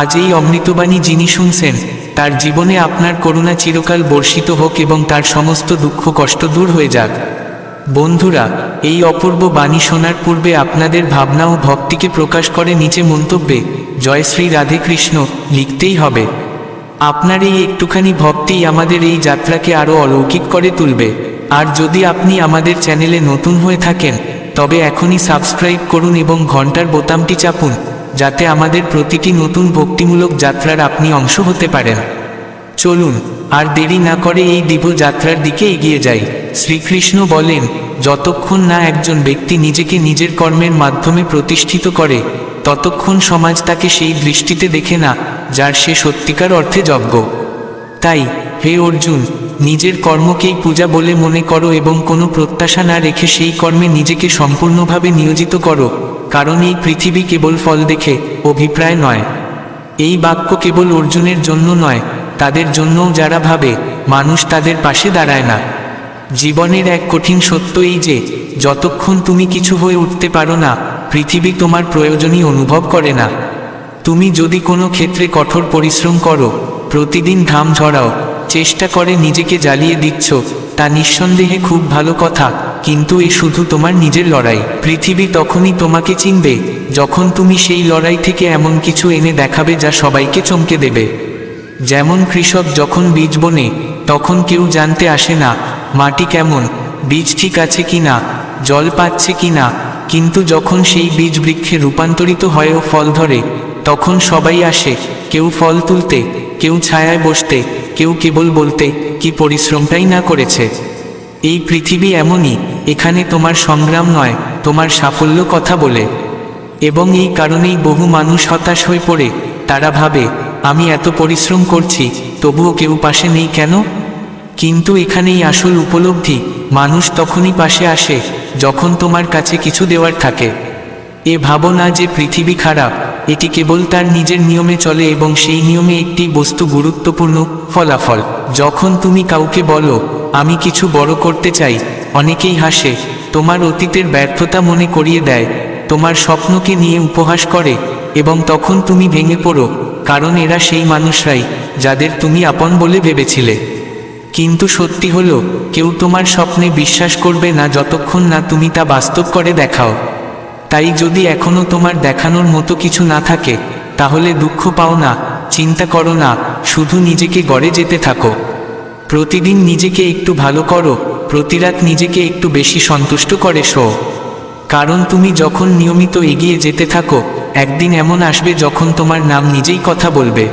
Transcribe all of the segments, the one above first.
আজ এই অমৃতবাণী যিনি শুনছেন, তার জীবনে আপনার করুণা চিরকাল বর্ষিত হোক এবং তার সমস্ত দুঃখ কষ্ট দূর হয়ে যাক। বন্ধুরা, এই অপূর্ব বাণী শোনার পূর্বে আপনাদের ভাবনা ও ভক্তিকে প্রকাশ করে নিচে মন্তব্যে জয় শ্রী রাধে কৃষ্ণ লিখতেই হবে। আপনার এই একটুখানি ভক্তিই আমাদের এই যাত্রাকে আরও অলৌকিক করে তুলবে। আর যদি আপনি আমাদের চ্যানেলে নতুন হয়ে থাকেন, তবে এখনই সাবস্ক্রাইব করুন এবং ঘন্টার বোতামটি চাপুন, যাতে আমাদের প্রতিটি নতুন ভক্তিমূলক যাত্রার আপনি অংশ হতে পারেন। চলুন আর দেরি না করে এই দিব্য যাত্রার দিকে এগিয়ে যাই। শ্রীকৃষ্ণ বলেন, যতক্ষণ না একজন ব্যক্তি নিজেকে নিজের কর্মের মাধ্যমে প্রতিষ্ঠিত করে, ততক্ষণ সমাজ তাকে সেই দৃষ্টিতে দেখে না যার সে সত্যিকার অর্থে যোগ্য। তাই হে অর্জুন, নিজের কর্মকেই পূজা বলে মনে করো এবং কোনো প্রত্যাশা না রেখে সেই কর্মে নিজেকে সম্পূর্ণভাবে নিয়োজিত করো, কারণ এই পৃথিবী কেবল ফল দেখে অভিপ্রায় নয়। এই বাক্য কেবল অর্জুনের জন্য নয়, তাদের জন্যও যারা ভাবে মানুষ তাদের পাশে দাঁড়ায় না। জীবনের এক কঠিন সত্য এই যে, যতক্ষণ তুমি কিছু হয়ে উঠতে পারো না, পৃথিবী তোমার প্রয়োজনই অনুভব করে না। তুমি যদি কোনো ক্ষেত্রে কঠোর পরিশ্রম করো, প্রতিদিন ঘাম ঝরাও, চেষ্টা করে নিজেকে জ্বালিয়ে দিচ্ছ, তা নিঃসন্দেহে খুব ভালো কথা, কিন্তু এ শুধু তোমার নিজের লড়াই। পৃথিবী তখনই তোমাকে চিনবে যখন তুমি সেই লড়াই থেকে এমন কিছু এনে দেখাবে যা সবাইকে চমকে দেবে। যেমন কৃষক যখন বীজ বোনে, তখন কেউ জানতে আসে না মাটি কেমন, বীজ ঠিক আছে কি না, জল পাচ্ছে কি না, কিন্তু যখন সেই বীজ বৃক্ষে রূপান্তরিত হয় ও ফল ধরে, তখন সবাই আসে, কেউ ফল তুলতে, কেউ ছায়ায় বসতে, কেউ কেবল বলতে কি পরিশ্রমটাই না করেছে। এই পৃথিবী এমনই, এখানে তোমার সংগ্রাম নয়, তোমার সাফল্য কথা বলে। এবং এই কারণেই বহু মানুষ হতাশ হয়ে পড়ে। তারা ভাবে, আমি এত পরিশ্রম করছি, তবুও কেউ পাশে নেই কেন? কিন্তু এখানেই আসল উপলব্ধি, মানুষ তখনই পাশে আসে যখন তোমার কাছে কিছু দেওয়ার থাকে। এ ভাবো না যে পৃথিবী খারাপ, এটি কেবল তার নিজের নিয়মে চলে এবং সেই নিয়মে একটি বস্তু গুরুত্বপূর্ণ, ফলাফল। যখন তুমি কাউকে বলো আমি কিছু বড় করতে চাই, অনেকেই হাসে, তোমার অতীতের ব্যর্থতা মনে করিয়ে দেয়, তোমার স্বপ্নকে নিয়ে উপহাস করে, এবং তখন তুমি ভেঙে পড়ো, কারণ এরা সেই মানুষরাই যাদের তুমি আপন বলে ভেবেছিলে। কিন্তু সত্যি হলো, কেউ তোমার স্বপ্নে বিশ্বাস করবে না যতক্ষণ না তুমি তা বাস্তব করে দেখাও। তাই যদি এখনো তোমার দেখানোর মতো কিছু না থাকে, তাহলে দুঃখ পাও না, চিন্তা করো না, শুধু নিজেকে গড়ে যেতে থাকো। প্রতিদিন নিজেকে একটু ভালো করো, প্রতিরাত নিজেকে একটু বেশি সন্তুষ্ট করে শো। কারণ তুমি যখন নিয়মিত এগিয়ে যেতে থাকো, একদিন এমন আসবে যখন তোমার নাম নিজেই কথা বলবে।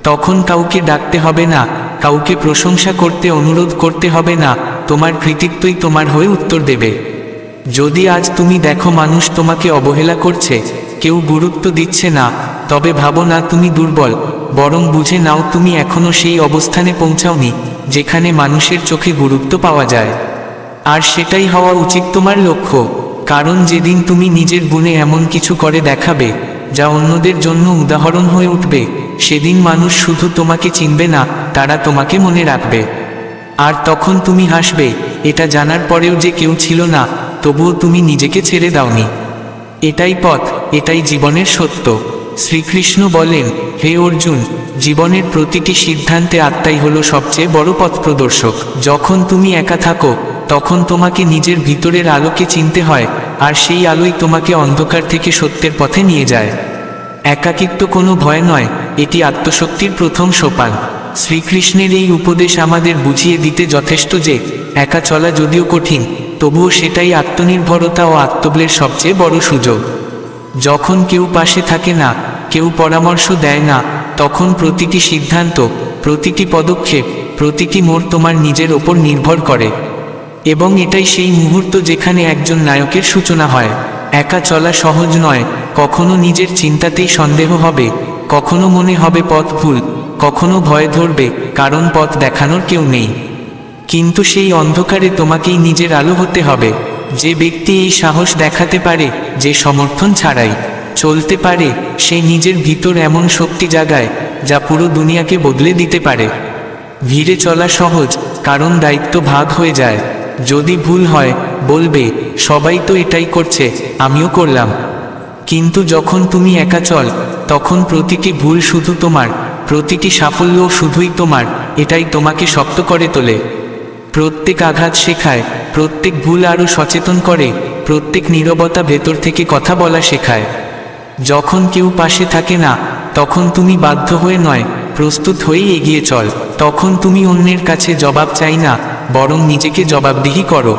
তখন কাউকে ডাকতে হবে না, কাউকে প্রশংসা করতে অনুরোধ করতে হবে না, তোমার কৃতিত্বই তোমার হয়ে উত্তর দেবে। যদি আজ তুমি দেখো মানুষ তোমাকে অবহেলা করছে, কেউ গুরুত্ব দিচ্ছে না, তবে ভাবো না তুমি দুর্বল, বরং বুঝে নাও তুমি এখনো সেই অবস্থানে পৌঁছাওনি যেখানে মানুষের চোখে গুরুত্ব পাওয়া যায়। আর সেটাই হওয়া উচিত তোমার লক্ষ্য। কারণ যেদিন তুমি নিজের গুণে এমন কিছু করে দেখাবে যা অন্যদের জন্য উদাহরণ হয়ে উঠবে, সেদিন মানুষ শুধু তোমাকে চিনবে না, তারা তোমাকে মনে রাখবে। আর তখন তুমি হাসবে, এটা জানার পরেও যে কেউ ছিল না, তবুও তুমি নিজেকে ছেড়ে দাওনি। এটাই পথ, এটাই জীবনের সত্য। শ্রীকৃষ্ণ বলেন, হে অর্জুন, জীবনের প্রতিটি সিদ্ধান্তে আত্মাই হলো সবচেয়ে বড় পথ প্রদর্শক। যখন তুমি একা থাকো, তখন তোমাকে নিজের ভিতরের আলোকে চিনতে হয়, আর সেই আলোই তোমাকে অন্ধকার থেকে সত্যের পথে নিয়ে যায়। একাকিত্ব কোনো ভয় নয়, এটি আত্মশক্তির প্রথম সোপান। শ্রীকৃষ্ণের এই উপদেশ আমাদের বুঝিয়ে দিতে যথেষ্ট যে, একা চলা যদিও কঠিন, তবুও সেটাই আত্মনির্ভরতা ও আত্মবলের সবচেয়ে বড় সুযোগ। যখন কেউ পাশে থাকে না, কেউ পরামর্শ দেয় না, তখন প্রতিটি সিদ্ধান্ত, প্রতিটি পদক্ষেপ, প্রতিটি মোড় তোমার নিজের ওপর নির্ভর করে। এবং এটাই সেই মুহূর্ত যেখানে একজন নায়কের সূচনা হয়। একা চলা সহজ নয়, কখনো নিজের চিন্তাতেই সন্দেহ হবে, কখনো মনে হবে পথ ভুল, কখনো ভয় ধরবে, কারণ পথ দেখানোর কেউ নেই। কিন্তু সেই অন্ধকারে তোমাকেই নিজের আলো হতে হবে। যে ব্যক্তি এই সাহস দেখাতে পারে, যে সমর্থন ছাড়াই চলতে পারে, সে নিজের ভিতর এমন শক্তি জাগায় যা পুরো দুনিয়াকে বদলে দিতে পারে। ভিড়ে চলা সহজ, কারণ দায়িত্ব ভাগ হয়ে যায়। যদি ভুল হয়, বলবে সবাই তো এটাই করছে, আমিও করলাম। কিন্তু যখন তুমি একা চল, তখন প্রতিটি ভুল শুধু তোমার, প্রতিটি সাফল্য শুধুই তোমার। এটাই তোমাকে শক্ত করে তোলে। প্রত্যেক আঘাত শেখায়, প্রত্যেক ভুল আরও সচেতন করে, প্রত্যেক নীরবতা ভেতর থেকে কথা বলা শেখায়। যখন কেউ পাশে থাকে না, তখন তুমি বাধ্য হয়ে নয়, প্রস্তুত হয়েই এগিয়ে চল। তখন তুমি অন্যের কাছে জবাব চাই না, বরং নিজেকে জবাবদিহি করো।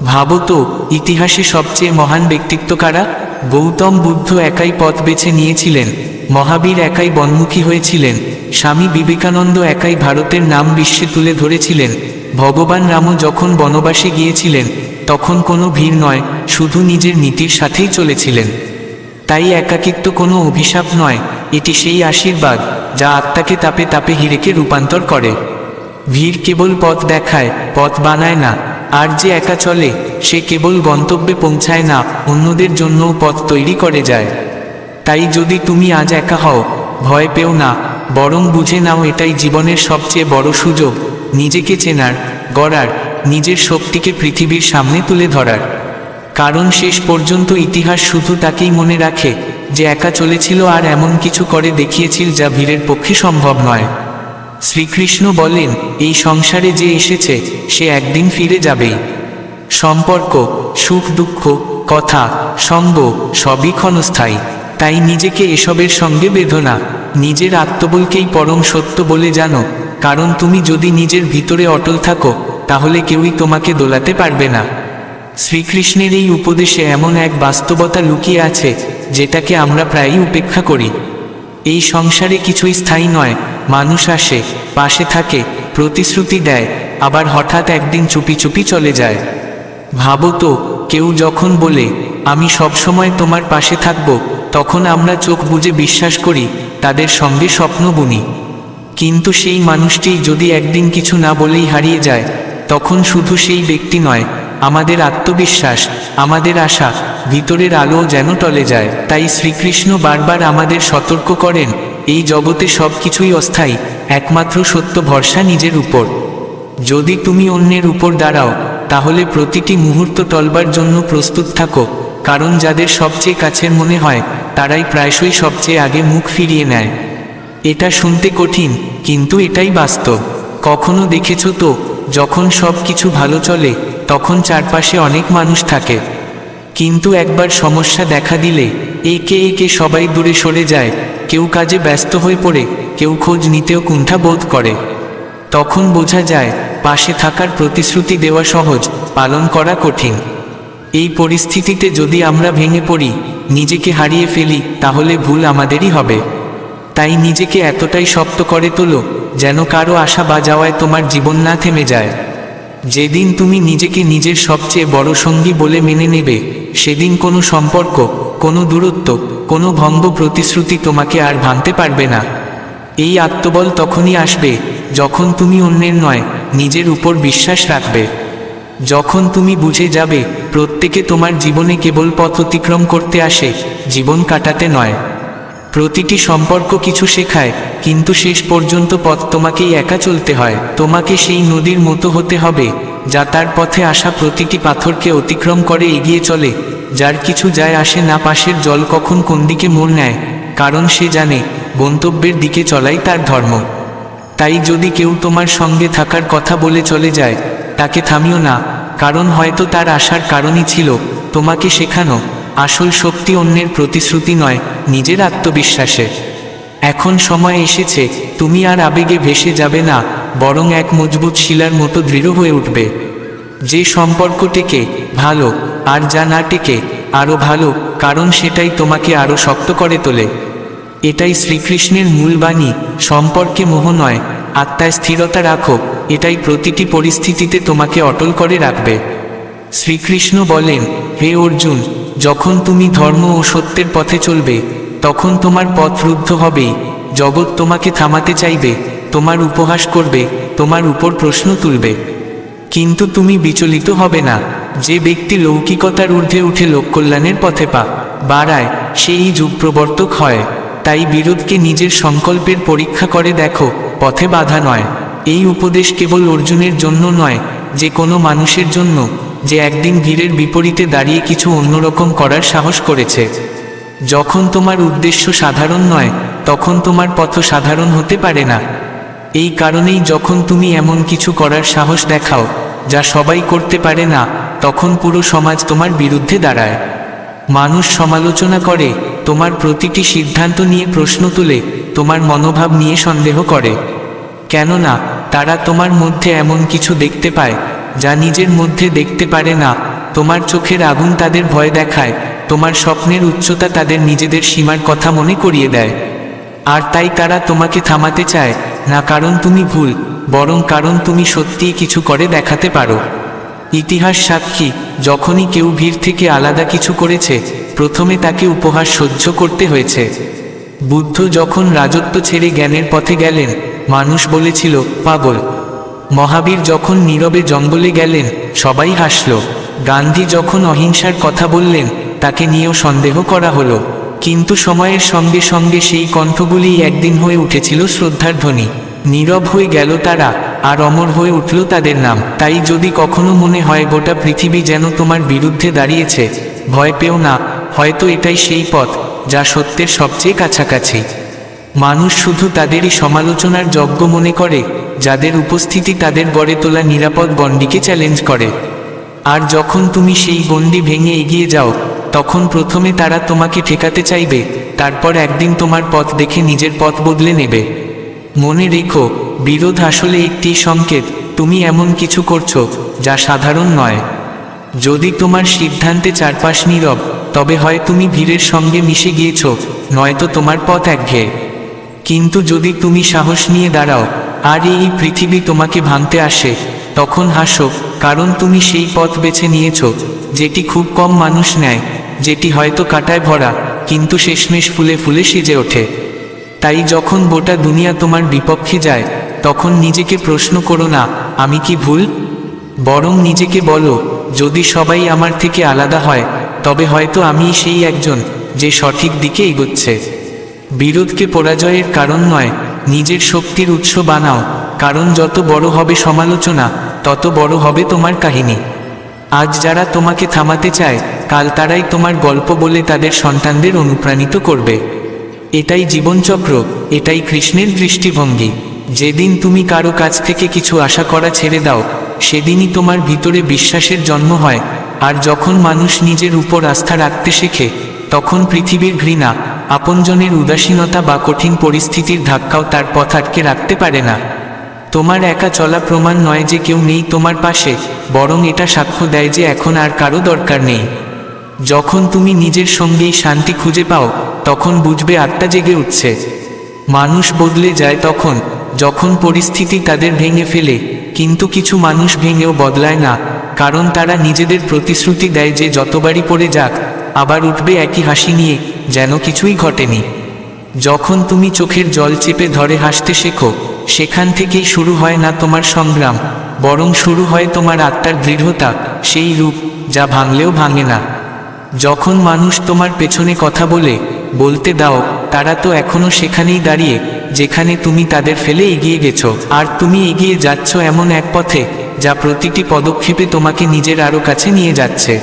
ভাবো তো, ইতিহাসে সবচেয়ে মহান ব্যক্তিত্ব কারা? গৌতম বুদ্ধ একাই পথ বেছে নিয়েছিলেন, মহাবীর একাই বনমুখী হয়েছিলেন, স্বামী বিবেকানন্দ একাই ভারতের নাম বিশ্বে তুলে ধরেছিলেন, ভগবান রামও যখন বনবাসে গিয়েছিলেন তখন কোনো ভিড় নয়, শুধু নিজের নীতির সাথেই চলেছিলেন। তাই একাকিত্ব কোনো অভিশাপ নয়, এটি সেই আশীর্বাদ যা আত্মাকে তাপে তাপে হিরেকে রূপান্তর করে। ভিড় কেবল পথ দেখায়, পথ বানায় না। আর যে একা চলে সে কেবল গন্তব্যে পৌঁছায় না, অন্যদের জন্যও পথ তৈরি করে যায়। তাই যদি তুমি আজ একা হও, ভয় পেও না, বরং বুঝে নাও এটাই জীবনের সবচেয়ে বড় সুযোগ, নিজেকে চেনার, গড়ার, নিজের শক্তিকে পৃথিবীর সামনে তুলে ধরার। কারণ শেষ পর্যন্ত ইতিহাস শুধু তাকেই মনে রাখে যে একা চলেছিল আর এমন কিছু করে দেখিয়েছিল যা ভিড়ের পক্ষে সম্ভব নয়। শ্রীকৃষ্ণ বলেন, এই সংসারে যে এসেছে সে একদিন ফিরে যাবেই। সম্পর্ক, সুখ দুঃখ, কথা, সঙ্গ সবই ক্ষণস্থায়ী। তাই নিজেকে এসবের সঙ্গে বেঁধো না, নিজের আত্মবলকেই পরম সত্য বলে জানো। কারণ তুমি যদি নিজের ভিতরে অটল থাকো, তাহলে কেউই তোমাকে দোলাতে পারবে না। শ্রীকৃষ্ণের এই উপদেশে এমন এক বাস্তবতা লুকিয়ে আছে যেটাকে আমরা প্রায়ই উপেক্ষা করি। এই সংসারে কিছুই স্থায়ী নয়। মানুষ আসে, পাশে থাকে, প্রতিশ্রুতি দেয়, আবার হঠাৎ একদিন চুপি চুপি চলে যায়। ভাবো তো, কেউ যখন বলে আমি সবসময় তোমার পাশে থাকব, তখন আমরা চোখ বুজে বিশ্বাস করি, তাদের সঙ্গে স্বপ্ন বুনি। কিন্তু সেই মানুষটি যদি একদিন কিছু না বলেই হারিয়ে যায়, তখন শুধু সেই ব্যক্তি নয়, আমাদের আত্মবিশ্বাস, আমাদের আশা, ভিতরের আলো যেন টলে যায়। তাই শ্রীকৃষ্ণ বারবার আমাদের সতর্ক করেন, এই জগতে সব কিছুই অস্থায়ী, একমাত্র সত্য ভরসা নিজের উপর। যদি তুমি অন্যের উপর দাঁড়াও, তাহলে প্রতিটি মুহূর্ত টলবার জন্য প্রস্তুত থাকো। কারণ যাদের সবচেয়ে কাছের মনে হয়, তারাই প্রায়শই সবচেয়ে আগে মুখ ফিরিয়ে নেয়। এটা শুনতে কঠিন, কিন্তু এটাই বাস্তব। কখনো দেখেছো তো, যখন সব কিছু ভালো চলে তখন চারপাশে অনেক মানুষ থাকে, কিন্তু একবার সমস্যা দেখা দিলে একে একে সবাই দূরে সরে যায়। কেউ কাজে ব্যস্ত হয়ে পড়ে, কেউ খোঁজ নিতেও কুণ্ঠা বোধ করে। তখন বোঝা যায় পাশে থাকার প্রতিশ্রুতি দেওয়া সহজ, পালন করা কঠিন। এই পরিস্থিতিতে যদি আমরা ভেঙে পড়ি, নিজেকে হারিয়ে ফেলি, তাহলে ভুল আমাদেরই হবে। তাই নিজেকে এতটাই শক্ত করে তোলো যেন কারো আশা বা যাওয়ায় তোমার জীবন না থেমে যায়। যেদিন তুমি নিজেকে নিজের সবচেয়ে বড় সঙ্গী বলে মেনে নেবে, সেদিন কোনো সম্পর্ক, কোনো দূরত্ব, কোনো ভঙ্গ প্রতিশ্রুতি তোমাকে আর ভাঙতে পারবে না। এই আত্মবল তখনই আসবে যখন তুমি অন্যের নয়, নিজের উপর বিশ্বাস রাখবে। যখন তুমি বুঝে যাবে প্রত্যেকে তোমার জীবনে কেবল পথ অতিক্রম করতে আসে, জীবন কাটাতে নয়। প্রতিটি সম্পর্ক কিছু শেখায়, কিন্তু শেষ পর্যন্ত পথ তোমাকেই একা চলতে হয়। তোমাকে সেই নদীর মতো হতে হবে যা তার পথে আসা প্রতিটি পাথরকে অতিক্রম করে এগিয়ে চলে, যার কিছু যায় আসে না পাশের জল কখন কোন দিকে মোড় নেয়, কারণ সে জানে গন্তব্যের দিকে চলাই তার ধর্ম। তাই যদি কেউ তোমার সঙ্গে থাকার কথা বলে চলে যায়, তাকে থামিও না, কারণ হয়তো তার আসার কারণই ছিল তোমাকে শেখানো আসল শক্তি অন্যের প্রতিশ্রুতি নয়, নিজের আত্মবিশ্বাসে। এখন সময় এসেছে তুমি আর আবেগে ভেসে যাবে না, বরং এক মজবুত শিলার মতো দৃঢ় হয়ে উঠবে। যে সম্পর্ক টেকে ভালো, আর যা না টেকে আরও ভালো, কারণ সেটাই তোমাকে আরও শক্ত করে তোলে। এটাই শ্রীকৃষ্ণের মূল বাণী, সম্পর্কে মোহ নয়, আত্মায় স্থিরতা রাখো, এটাই প্রতিটি পরিস্থিতিতে তোমাকে অটল করে রাখবে। শ্রীকৃষ্ণ বলেন, হে অর্জুন, যখন তুমি ধর্ম ও সত্যের পথে চলবে, তখন তোমার পথ রুদ্ধ হবেই। জগৎ তোমাকে থামাতে চাইবে, তোমার উপহাস করবে, তোমার উপর প্রশ্ন তুলবে, কিন্তু তুমি বিচলিত হবে না। যে ব্যক্তি লৌকিকতার ঊর্ধ্বে উঠে লোককল্যাণের পথে পা বাড়ায়, সেই যুগ প্রবর্তক হয়। তাই বিরোধকে নিজের সংকল্পের পরীক্ষা করে দেখো, পথে বাধা নয়। এই উপদেশ কেবল অর্জুনের জন্য নয়, যে কোনো মানুষের জন্য যে একদিন ভিড়ের বিপরীতে দাঁড়িয়ে কিছু অন্যরকম করার সাহস করেছে। যখন তোমার উদ্দেশ্য সাধারণ নয় তখন তোমার পথ সাধারণ হতে পারে না। এই কারণেই যখন তুমি এমন কিছু করার সাহস দেখাও যা সবাই করতে পারে না, তখন পুরো সমাজ তোমার বিরুদ্ধে দাঁড়ায়। মানুষ সমালোচনা করে, তোমার প্রতিটি সিদ্ধান্ত নিয়ে প্রশ্ন তুলে, তোমার মনোভাব নিয়ে সন্দেহ করে। কেননা তারা তোমার মধ্যে এমন কিছু দেখতে পায় যা নিজের মধ্যে দেখতে পারে না। তোমার চোখের আগুন তাদের ভয় দেখায়, তোমার স্বপ্নের উচ্চতা তাদের নিজেদের সীমার কথা মনে করিয়ে দেয়। আর তাই তারা তোমাকে থামাতে চায় না কারণ তুমি ভুল, বরং কারণ তুমি সত্যিই কিছু করে দেখাতে পারো। ইতিহাস সাক্ষী, যখনই কেউ ভিড় থেকে আলাদা কিছু করেছে, প্রথমে তাকে উপহাস সহ্য করতে হয়েছে। বুদ্ধ যখন রাজত্ব ছেড়ে জ্ঞানের পথে গেলেন, মানুষ বলেছিল পাগল। মহাবীর যখন নীরবে জঙ্গলে গেলেন, সবাই হাসল। গান্ধী যখন অহিংসার কথা বললেন, তাকে নিয়েও সন্দেহ করা হলো। কিন্তু সময়ের সঙ্গে সঙ্গে সেই কণ্ঠগুলি একদিন হয়ে উঠেছিল শ্রদ্ধার ধ্বনি। নীরব হয়ে গেল তারা, আর অমর হয়ে উঠল তাদের নাম। তাই যদি কখনো মনে হয় গোটা পৃথিবী যেন তোমার বিরুদ্ধে দাঁড়িয়েছে, ভয় পেও না, হয়তো এটাই সেই পথ যা সত্যের সবচেয়ে কাছাকাছি। মানুষ শুধু তাদেরই সমালোচনার যোগ্য মনে করে যাদের উপস্থিতি তাদের গড়ে তোলা নিরাপদ গণ্ডিকে চ্যালেঞ্জ করে। আর যখন তুমি সেই গণ্ডি ভেঙে এগিয়ে যাও, তখন প্রথমে তারা তোমাকে ঠেকাতে চাইবে, তারপর একদিন তোমার পথ দেখে নিজের পথ বদলে নেবে। মনে রেখো, বিরোধ আসলে একটি সংকেত তুমি এমন কিছু করছো যা সাধারণ নয়। যদি তোমার সিদ্ধান্তে চারপাশ নীরব, তবে হয় তুমি ভিড়ের সঙ্গে মিশে গিয়েছো, নয়তো তোমার পথ একঘেয়ে। কিন্তু যদি তুমি সাহস নিয়ে দাঁড়াও আর এই পৃথিবী তোমাকে ভাঙতে আসে, তখন হাসো, কারণ তুমি সেই পথ বেছে নিয়েছো যেটি খুব কম মানুষ নেয়, যেটি হয়তো কাঁটায় ভরা কিন্তু শেষমেশ ফুলে ফুলে সেজে ওঠে। তাই যখন গোটা দুনিয়া তোমার বিপক্ষে যায়, তখন নিজেকে প্রশ্ন করো না আমি কি ভুল, বরং নিজেকে বলো যদি সবাই আমার থেকে আলাদা হয়, তবে হয়তো আমিই সেই একজন যে সঠিক দিকে এগোচ্ছে। বিরোধকে পরাজয়ের কারণ নয়, নিজের শক্তির উৎস বানাও, কারণ যত বড় হবে সমালোচনা, তত বড় হবে তোমার কাহিনী। আজ যারা তোমাকে থামাতে চায়, কাল তারাই তোমার গল্প বলে তাদের সন্তানদের অনুপ্রাণিত করবে। এটাই জীবনচক্র, এটাই কৃষ্ণের দৃষ্টিভঙ্গি। যেদিন তুমি কারো কাছ থেকে কিছু আশা করা ছেড়ে দাও, সেদিনই তোমার ভিতরে বিশ্বাসের জন্ম হয়। আর যখন মানুষ নিজের উপর আস্থা রাখতে শেখে, তখন পৃথিবীর ঘৃণা, আপনজনের উদাসীনতা বা কঠিন পরিস্থিতির ধাক্কাও তার পথ আটকে রাখতে পারে না। তোমার একা চলা প্রমাণ নয় যে কেউ নেই তোমার পাশে, বরং এটা সাক্ষ্য দেয় যে এখন আর কারো দরকার নেই। যখন তুমি নিজের সঙ্গেই শান্তি খুঁজে পাও, তখন বুঝবে আত্মা জেগে উঠছে। মানুষ বদলে যায় তখন যখন পরিস্থিতি তাদের ভেঙে ফেলে, কিন্তু কিছু মানুষ ভেঙেও বদলায় না, কারণ তারা নিজেদের প্রতিশ্রুতি দেয় যে যতবারই পড়ে যাক, আবার উঠবে একই হাসি নিয়ে, যেন কিছুই ঘটেনি। যখন তুমি চোখের জল চেপে ধরে হাসতে শেখো, সেখান থেকেই শুরু হয় না তোমার সংগ্রাম, বরং শুরু হয় তোমার আত্মার দৃঢ়তা, সেই রূপ যা ভাঙলেও ভাঙে না। যখন মানুষ তোমার পেছনে কথা বলতে দাও, তারা তো এখনো সেখানেই দাঁড়িয়ে যেখানে তুমি তাদের ফেলে এগিয়ে গেছো। আর তুমি এগিয়ে যাচ্ছ এমন এক পথে যা প্রতিটি পদক্ষেপে তোমাকে নিজের আরও কাছে নিয়ে যাচ্ছে।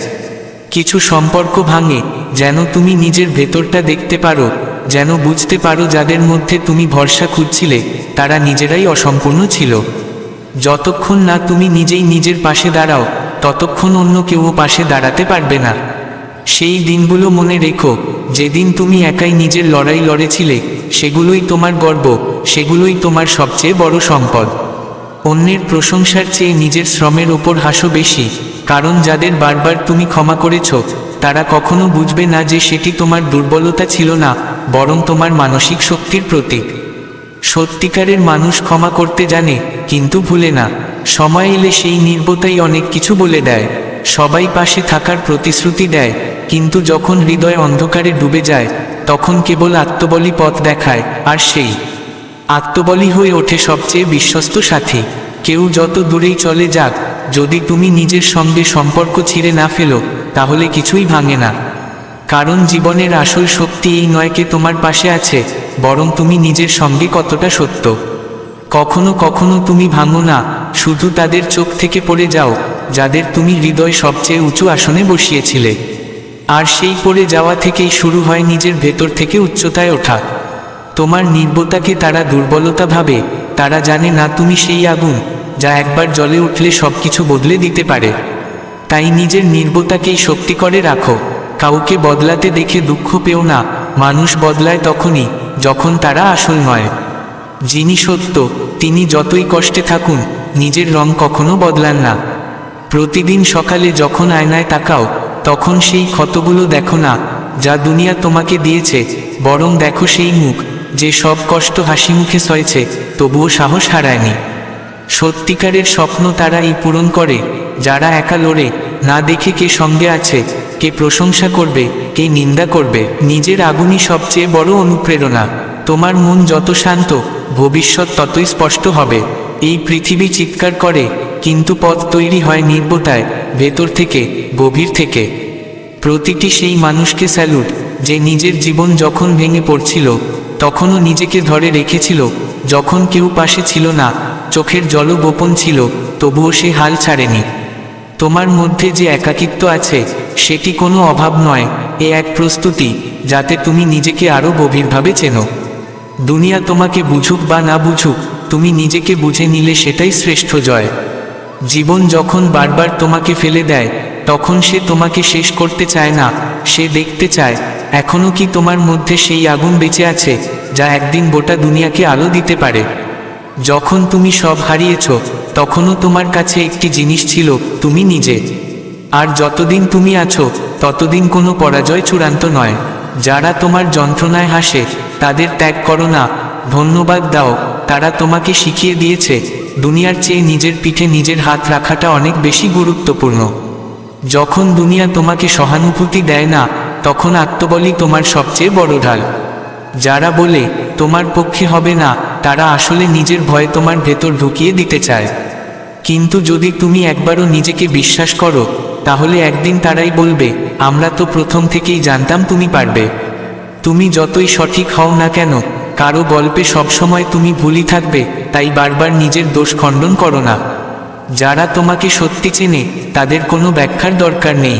কিছু সম্পর্ক ভাঙে যেন তুমি নিজের ভেতরটা দেখতে পারো, যেন বুঝতে পারো যাদের মধ্যে তুমি ভরসা খুঁজছিলে তারা নিজেরাই অসম্পূর্ণ ছিল। যতক্ষণ না তুমি নিজেই নিজের পাশে দাঁড়াও, ততক্ষণ অন্য কেউ পাশে দাঁড়াতে পারবে না। সেই দিনগুলো মনে রেখো, যেদিন তুমি একাই নিজের লড়াই লড়েছিলে, সেগুলোই তোমার গর্ব, সেগুলোই তোমার সবচেয়ে বড় সম্পদ। অন্যের প্রশংসার চেয়ে নিজের শ্রমের ওপর হাসো বেশি, কারণ যাদের বারবার তুমি ক্ষমা করেছ, তারা কখনো বুঝবে না যে সেটি তোমার দুর্বলতা ছিল না, বরং তোমার মানসিক শক্তির প্রতীক। সত্যিকারের মানুষ ক্ষমা করতে জানে, কিন্তু ভুলে না। সময় এলে সেই নির্বতাই অনেক কিছু বলে দেয়। সবাই পাশে থাকার প্রতিশ্রুতি দেয়, কিন্তু যখন হৃদয় অন্ধকারে ডুবে যায়, তখন কেবল আত্মবলই পথ দেখায়, আর সেই আত্মবলই হয়ে ওঠে সবচেয়ে বিশ্বস্ত সাথী। কেউ যত দূরেই চলে যাক, যদি তুমি নিজের সঙ্গে সম্পর্ক ছিঁড়ে না ফেলো, তাহলে কিছুই ভাঙে না। কারণ জীবনের আসল শক্তি এই নয় কে তোমার পাশে আছে, বরং তুমি নিজের সঙ্গে কতটা সত্য। কখনো কখনো তুমি ভাঙো না, শুধু তাদের চোখ থেকে পড়ে যাও যাদের তুমি হৃদয় সবচেয়ে উঁচু আসনে বসিয়েছিলে। আর সেই পড়ে যাওয়া থেকেই শুরু হয় নিজের ভেতর থেকে উচ্চতায় ওঠা। তোমার নির্বতাকে তারা দুর্বলতা ভাবে, তারা জানে না তুমি সেই আগুন যা একবার জ্বলে উঠলে সব কিছু বদলে দিতে পারে। তাই নিজের নির্বতাকেই শক্তি করে রাখো। কাউকে বদলাতে দেখে দুঃখ পেও না, মানুষ বদলায় তখনই যখন তারা আসল নয়। যিনি সত্য তিনি যতই কষ্টে থাকুন নিজের রং কখনো বদলান না। প্রতিদিন সকালে যখন আয়নায় তাকাও তখন সেই ক্ষতগুলো দেখো না যা দুনিয়া তোমাকে দিয়েছে, বরং দেখো সেই মুখ যে সব কষ্ট হাসি মুখে সয়েছে তবুও সাহস হারায়নি। সত্যিকারের স্বপ্ন তারাই পূরণ করে যারা একা লড়ে না দেখে কে সঙ্গে আছে, কে প্রশংসা করবে, কে নিন্দা করবে। নিজের আগুনই সবচেয়ে বড় অনুপ্রেরণা। তোমার মন যত শান্ত ভবিষ্যৎ ততই স্পষ্ট হবে। এই পৃথিবী চিৎকার করে কিন্তু পথ তৈরি হয় নির্বতায়, ভেতর থেকে, গভীর থেকে। প্রতিটি সেই মানুষকে স্যালুট যে নিজের জীবন যখন ভেঙে পড়ছিল তখনও নিজেকে ধরে রেখেছিল, যখন কেউ পাশে ছিল না, চোখের জলও গোপন ছিল, তবুও সে হাল ছাড়েনি। তোমার মধ্যে যে একাকিত্ব আছে সেটি কোনো অভাব নয়, এ এক প্রস্তুতি যাতে তুমি নিজেকে আরও গভীরভাবে চেনো। দুনিয়া তোমাকে বুঝুক বা না বুঝুক, তুমি নিজেকে বুঝে নিলে সেটাই শ্রেষ্ঠ জয়। জীবন যখন বারবার তোমাকে ফেলে দেয় তখন সে তোমাকে শেষ করতে চায় না, সে দেখতে চায় এখনও কি তোমার মধ্যে সেই আগুন বেঁচে আছে যা একদিন গোটা দুনিয়াকে আলো দিতে পারে। যখন তুমি সব হারিয়েছ তখনও তোমার কাছে একটি জিনিস ছিল, তুমি নিজে। আর যতদিন তুমি আছো ততদিন কোনো পরাজয় চূড়ান্ত নয়। যারা তোমার যন্ত্রণায় হাসে তাদের ত্যাগ করো না, ধন্যবাদ দাও। তারা তোমাকে শিখিয়ে দিয়েছে দুনিয়ার চেয়ে নিজের পিঠে নিজের হাত রাখাটা অনেক বেশি গুরুত্বপূর্ণ। যখন দুনিয়া তোমাকে সহানুভূতি দেয় না তখন আত্মবলই তোমার সবচেয়ে বড় ঢাল। যারা বলে তোমার পক্ষে হবে না তারা আসলে নিজের ভয়ে তোমার ভেতর ঢুকিয়ে দিতে চায়। কিন্তু যদি তুমি একবারও নিজেকে বিশ্বাস করো তাহলে একদিন তারাই বলবে, আমরা তো প্রথম থেকেই জানতাম তুমি পারবে। তুমি যতই সঠিক হও না কেন, কারো গল্পে সবসময় তুমি ভুলই থাকবে, তাই বারবার নিজের দোষ খণ্ডন করো না। যারা তোমাকে সত্যি চেনে তাদের কোনো ব্যাখ্যার দরকার নেই,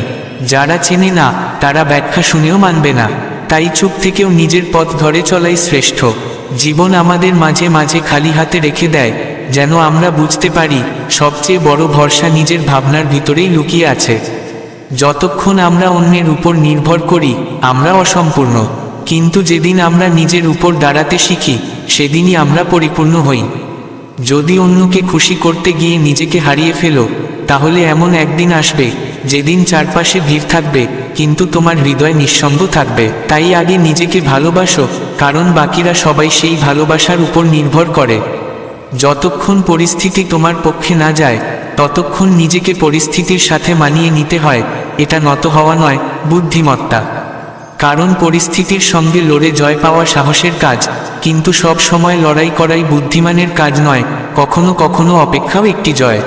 যারা চেনে না তারা ব্যাখ্যা শুনেও মানবে না। তাই চুপ থেকেও নিজের পথ ধরে চলাই শ্রেষ্ঠ। জীবন আমাদের মাঝে মাঝে খালি হাতে রেখে দেয় যেন আমরা বুঝতে পারি সবচেয়ে বড় ভরসা নিজের ভাবনার ভিতরেই লুকিয়ে আছে। যতক্ষণ আমরা অন্যের উপর নির্ভর করি আমরা অসম্পূর্ণ, কিন্তু যেদিন আমরা নিজের উপর দাঁড়াতে শিখি সেদিনই আমরা পরিপূর্ণ হই। যদি অন্যকে খুশি করতে গিয়ে নিজেকে হারিয়ে ফেলো তাহলে এমন একদিন আসবে যেদিন চারপাশে ভিড় থাকবে কিন্তু তোমার হৃদয় নিঃসঙ্গ থাকবে। তাই আগে নিজেকে ভালোবাসো, কারণ বাকিরা সবাই সেই ভালোবাসার উপর নির্ভর করে। যতক্ষণ পরিস্থিতি তোমার পক্ষে না যায় ততক্ষণ নিজেকে পরিস্থিতির সাথে মানিয়ে নিতে হয়। এটা নত হওয়া নয়, বুদ্ধিমত্তা। কারণ পরিস্থিতির সঙ্গে লড়ে জয় পাওয়া সাহসের কাজ, কিন্তু সব সময় লড়াই করাই বুদ্ধিমানের কাজ নয়। কখনো কখনো অপেক্ষাও একটি জয়।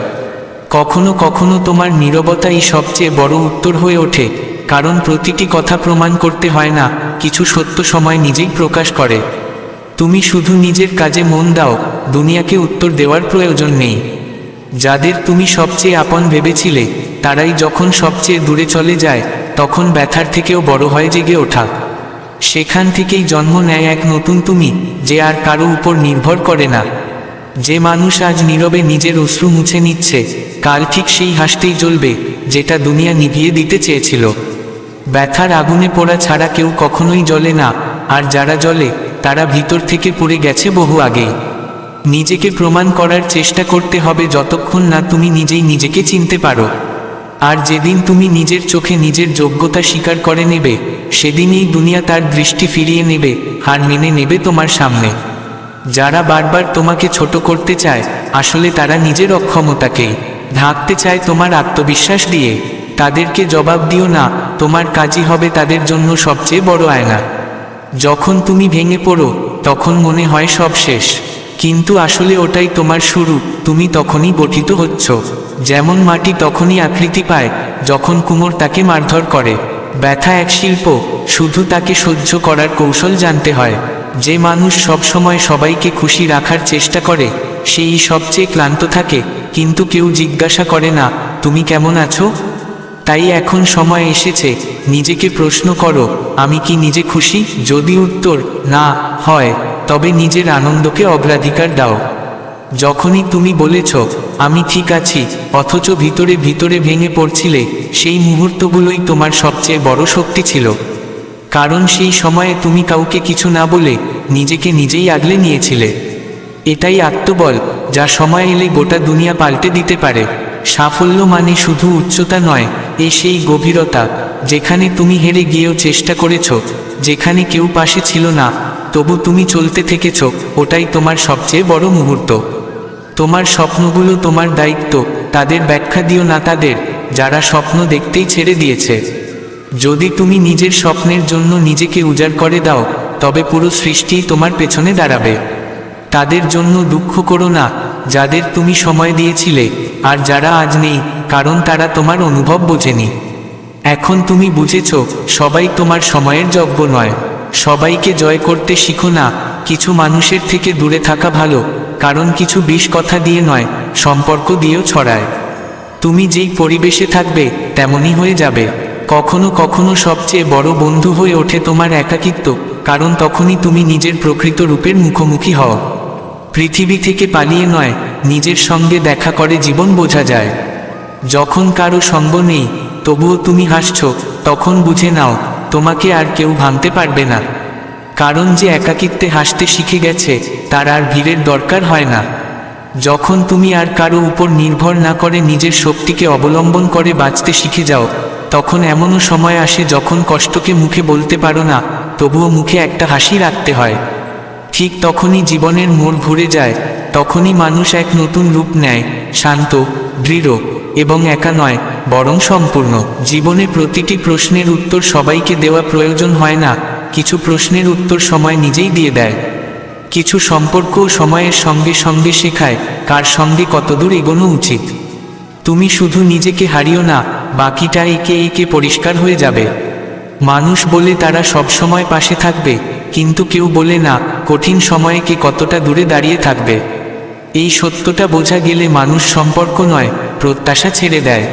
কখনো কখনো তোমার নীরবতাই সবচেয়ে বড় উত্তর হয়ে ওঠে, কারণ প্রতিটি কথা প্রমাণ করতে হয় না, কিছু সত্য সময় নিজেই প্রকাশ করে। তুমি শুধু নিজের কাজে মন দাও, দুনিয়াকে উত্তর দেওয়ার প্রয়োজন নেই। যাদের তুমি সবচেয়ে আপন ভেবেছিলে তারাই যখন সবচেয়ে দূরে চলে যায় তখন ব্যথার থেকেও বড় হয় জেগে ওঠা। সেখান থেকেই জন্ম নেয় এক নতুন তুমি, যে আর কারো উপর নির্ভর করে না। যে মানুষ আজ নীরবে নিজের অশ্রু মুছে নিচ্ছে কাল ঠিক সেই হাসতেই জ্বলবে যেটা দুনিয়া নিভিয়ে দিতে চেয়েছিল। ব্যথার আগুনে পোড়া ছাড়া কেউ কখনোই জ্বলে না, আর যারা জ্বলে তারা ভিতর থেকে পুড়ে গেছে বহু আগেই। নিজেকে প্রমাণ করার চেষ্টা করতে হবে যতক্ষণ না তুমি নিজেই নিজেকে চিনতে পারো। আর যেদিন তুমি নিজের চোখে নিজের যোগ্যতা স্বীকার করে নেবে সেদিনই দুনিয়া তার দৃষ্টি ফিরিয়ে নেবে, হার মেনে নেবে তোমার সামনে। যারা বারবার তোমাকে ছোট করতে চায় আসলে তারা নিজের অক্ষমতাকেই ঢাকতে চায় তোমার আত্মবিশ্বাস দিয়ে। তাদেরকে জবাব দিও না, তোমার কাজই হবে তাদের জন্য সবচেয়ে বড় আয়না। যখন তুমি ভেঙে পড়ো তখন মনে হয় সব শেষ, কিন্তু আসলে ওটাই তোমার শুরু। তুমি তখনই গঠিত হচ্ছ। যেমন মাটি তখনই আকৃতি পায় যখন কুমোর তাকে মারধর করে। ব্যথা এক শিল্প, শুধু তাকে সহ্য করার কৌশল জানতে হয়। যে মানুষ সবসময় সবাইকে খুশি রাখার চেষ্টা করে সেই সবচেয়ে ক্লান্ত থাকে, কিন্তু কেউ জিজ্ঞাসা করে না তুমি কেমন আছো। তাই এখন সময় এসেছে, নিজেকে প্রশ্ন করো, আমি কি নিজে খুশি? যদি উত্তর না হয়, তবে নিজের আনন্দকে অগ্রাধিকার দাও। যখনই তুমি বলেছ আমি ঠিক আছি, অথচ ভিতরে ভিতরে ভেঙে পড়ছিলে, সেই মুহূর্তগুলোই তোমার সবচেয়ে বড় শক্তি ছিল। কারণ সেই সময়ে তুমি কাউকে কিছু না বলে নিজেকে নিজেই আগলে নিয়েছিলে। এটাই আত্মবল, যা সময় এলে গোটা দুনিয়া পাল্টে দিতে পারে। সাফল্য মানে শুধু উচ্চতা নয়, সেই গভীরতা, যেখানে তুমি হেরে গিয়েও চেষ্টা করেছ, যেখানে কেউ পাশে ছিল না, তবু তুমি চলতে থেকেছ। ওটাই তোমার সবচেয়ে বড় মুহূর্ত। তোমার স্বপ্নগুলো তোমার দায়িত্ব, তাদের ব্যাখ্যা দিও না তাদের, যারা স্বপ্ন দেখতেই ছেড়ে দিয়েছে। যদি তুমি নিজের স্বপ্নের জন্য নিজেকে উজাড় করে দাও, তবে পুরো সৃষ্টিই তোমার পেছনে দাঁড়াবে। তাদের জন্য দুঃখ করো না, যাদের তুমি সময় দিয়েছিলে আর যারা আজ নেই, কারণ তারা তোমার অনুভব বোঝেনি। এখন তুমি বুঝেছ, সবাই তোমার সময়ের যোগ্য নয়। সবাইকে জয় করতে শিখো না, কিছু মানুষের থেকে দূরে থাকা ভালো, কারণ কিছু বিষ কথা দিয়ে নয়, সম্পর্ক দিয়েও ছড়ায়। তুমি যেই পরিবেশে থাকবে তেমনই হয়ে যাবে। কখনো কখনো সবচেয়ে বড় বন্ধু হয়ে ওঠে তোমার একাকিত্ব, কারণ তখনই তুমি নিজের প্রকৃত রূপের মুখোমুখি হও। পৃথিবী থেকে পালিয়ে নয়, নিজের সঙ্গে দেখা করে জীবন বোঝা যায়। যখন কারো সঙ্গ নেই, তবুও তুমি হাসছ, তখন বুঝে নাও তোমাকে আর কেউ ভাঙতে পারবে না। কারণ যে একাকিত্বে হাসতে শিখে গেছে, তার আর ভিড়ের দরকার হয় না। যখন তুমি আর কারো উপর নির্ভর না করে নিজের শক্তিকে অবলম্বন করে বাঁচতে শিখে যাও, তখন এমনও সময় আসে যখন কষ্টকে মুখে বলতে পারো না, তবুও মুখে একটা হাসি রাখতে হয়। ঠিক তখনই জীবনের মোড় ঘুরে যায়, তখনই মানুষ এক নতুন রূপ নেয়, শান্ত, দৃঢ় এবং একা নয়, বরং সম্পূর্ণ। জীবনে প্রতিটি প্রশ্নের উত্তর সবাইকে দেওয়া প্রয়োজন হয় না, কিছু প্রশ্নের উত্তর সময় নিজেই দিয়ে দেয়। কিছু সম্পর্কও সময়ের সঙ্গে সঙ্গে শেখায় কার সঙ্গে কতদূর এগোনো উচিত। তুমি শুধু নিজেকে হারিও না, বাকিটা একে একে পরিষ্কার হয়ে যাবে। মানুষ বলে তারা সবসময় পাশে থাকবে, কিন্তু কেউ বলে না কঠিন সময়ে কে কতটা দূরে দাঁড়িয়ে থাকবে। এই সত্যটা বোঝা গেলে মানুষ সম্পর্ক নয়, প্রত্যাশা ছেড়ে দেয়।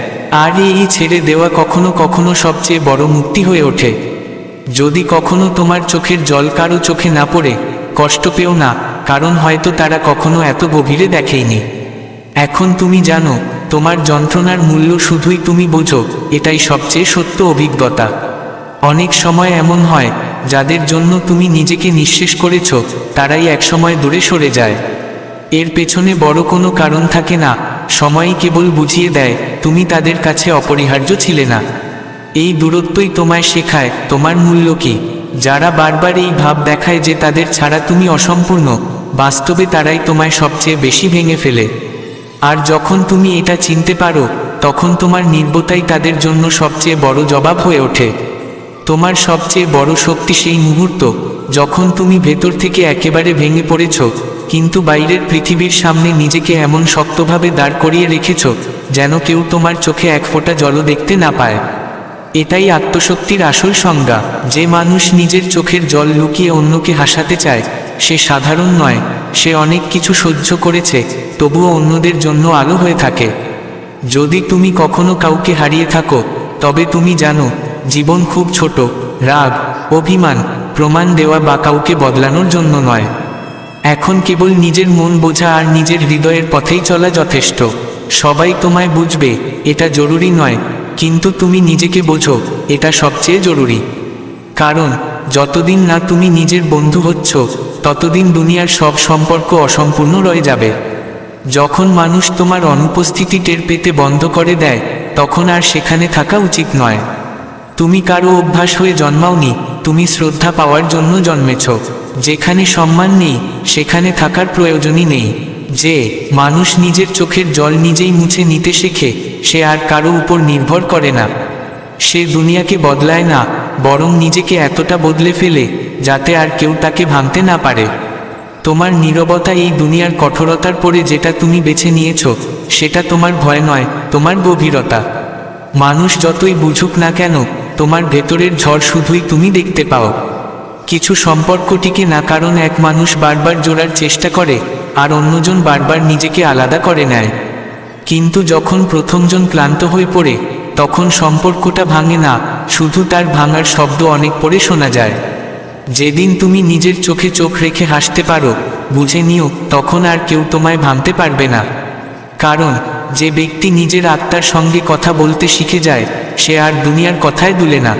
আর এই ছেড়ে দেওয়া কখনো কখনো সবচেয়ে বড় মুক্তি হয়ে ওঠে। যদি কখনো তোমার চোখের জল কারো চোখে না পড়ে, কষ্ট পেও না, কারণ হয়তো তারা কখনো এত গভীরে দেখেইনি। এখন তুমি জানো, তোমার যন্ত্রণার মূল্য শুধুই তুমি বোঝো, এটাই সবচেয়ে সত্য অভিজ্ঞতা। অনেক সময় এমন হয়, যাদের জন্য তুমি নিজেকে নিঃশেষ করেছ, তারাই একসময় দূরে সরে যায়। এর পেছনে বড় কোনো কারণ থাকে না, সময়ই কেবল বুঝিয়ে দেয় তুমি তাদের কাছে অপরিহার্য ছিলে না। এই দূরত্বই তোমায় শেখায় তোমার মূল্য কি। যারা বারবার এই ভাব দেখায় যে তাদের ছাড়া তুমি অসম্পূর্ণ, বাস্তবে তারাই তোমায় সবচেয়ে বেশি ভেঙে ফেলে। আর যখন তুমি এটা চিনতে পারো, তখন তোমার নির্বতাই তাদের জন্য সবচেয়ে বড় জবাব হয়ে ওঠে। তোমার সবচেয়ে বড় শক্তি সেই মুহূর্ত, যখন তুমি ভেতর থেকে একেবারে ভেঙে পড়েছ, কিন্তু বাইরের পৃথিবীর সামনে নিজেকে এমন শক্তভাবে দাঁড় করিয়ে রেখেছ, যেন কেউ তোমার চোখে এক ফোঁটা জলও দেখতে না পায়। এটাই আত্মশক্তির আসল সংজ্ঞা। যে মানুষ নিজের চোখের জল লুকিয়ে অন্যকে হাসাতে চায়, সে সাধারণ নয়, সে অনেক কিছু সহ্য করেছে, তবুও অন্যদের জন্য আলো হয়ে থাকে। যদি তুমি কখনো কাউকে হারিয়ে থাকো, তবে তুমি জানো জীবন খুব ছোট। রাগ, অভিমান, প্রমাণ দেওয়া বা কাউকে বদলানোর জন্য নয়। এখন কেবল নিজের মন বোঝা আর নিজের হৃদয়ের পথেই চলা যথেষ্ট। সবাই তোমায় বুঝবে, এটা জরুরি নয়, কিন্তু তুমি নিজেকে বোঝো, এটা সবচেয়ে জরুরি। কারণ যতদিন না তুমি নিজের বন্ধু হচ্ছ, ততদিন দুনিয়ার সব সম্পর্ক অসম্পূর্ণ রয়ে যাবে। যখন মানুষ তোমার অনুপস্থিতি টের পেতে বন্ধ করে দেয়, তখন আর সেখানে থাকা উচিত নয়। তুমি কারো অভ্যাস হয়ে জন্মাওনি, তুমি শ্রদ্ধা পাওয়ার জন্য জন্মেছ। যেখানে সম্মান নেই, সেখানে থাকার প্রয়োজনই নেই। যে মানুষ নিজের চোখের জল নিজেই মুছে নিতে শেখে, সে আর কারো উপর নির্ভর করে না। সে দুনিয়াকে বদলায় না, বরং নিজেকে এতটা বদলে ফেলে যাতে আর কেউ তাকে ভাঙতে না পারে। তোমার নীরবতা এই দুনিয়ার কঠোরতার পরে যেটা তুমি বেছে নিয়েছ, সেটা তোমার ভয় নয়, তোমার গভীরতা। মানুষ যতই বুঝুক না কেন, তোমার ভেতরের ঝড় শুধুই তুমি দেখতে পাও। কিছু সম্পর্ক টিকে না কারণ এক মানুষ বারবার জোড়ার চেষ্টা করে, আর অন্যজন বারবার নিজেকে আলাদা করে নেয়। কিন্তু যখন প্রথমজন ক্লান্ত হয়ে পড়ে, তখন সম্পর্কটা ভাঙে না, শুধু তার ভাঙার শব্দ অনেক পরে শোনা যায়। যেদিন তুমি নিজের চোখে চোখ রেখে হাসতে পারো, বুঝে নিও তখন আর কেউ তোমায় ভাঙতে পারবে না। কারণ যে ব্যক্তি নিজের আত্মার সঙ্গে কথা বলতে শিখে যায়, সে আর দুনিয়ার কথায় দুলে না।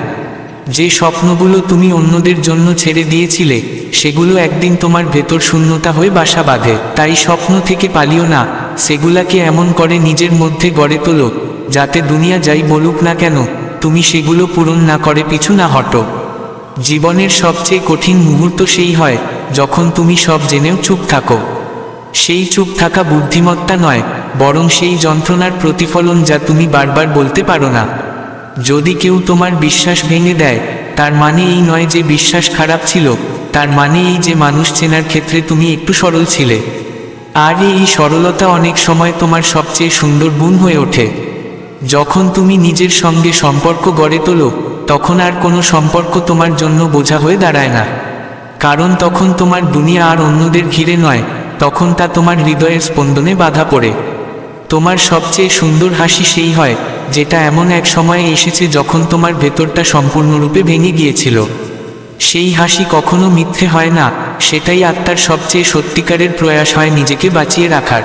যে স্বপ্নগুলো তুমি অন্যদের জন্য ছেড়ে দিয়েছিলে, সেগুলো একদিন তোমার ভেতর শূন্যতা হয়ে বাসা বাঁধে। তাই স্বপ্ন থেকে পালিও না, সেগুলাকে এমন করে নিজের মধ্যে গড়ে তোলো, যাতে দুনিয়া যাই বলুক না কেন, তুমি সেগুলো পূরণ না করে পিছু না হটো। জীবনের সবচেয়ে কঠিন মুহূর্ত সেই হয়, যখন তুমি সব জেনেও চুপ থাকো। সেই চুপ থাকা বুদ্ধিমত্তা নয়, বরং সেই যন্ত্রণার প্রতিফলন যা তুমি বারবার বলতে পারো না। যদি কেউ তোমার বিশ্বাস ভেঙে দেয়, তার মানে এই নয় যে বিশ্বাস খারাপ ছিল, তার মানে এই যে মানুষ চেনার ক্ষেত্রে তুমি একটু সরল ছিলে। আর এই সরলতা অনেক সময় তোমার সবচেয়ে সুন্দর গুণ হয়ে ওঠে। যখন তুমি নিজের সঙ্গে সম্পর্ক গড়ে তোলো, তখন আর কোনো সম্পর্ক তোমার জন্য বোঝা হয়ে দাঁড়ায় না। কারণ তখন তোমার দুনিয়া আর অন্যদের ঘিরে নয়, তখন তা তোমার হৃদয়ের স্পন্দনে বাধা পড়ে। তোমার সবচেয়ে সুন্দর হাসি সেই হয়, যেটা এমন এক সময়ে এসেছে যখন তোমার ভেতরটা সম্পূর্ণরূপে ভেঙে গিয়েছিল। সেই হাসি কখনো মিথ্যে হয় না, সেটাই আত্মার সবচেয়ে সত্যিকারের প্রয়াস হয় নিজেকে বাঁচিয়ে রাখার।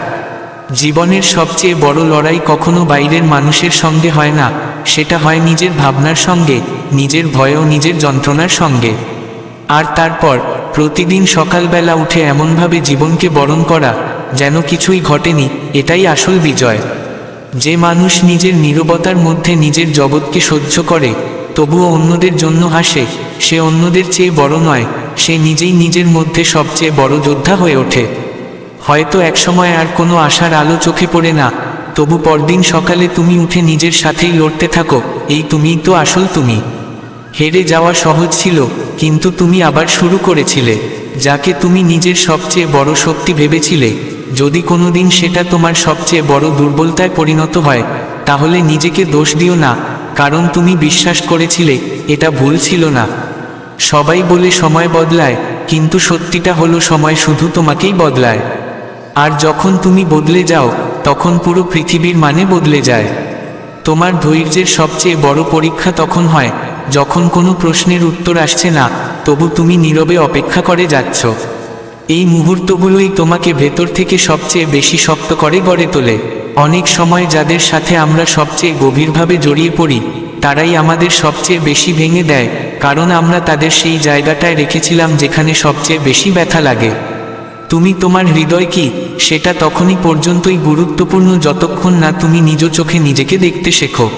জীবনের সবচেয়ে বড় লড়াই কখনো বাইরের মানুষের সঙ্গে হয় না, সেটা হয় নিজের ভাবনার সঙ্গে, নিজের ভয় ও নিজের যন্ত্রণার সঙ্গে। আর তারপর প্রতিদিন সকালবেলা উঠে এমনভাবে জীবনকে বরণ করা, যেন কিছুই ঘটেনি, এটাই আসল বিজয়। যে মানুষ নিজের নীরবতার মধ্যে নিজের জগৎকে সহ্য করে, তবুও অন্যদের জন্য হাসে, সে অন্যদের চেয়ে বড় নয়, সে নিজেই নিজের মধ্যে সবচেয়ে বড় যোদ্ধা হয়ে ওঠে। হয়তো একসময় আর কোনো আশার আলো চোখে পড়ে না, তবু পরদিন সকালে তুমি উঠে নিজের সাথেই লড়তে থাকো, এই তুমিই তো আসল তুমি। হেরে যাওয়া সহজ ছিল, কিন্তু তুমি আবার শুরু করেছিলে। যাকে তুমি নিজের সবচেয়ে বড় শক্তি ভেবেছিলে, যদি কোনোদিন সেটা তোমার সবচেয়ে বড় দুর্বলতায় পরিণত হয়, তাহলে নিজেকে দোষ দিও না, কারণ তুমি বিশ্বাস করেছিলে এটা ভুল ছিল না। সবাই বলে সময় বদলায়, কিন্তু সত্যিটা হলো সময় শুধু তোমাকেই বদলায়। আর যখন তুমি বদলে যাও, তখন পুরো পৃথিবীর মানে বদলে যায়। তোমার ধৈর্যের সবচেয়ে বড় পরীক্ষা তখন হয়, যখন কোনো প্রশ্নের উত্তর আসছে না, তবু তুমি নীরবে অপেক্ষা করে যাচ্ছ। এই মুহূর্তগুলোই তোমাকে ভেতর থেকে সবচেয়ে বেশি শক্ত করে গড়ে তোলে। অনেক সময় যাদের সাথে আমরা সবচেয়ে গভীরভাবে জড়িয়ে পড়ি, তারাই আমাদের সবচেয়ে বেশি ভেঙে দেয়, কারণ আমরা তাদের সেই জায়গাটায় রেখেছিলাম যেখানে সবচেয়ে বেশি ব্যথা লাগে। তুমি তোমার হৃদয় কি, সেটা তখনই পর্যন্তই গুরুত্বপূর্ণ যতক্ষণ না তুমি নিজ চোখে নিজেকে দেখতে শেখো।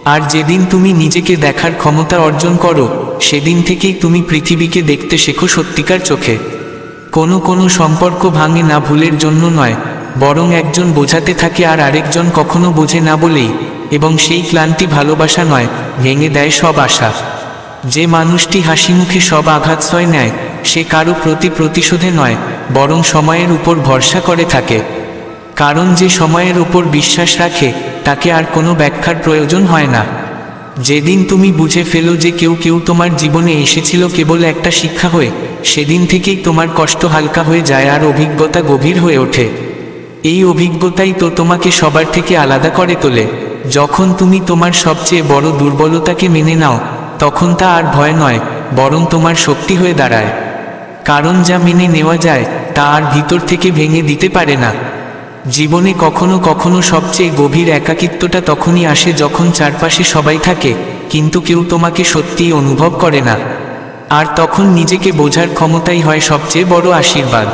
আর যেদিন তুমি নিজেকে দেখার ক্ষমতা অর্জন করো, সেদিন থেকেই তুমি পৃথিবীকে দেখতে শেখো সত্যিকার চোখে। কোনো সম্পর্ক ভাঙে না ভুলের জন্য নয়, বরং একজন বোঝাতে থাকে আর আরেকজন কখনো বোঝে না বলেই। এবং সেই ক্লান্তি ভালোবাসা নয়, ভেঙে দেয় সব আশা। যে মানুষটি হাসিমুখে সব আঘাত সয় নেয়, সে কারো প্রতি প্রতিশোধে নয়, বরং সময়ের উপর ভরসা করে থাকে। কারণ যে সময়ের উপর বিশ্বাস রাখে, তাকে আর কোনো ব্যাখ্যার প্রয়োজন হয় না। যেদিন তুমি বুঝে ফেলো যে কেউ তোমার জীবনে এসেছিল কেবল একটা শিক্ষা হয়ে, সেদিন থেকেই তোমার কষ্ট হালকা হয়ে যায় আর অভিজ্ঞতা গভীর হয়ে ওঠে। এই অভিজ্ঞতাই তো তোমাকে সবার থেকে আলাদা করে তোলে। যখন তুমি তোমার সবচেয়ে বড় দুর্বলতাকে মেনে নাও, তখন তা আর ভয় নয়, বরং তোমার শক্তি হয়ে দাঁড়ায়। কারণ যা মেনে নেওয়া যায়, তা আর ভিতর থেকে ভেঙে দিতে পারে না। জীবনে কখনো কখনো সবচেয়ে গভীর একাকিত্বটা তখনই আসে যখন চারপাশে সবাই থাকে, কিন্তু কেউ তোমাকে সত্যিই অনুভব করে না। আর তখন নিজেকে বোঝার ক্ষমতাই হয় সবচেয়ে বড় আশীর্বাদ।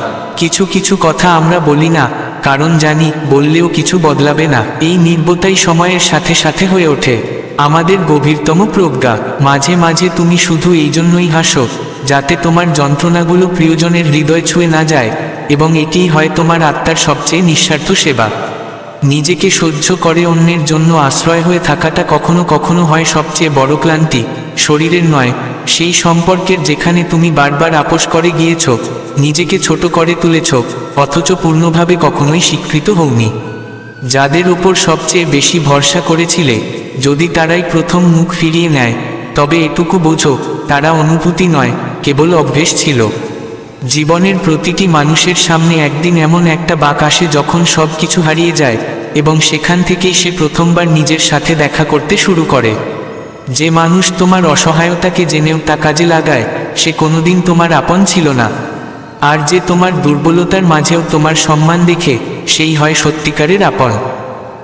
কিছু কথা আমরা বলি না, কারণ জানি বললেও কিছু বদলাবে না। এই নির্বতাই সময়ের সাথে সাথে হয়ে ওঠে আমাদের গভীরতম প্রজ্ঞা। মাঝে মাঝে তুমি শুধু এই জন্যই হাসো, যাতে তোমার যন্ত্রণাগুলো প্রিয়জনের হৃদয় ছুঁয়ে না যায়, এবং এটিই হয় তোমার আত্মার সবচেয়ে নিঃস্বার্থ সেবা। নিজেকে সহ্য করে অন্যের জন্য আশ্রয় হয়ে থাকাটা কখনো কখনো হয় সবচেয়ে বড় ক্লান্তি, শরীরের নয়, সেই সম্পর্কের যেখানে তুমি বারবার আপোষ করে গিয়েছ, নিজেকে ছোট করে তুলেছ, অথচ পূর্ণভাবে কখনোই স্বীকৃত হওনি। যাদের উপর সবচেয়ে বেশি ভরসা করেছিলে, যদি তারাই প্রথম মুখ ফিরিয়ে নেয়, তবে এটুকু বোঝো, তারা অনুভূতি নয়, কেবল অভ্যেস ছিল। জীবনের প্রতিটি মানুষের সামনে একদিন এমন একটা বাঁক আসে যখন সব কিছু হারিয়ে যায়, এবং সেখান থেকেই সে প্রথমবার নিজের সাথে দেখা করতে শুরু করে। যে মানুষ তোমার অসহায়তাকে জেনেও তা কাজে লাগায়, সে কোনোদিন তোমার আপন ছিল না। আর যে তোমার দুর্বলতার মাঝেও তোমার সম্মান দেখে, সেই হয় সত্যিকারের আপন।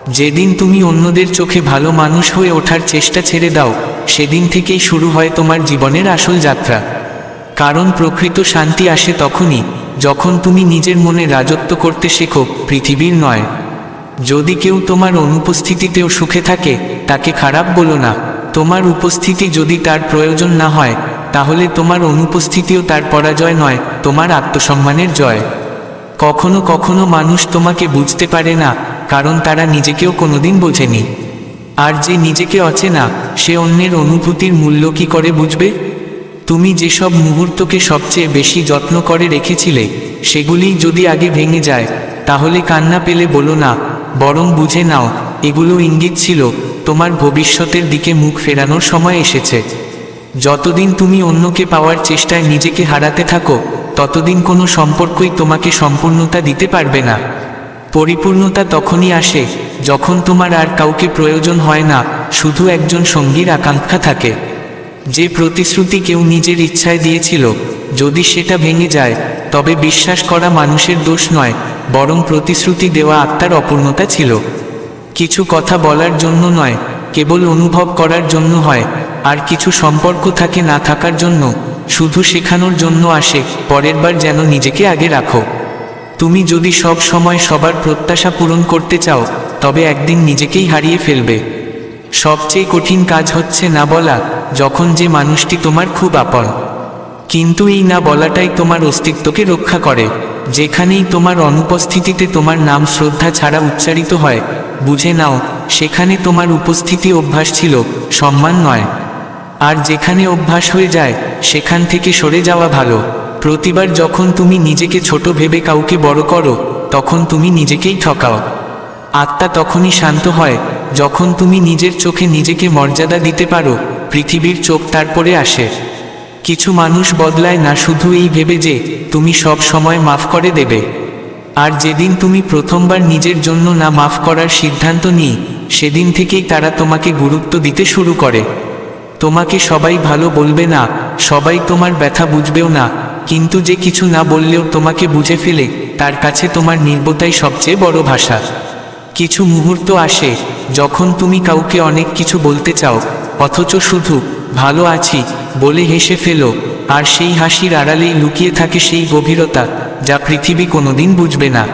যেদিন তুমি অন্যদের চোখে ভালো মানুষ হয়ে ওঠার চেষ্টা ছেড়ে দাও, সেদিন থেকেই শুরু হয় তোমার জীবনের আসল যাত্রা। কারণ প্রকৃত শান্তি আসে তখনই, যখন তুমি নিজের মনে রাজত্ব করতে শেখো, পৃথিবীর নয়। যদি কেউ তোমার অনুপস্থিতিতেও সুখে থাকে, তাকে খারাপ বলো না। তোমার উপস্থিতি যদি তার প্রয়োজন না হয়, তাহলে তোমার অনুপস্থিতিও তার পরাজয় নয়, তোমার আত্মসম্মানের জয়। কখনো কখনো মানুষ তোমাকে বুঝতে পারে না, কারণ তারা নিজেকেও কোনোদিন বোঝেনি। আর যে নিজেকে অচেনা, সে অন্যের অনুভূতির মূল্য কী করে বুঝবে? তুমি যেসব মুহূর্তকে সবচেয়ে বেশি যত্ন করে রেখেছিলে, সেগুলিই যদি আগে ভেঙে যায়, তাহলে কান্না পেলে বলো না, বরং বুঝে নাও, এগুলো ইঙ্গিত ছিল তোমার ভবিষ্যতের দিকে মুখ ফেরানোর সময় এসেছে। যতদিন তুমি অন্যকে পাওয়ার চেষ্টায় নিজেকে হারাতে থাকো, ততদিন কোনো সম্পর্কই তোমাকে সম্পূর্ণতা দিতে পারবে না। পরিপূর্ণতা তখনই আসে, যখন তোমার আর কাউকে প্রয়োজন হয় না, শুধু একজন সঙ্গীর আকাঙ্ক্ষা থাকে। যে প্রতিশ্রুতি কেউ নিজের ইচ্ছায় দিয়েছিল, যদি সেটা ভেঙে যায়, তবে বিশ্বাস করা মানুষের দোষ নয়, বরং প্রতিশ্রুতি দেওয়া আত্মার অপূর্ণতা ছিল। কিছু কথা বলার জন্য নয়, কেবল অনুভব করার জন্য হয়। আর কিছু সম্পর্ক থাকে না থাকার জন্য, শুধু শেখানোর জন্য আসে, পরের বার যেন নিজেকে আগে রাখো। তুমি যদি সব সময় সবার প্রত্যাশা পূরণ করতে চাও, তবে একদিন নিজেকেই হারিয়ে ফেলবে। সবচেয়ে কঠিন কাজ হচ্ছে না বলা, যখন যে মানুষটি তোমার খুব আপন। কিন্তু এই না বলাটাই তোমার অস্তিত্বকে রক্ষা করে। যেখানেই তোমার অনুপস্থিতিতে তোমার নাম শ্রদ্ধা ছাড়া উচ্চারিত হয়, বুঝে নাও, সেখানে তোমার উপস্থিতি অভ্যাস ছিল, সম্মান নয়। আর যেখানে অভ্যাস হয়ে যায়, সেখান থেকে সরে যাওয়া ভালো। প্রতিবার যখন তুমি নিজেকে ছোট ভেবে কাউকে বড় করো, তখন তুমি নিজেকেই ঠকাও। আত্মা তখনই শান্ত হয়, যখন তুমি নিজের চোখে নিজেকে মর্যাদা দিতে পারো, পৃথিবীর চোখ তারপরে আসে। কিছু মানুষ বদলায় না শুধু এই ভেবে যে তুমি সব সময় মাফ করে দেবে। আর যেদিন তুমি প্রথমবার নিজের জন্য না মাফ করার সিদ্ধান্ত নিই, সেদিন থেকেই তারা তোমাকে গুরুত্ব দিতে শুরু করে। তোমাকে সবাই ভালো বলবে না, সবাই তোমার ব্যথা বুঝবেও না, কিন্তু যে কিছু না বললেও তোমাকে বুঝে ফেলে, তার কাছে তোমার নির্বোধতাই সবচেয়ে বড় ভাষা। কিছু মুহূর্ত আসে, যখন তুমি কাউকে অনেক কিছু বলতে চাও, অথচ শুধু ভালো আছি বলে হেসে ফেলো, আর সেই হাসির আড়ালেই লুকিয়ে থাকে সেই গভীরতা, যা পৃথিবী কোনোদিন বুঝবে না।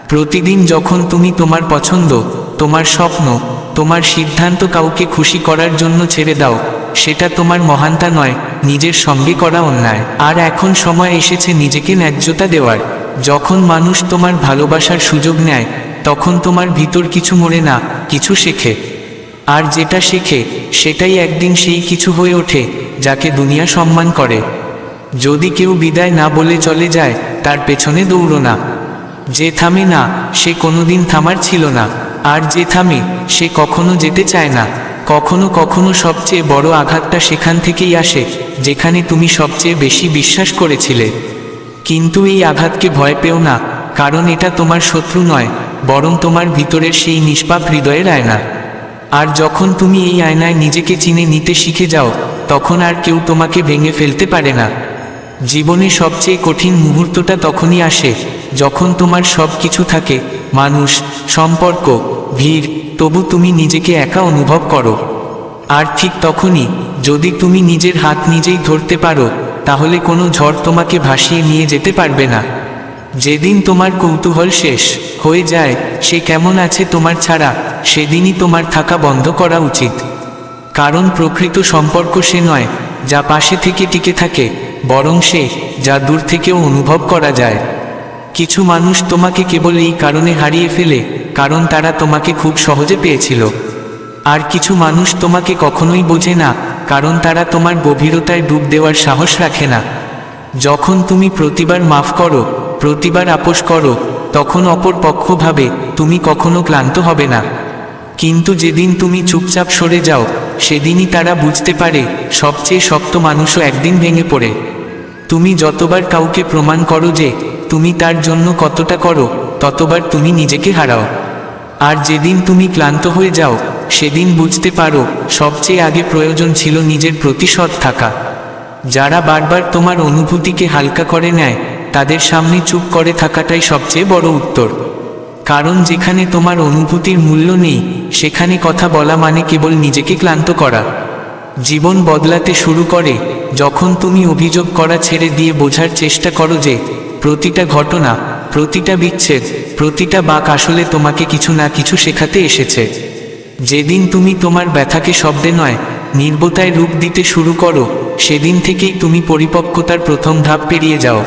প্রতিদিন যখন তুমি তোমার পছন্দ, তোমার স্বপ্ন, তোমার সিদ্ধান্ত কাউকে খুশি করার জন্য ছেড়ে দাও, সেটা তোমার মহানতা নয়, নিজের সঙ্গে করা অন্যায়। আর এখন সময় এসেছে নিজেকে ন্যায্যতা দেওয়ার। যখন মানুষ তোমার ভালোবাসার সুযোগ নেয়, তখন তোমার ভিতর কিছু মরে না, কিছু শেখে। আর যেটা শেখে, সেটাই একদিন সেই কিছু হয়ে ওঠে, যাকে দুনিয়া সম্মান করে। যদি কেউ বিদায় না বলে চলে যায়, তার পেছনে দৌড়ো না। যে থামে না, সে কোনোদিন থামার ছিল না। আর যে থামে, সে কখনো যেতে চায় না। কখনো কখনো সবচেয়ে বড় আঘাতটা সেখান থেকেই আসে, যেখানে তুমি সবচেয়ে বেশি বিশ্বাস করেছিলে। কিন্তু এই আঘাতকে ভয় পেও না, কারণ এটা তোমার শত্রু নয়, বরং তোমার ভিতরের সেই নিষ্পাপ হৃদয়ের আয়না। আর যখন তুমি এই আয়নায় নিজেকে চিনে নিতে শিখে যাও, তখন আর কেউ তোমাকে ভেঙে ফেলতে পারে না। জীবনে সবচেয়ে কঠিন মুহূর্তটা তখনই আসে, যখন তোমার সব কিছু থাকে, মানুষ, সম্পর্ক, ভিড়, তবু তুমি নিজেকে একা অনুভব করো। আর ঠিক তখনই, যদি তুমি নিজের হাত নিজেই ধরতে পারো, তাহলে কোনো ঝড় তোমাকে ভাসিয়ে নিয়ে যেতে পারবে না। যেদিন তোমার কৌতূহল শেষ হয়ে যায় সে কেমন আছে তোমার ছাড়া, সেদিনই তোমার থাকা বন্ধ করা উচিত। কারণ প্রকৃত সম্পর্ক সে নয় যা পাশে থেকে টিকে থাকে, বরং সে যা দূর থেকেও অনুভব করা যায়। কিছু মানুষ তোমাকে কেবল এই কারণে হারিয়ে ফেলে, কারণ তারা তোমাকে খুব সহজে পেয়েছিল। আর কিছু মানুষ তোমাকে কখনোই বোঝে না, কারণ তারা তোমার গভীরতায় ডুব দেওয়ার সাহস রাখে না। যখন তুমি প্রতিবার মাফ করো, প্রতিবার আপোষ করো, তখন অপর পক্ষ ভাবে তুমি কখনো ক্লান্ত হবে না। কিন্তু যেদিন তুমি চুপচাপ সরে যাও, সেদিনই তারা বুঝতে পারে সবচেয়ে শক্ত মানুষও একদিন ভেঙে পড়ে। তুমি যতবার কাউকে প্রমাণ করো যে তুমি তার জন্য কতটা করো, ততবার তুমি নিজেকে হারাও। আর যেদিন তুমি ক্লান্ত হয়ে যাও সেদিন বুঝতে পারো সবচেয়ে আগে প্রয়োজন ছিল নিজের প্রতি সৎ থাকা। যারা বারবার তোমার অনুভূতিকে হালকা করে নেয় তাদের সামনে চুপ করে থাকাটাই সবচেয়ে বড় উত্তর। কারণ যেখানে তোমার অনুভূতির মূল্য নেই সেখানে কথা বলা মানে কেবল নিজেকে ক্লান্ত করা। জীবন বদলাতে শুরু করে যখন তুমি অভিযোগ করা ছেড়ে দিয়ে বোঝার চেষ্টা করো যে প্রতিটা ঘটনা, প্রতিটা বিচ্ছেদ, প্রতিটা বাঁক আসলে তোমাকে কিছু না কিছু শেখাতে এসেছে। যেদিন তুমি তোমার ব্যথাকে শব্দে নয় নির্বতায় রূপ দিতে শুরু করো সেদিন থেকেই তুমি পরিপক্কতার প্রথম ধাপ পেরিয়ে যাও।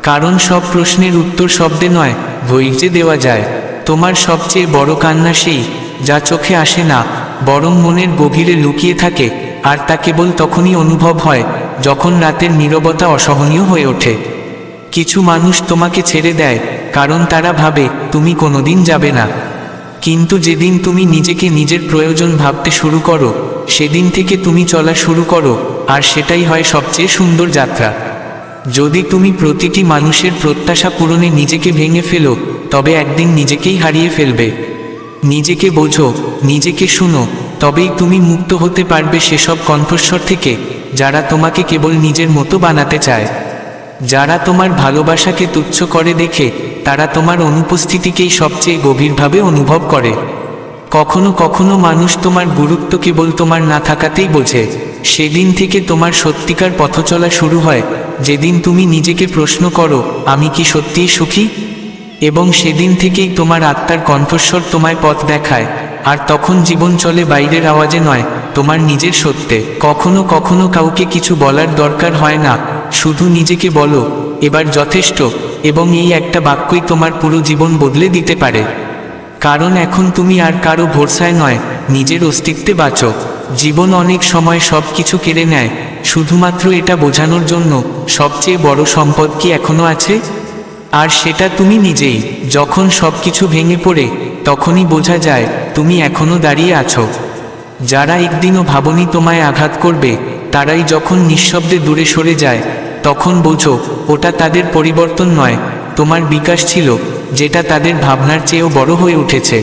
কারণ সব প্রশ্নের উত্তর শব্দে নয় ধৈর্যে দেওয়া যায়। তোমার সবচেয়ে বড় কান্না সেই যা চোখে আসে না বরং মনের গভীরে লুকিয়ে থাকে, আর তা কেবল তখনই অনুভব হয় যখন রাতের নীরবতা অসহনীয় হয়ে ওঠে। কিছু মানুষ তোমাকে ছেড়ে দেয় কারণ তারা ভাবে তুমি কোনোদিন যাবে না, কিন্তু যেদিন তুমি নিজেকে নিজের প্রয়োজন ভাবতে শুরু করো সেদিন থেকে তুমি চলা শুরু করো, আর সেটাই হয় সবচেয়ে সুন্দর যাত্রা। যদি তুমি প্রতিটি মানুষের প্রত্যাশা পূরণে নিজেকে ভেঙে ফেলো তবে একদিন নিজেকেই হারিয়ে ফেলবে। নিজেকে বোঝো, নিজেকে শুনো, তবেই তুমি মুক্ত হতে পারবে সেসব কণ্ঠস্বর থেকে যারা তোমাকে কেবল নিজের মতো বানাতে চায়। যারা তোমার ভালোবাসাকে তুচ্ছ করে দেখে তারা তোমার অনুপস্থিতিকেই সবচেয়ে গভীরভাবে অনুভব করে। কখনো কখনো মানুষ তোমার গুরুত্ব কেবল তোমার না থাকাতেই বোঝে। সেদিন থেকে তোমার সত্যিকার পথ চলা শুরু হয় যেদিন তুমি নিজেকে প্রশ্ন করো আমি কি সত্যিই সুখী, এবং সেদিন থেকেই তোমার আত্মার কণ্ঠস্বর তোমায় পথ দেখায়। আর তখন জীবন চলে বাইরের আওয়াজে নয়, তোমার নিজের সত্যে। কখনো কখনো কাউকে কিছু বলার দরকার হয় না, শুধু নিজেকে বলো এবার যথেষ্ট, এবং এই একটা বাক্যই তোমার পুরো জীবন বদলে দিতে পারে। কারণ এখন তুমি আর কারো ভরসায় নয়, নিজের অস্তিত্বে বাঁচো। জীবন অনেক সময় সব কিছু কেড়ে নেয় শুধুমাত্র এটা বোঝানোর জন্য সবচেয়ে বড় সম্পদ কি এখনো আছে, আর সেটা তুমি নিজেই। যখন সব কিছু ভেঙে পড়ে তখনই বোঝা যায় তুমি এখনো দাঁড়িয়ে আছো। যারা একদিনও ভাবনি তোমায় আঘাত করবে তারাই যখন নিঃশব্দে দূরে সরে যায় তখন বোঝো ওটা তাদের পরিবর্তন নয়, তোমার বিকাশ ছিল, যেটা তাদের ভাবনার চেয়েও বড় হয়ে উঠেছে।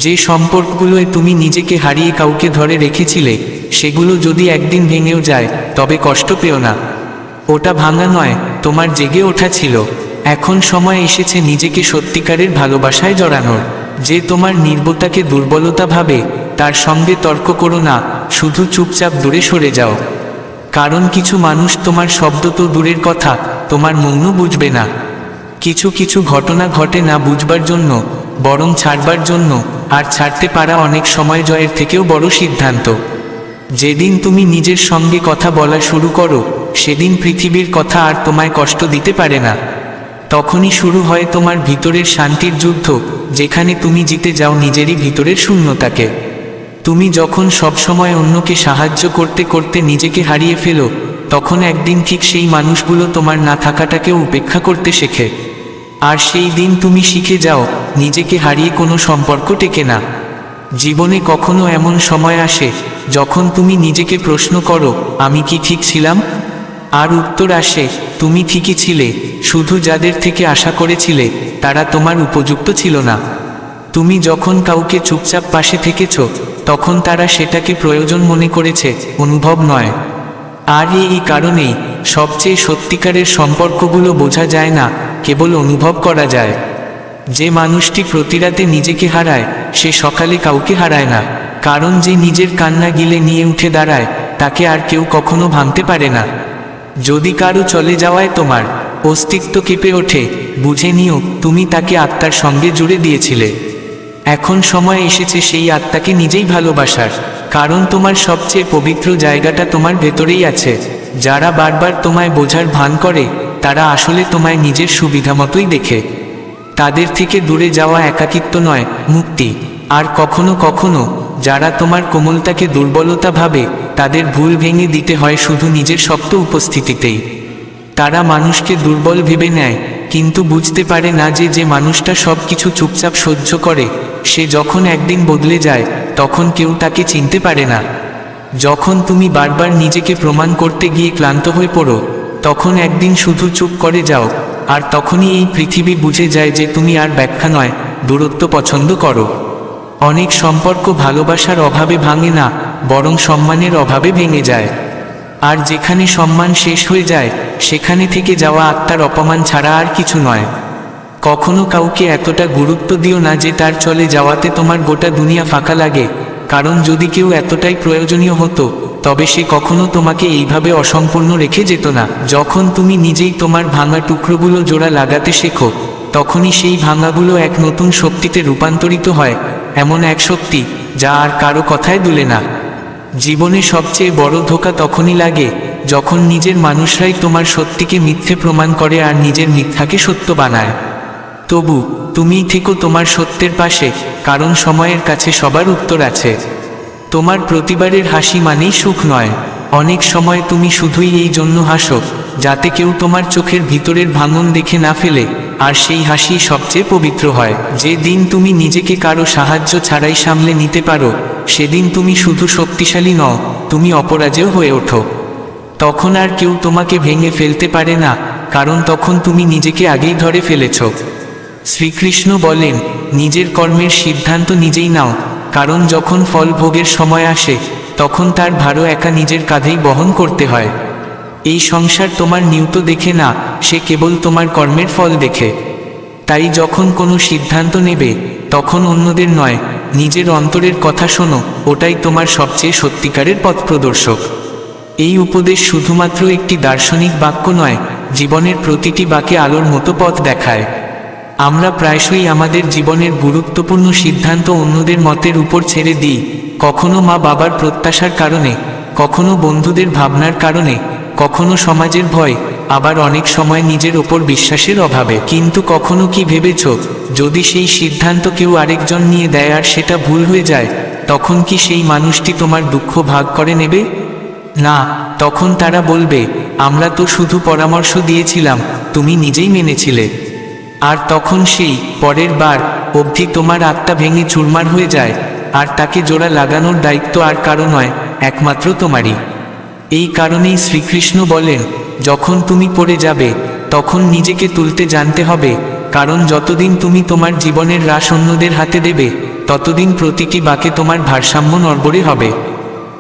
যে সম্পর্কগুলোয় তুমি নিজেকে হারিয়ে কাউকে ধরে রেখেছিলে সেগুলো যদি একদিন ভেঙেও যায় তবে কষ্ট পেও না, ওটা ভাঙা নয়, তোমার জেগে ওঠা ছিল। এখন সময় এসেছে নিজেকে সত্যিকারের ভালোবাসায় জড়ানোর। যে তোমার নির্বতাকে দুর্বলতা ভাবে তার সঙ্গে তর্ক করো না, শুধু চুপচাপ দূরে সরে যাও। কারণ কিছু মানুষ তোমার শব্দ তো দূরের কথা, তোমার মৌনও বুঝবে না। কিছু কিছু ঘটনা ঘটে না বুঝবার জন্য, বরং ছাড়বার জন্য, আর ছাড়তে পারা অনেক সময় জয়ের থেকেও বড় সিদ্ধান্ত। যেদিন তুমি নিজের সঙ্গে কথা বলা শুরু করো সেদিন পৃথিবীর কথা আর তোমায় কষ্ট দিতে পারে না। তখনই শুরু হয় তোমার ভিতরের শান্তির যুদ্ধ, যেখানে তুমি জিতে যাও নিজেরই ভিতরের শূন্যতাকে। তুমি যখন সবসময় অন্যকে সাহায্য করতে করতে নিজেকে হারিয়ে ফেলো তখন একদিন ঠিক সেই মানুষগুলো তোমার না থাকাটাকেও উপেক্ষা করতে শেখে। আর সেই দিন তুমি শিখে যাও নিজেকে হারিয়ে কোনো সম্পর্ক টেকে না। জীবনে কখনো এমন সময় আসে যখন তুমি নিজেকে প্রশ্ন করো আমি কি ঠিক ছিলাম, আর উত্তর আসে তুমি ঠিকই ছিলে, শুধু যাদের থেকে আশা করেছিলে তারা তোমার উপযুক্ত ছিল না। তুমি যখন কাউকে চুপচাপ পাশে থেকেছ তখন তারা সেটাকে প্রয়োজন মনে করেছে, অনুভব নয়। আর এই কারণেই সবচেয়ে সত্যিকারের সম্পর্কগুলো বোঝা যায় না, কেবল অনুভব করা যায়। যে মানুষটি প্রতিরাতে নিজেকে হারায় সে সকালে কাউকে হারায় না, কারণ যে নিজের কান্না গিলে নিয়ে উঠে দাঁড়ায় তাকে আর কেউ কখনো ভাঙতে পারে না। যদি কারো চলে যাওয়ায় তোমার অস্তিত্ব কেঁপে ওঠে, বুঝে নিও তুমি তাকে আত্মার সঙ্গে জুড়ে দিয়েছিলে। এখন সময় এসেছে সেই আত্মাকে নিজেই ভালোবাসার, কারণ তোমার সবচেয়ে পবিত্র জায়গাটা তোমার ভেতরেই আছে। যারা বারবার তোমায় বোঝার ভান করে তারা আসলে তোমায় নিজের সুবিধা মতোই দেখে। তাদের থেকে দূরে যাওয়া একাকিত্ব নয়, মুক্তি। আর কখনো কখনো যারা তোমার কোমলতাকে দুর্বলতা ভাবে তাদের ভুল ভেঙে দিতে হয় শুধু নিজের শক্ত উপস্থিতিতেই। তারা মানুষকে দুর্বল ভেবে নেয় কিন্তু বুঝতে পারে না যে যে মানুষটা সব কিছু চুপচাপ সহ্য করে সে যখন একদিন বদলে যায় তখন কেউ তাকে চিনতে পারে না। যখন তুমি বারবার নিজেকে প্রমাণ করতে গিয়ে ক্লান্ত হয়ে পড়ো তখন একদিন শুধু চুপ করে যাও, আর তখনই এই পৃথিবী বুঝে যায় যে তুমি আর ব্যাখ্যা নয় দূরত্ব পছন্দ করো। অনেক সম্পর্ক ভালোবাসার অভাবে ভাঙে না, বরং সম্মানের অভাবে ভেঙে যায়। আর যেখানে সম্মান শেষ হয়ে যায়, সেখানে থেকে যাওয়া আত্মার অপমান ছাড়া আর কিছু নয়। কখনো কাউকে এতটা গুরুত্ব দিও না যে তার চলে যাওয়াতে তোমার গোটা দুনিয়া ফাঁকা লাগে, কারণ যদি কেউ এতটাই প্রয়োজনীয় হতো, তবে সে কখনো তোমাকে এইভাবে অসম্পূর্ণ রেখে যেত না। যখন তুমি নিজেই তোমার ভাঙা টুকরোগুলো জোড়া লাগাতে শেখো, তখনই সেই ভাঙাগুলো এক নতুন শক্তিতে রূপান্তরিত হয়, এমন এক শক্তি যা আর কারো কথায় দুলে না। জীবনে সবচেয়ে বড় ধোঁকা তখনই লাগে, যখন নিজের মানুষরাই তোমার সত্যিকে মিথ্যে প্রমাণ করে আর নিজের মিথ্যাকে সত্য বানায়। তবু তুমিই থেকো তোমার সত্যের পাশে, কারণ সময়ের কাছে সবার উত্তর আছে। তোমার প্রতিবারের হাসি মানেই সুখ নয়। অনেক সময় তুমি শুধুই এই জন্য হাসো, যাতে কেউ তোমার চোখের ভিতরের ভাঙন দেখে না ফেলে, আর সেই হাসি সবচেয়ে পবিত্র হয়। যে দিন তুমি নিজেকে কারো সাহায্য ছাড়াই সামলে নিতে পারো, সেদিন তুমি শুধু শক্তিশালী নও, তুমি অপরাজেয় হয়ে ওঠো। তখন আর কেউ তোমাকে ভেঙে ফেলতে পারে না, কারণ তখন তুমি নিজেকে আগেই ধরে ফেলেছ। শ্রীকৃষ্ণ বলেন, নিজের কর্মের সিদ্ধান্ত নিজেই নাও, কারণ যখন ফল ভোগের সময় আসে, তখন তার ভারও একা নিজের কাঁধেই বহন করতে হয়। এই সংসার তোমার নিয়ত দেখে না, সে কেবল তোমার কর্মের ফল দেখে। তাই যখন কোনো সিদ্ধান্ত নেবে, তখন অন্যদের নয়, নিজের অন্তরের কথা শোনো, ওটাই তোমার সবচেয়ে সত্যিকারের পথ প্রদর্শক। এই উপদেশ শুধুমাত্র একটি দার্শনিক বাক্য নয়, জীবনের প্রতিটি বাঁকে আলোর মতো পথ দেখায়। আমরা প্রায়শই আমাদের জীবনের গুরুত্বপূর্ণ সিদ্ধান্ত অন্যদের মতের উপর ছেড়ে দিই, কখনো মা বাবার প্রত্যাশার কারণে, কখনো বন্ধুদের ভাবনার কারণে, কখনো সমাজের ভয়, আবার অনেক সময় নিজের ওপর বিশ্বাসের অভাবে। কিন্তু কখনো কি ভেবেছ, যদি সেই সিদ্ধান্ত কেউ আরেকজন নিয়ে দেয় আর সেটা ভুল হয়ে যায়, তখন কি সেই মানুষটি তোমার দুঃখ ভাগ করে নেবে? না, তখন তারা বলবে, আমরা তো শুধু পরামর্শ দিয়েছিলাম, তুমি নিজেই মেনেছিলে। আর তখন সেই পরের বার অবধি তোমার আত্মা ভেঙে চুরমার হয়ে যায়, আর তাকে জোড়া লাগানোর দায়িত্ব আর কারো নয়, একমাত্র তোমারই। এই কারণেই শ্রীকৃষ্ণ বলেন, যখন তুমি পড়ে যাবে, তখন নিজেকে তুলতে জানতে হবে, কারণ যতদিন তুমি তোমার জীবনের রাশ অন্যদের হাতে দেবে, ততদিন প্রতিটি বাঁকে তোমার ভারসাম্য নড়বড়ে হবে।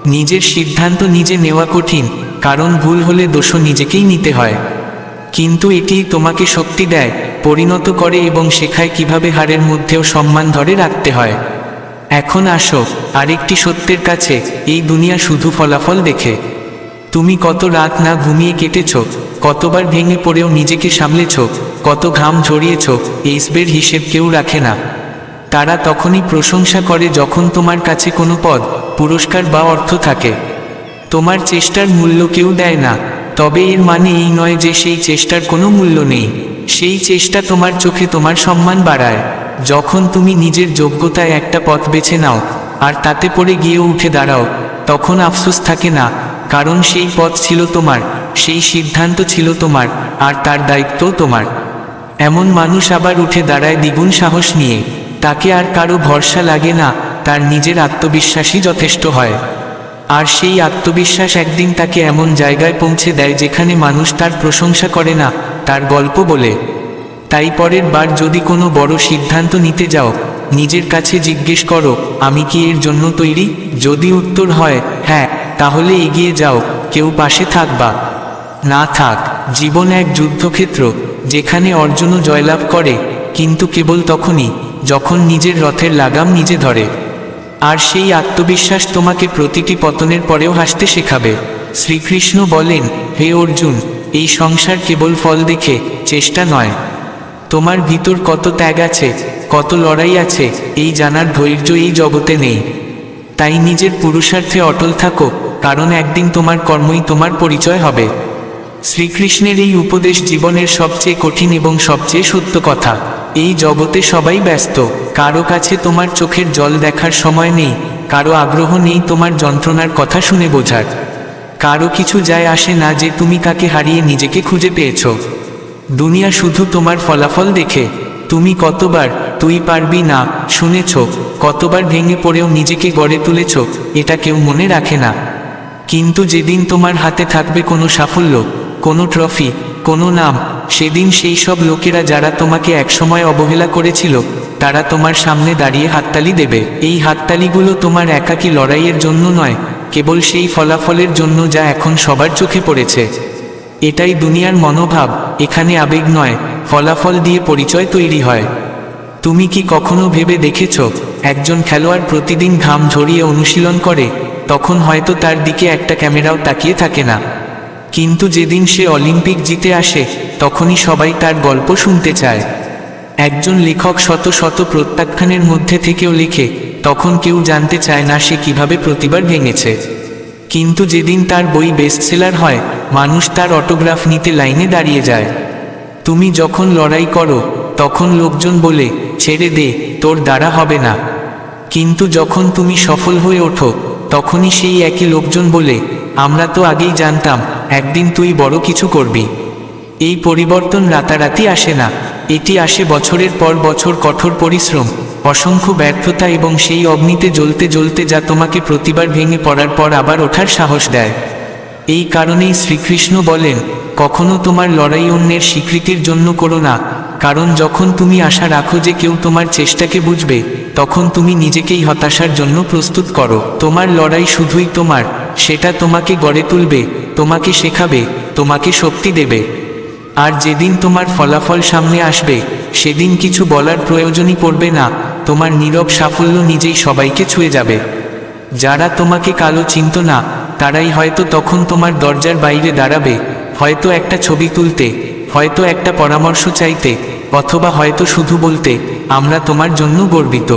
নিজের সিদ্ধান্ত নিজে নেওয়া কঠিন, কারণ ভুল হলে দোষও নিজেকেই নিতে হয়। কিন্তু এটিই তোমাকে শক্তি দেয়, পরিণত করে এবং শেখায় কিভাবে হারের মধ্যেও সম্মান ধরে রাখতে হয়। এখন আসো আরেকটি সত্যের কাছে, এই দুনিয়া শুধু ফলাফল দেখে। তুমি কত রাত না ঘুমিয়ে কেটেছ, কতবার ভেঙে পড়েও নিজেকে সামলেছ, কত ঘাম ঝরিয়েছ, এইসবের হিসেব কেউ রাখে না। তারা তখনই প্রশংসা করে যখন তোমার কাছে কোনো পদ, পুরস্কার বা অর্থ থাকে। তোমার চেষ্টার মূল্য কেউ দেয় না, তবে এর মানে এই নয় যে সেই চেষ্টার কোনো মূল্য নেই। সেই চেষ্টা তোমার চোখে তোমার সম্মান বাড়ায়। যখন তুমি নিজের যোগ্যতায় একটা পথ বেছে নাও, আর তাতে পড়ে গিয়েও উঠে দাঁড়াও, তখন আফসোস থাকে না, কারণ সেই পথ ছিল তোমার, সেই সিদ্ধান্ত ছিল তোমার, আর তার দায়িত্বও তোমার। এমন মানুষ আবার উঠে দাঁড়ায় দ্বিগুণ সাহস নিয়ে। তাকে আর কারো ভরসা লাগে না, তার নিজের আত্মবিশ্বাসই যথেষ্ট হয়। আর সেই আত্মবিশ্বাস একদিন তাকে এমন জায়গায় পৌঁছে দেয় যেখানে মানুষ তার প্রশংসা করে না, তার গল্প বলে। তাই পরের বার যদি কোনো বড় সিদ্ধান্ত নিতে যাও, নিজের কাছে জিজ্ঞেস করো, আমি কি এর জন্য তৈরি? যদি উত্তর হয় হ্যাঁ, তাহলে এগিয়ে যাও, কেউ পাশে থাকবা না থাক। জীবন এক যুদ্ধক্ষেত্র, যেখানে অর্জুনও জয়লাভ করে, কিন্তু কেবল তখনই যখন নিজের রথের লাগাম নিজে ধরে। আর সেই আত্মবিশ্বাস তোমাকে প্রতিটি পতনের পরেও হাসতে শেখাবে। শ্রীকৃষ্ণ বলেন, হে অর্জুন, এই সংসার কেবল ফল দেখে, চেষ্টা নয়। তোমার ভিতর কত ত্যাগ আছে, কত লড়াই আছে, এই জানার ধৈর্য এই জগতে নেই। তাই নিজের পুরুষার্থে অটল থাকো, কারণ একদিন তোমার কর্মই তোমার পরিচয় হবে। শ্রীকৃষ্ণের এই উপদেশ জীবনের সবচেয়ে কঠিন এবং সবচেয়ে সত্য কথা। এই জগতে সবাই ব্যস্ত, কারো কাছে তোমার চোখের জল দেখার সময় নেই, কারো আগ্রহ নেই তোমার যন্ত্রণার কথা শুনে বোঝার। কারো কিছু যায় আসে না যে তুমি কাকে হারিয়ে নিজেকে খুঁজে পেয়েছ। দুনিয়া শুধু তোমার ফলাফল দেখে। তুমি কতবার তুই পারবি না শুনেছ, কতবার ভেঙে পড়েও নিজেকে গড়ে তুলেছ, এটা কেউ মনে রাখে না। কিন্তু যেদিন তোমার হাতে থাকবে কোনো সাফল্য, কোনো ট্রফি, কোনো নাম, সেদিন সেই সব লোকেরা যারা তোমাকে একসময় অবহেলা করেছিল, তারা তোমার সামনে দাঁড়িয়ে হাততালি দেবে। এই হাততালিগুলো তোমার একাকী লড়াইয়ের জন্য নয়, কেবল সেই ফলাফলের জন্য যা এখন সবার চোখে পড়েছে। এটাই দুনিয়ার মনোভাব, এখানে আবেগ নয়, ফলাফল দিয়ে পরিচয় তৈরি হয়। তুমি কি কখনো ভেবে দেখেছ, একজন খেলোয়াড় প্রতিদিন ঘাম ঝরিয়ে অনুশীলন করে, তখন হয়তো তার দিকে একটা ক্যামেরাও তাকিয়ে থাকে না, কিন্তু যেদিন সে অলিম্পিক জিতে আসে তখনই সবাই তার গল্প শুনতে চায়। একজন লেখক শত শত প্রত্যাখ্যানের মধ্যে থেকেও লেখে, তখন কেউ জানতে চায় না সে কিভাবে প্রতিবার ভেঙেছে। কিন্তু যেদিন তার বই বেস্টসেলার হয়, মানুষ তার অটোগ্রাফ নিতে লাইনে দাঁড়িয়ে যায়। তুমি যখন লড়াই করো তখন লোকজন বলে, ছেড়ে দে, তোর দ্বারা হবে না। কিন্তু যখন তুমি সফল হয়ে ওঠো তখনই সেই একই লোকজন বলে, আমরা তো আগেই জানতাম একদিন তুই বড় কিছু করবি। এই পরিবর্তন রাতারাতি আসে না, এটি আসে বছরের পর বছর কঠোর পরিশ্রম, অসংখ্য ব্যর্থতা এবং সেই অগ্নিতে জ্বলতে জ্বলতে যা তোমাকে প্রতিবার ভেঙে পড়ার পর আবার ওঠার সাহস দেয়। এই কারণেই শ্রীকৃষ্ণ বলেন, কখনো তোমার লড়াই অন্যের স্বীকৃতির জন্য করো না, কারণ যখন তুমি আশা রাখো যে কেউ তোমার চেষ্টাকে বুঝবে, তখন তুমি নিজেকেই হতাশার জন্য প্রস্তুত করো। তোমার লড়াই শুধুই তোমার, সেটা তোমাকে গড়ে তুলবে, তোমাকে শেখাবে, তোমাকে শক্তি দেবে। আর যেদিন তোমার ফলাফল সামনে আসবে, সেদিন কিছু বলার প্রয়োজনই পড়বে না, তোমার নীরব সাফল্য নিজেই সবাইকে ছুঁয়ে যাবে। যারা তোমাকে কালো চিনত না, তারাই হয়তো তখন তোমার দরজার বাইরে দাঁড়াবে, হয়তো একটা ছবি তুলতে, হয়তো একটা পরামর্শ চাইতে, অথবা হয়তো শুধু বলতে, আমরা তোমার জন্য গর্বিত।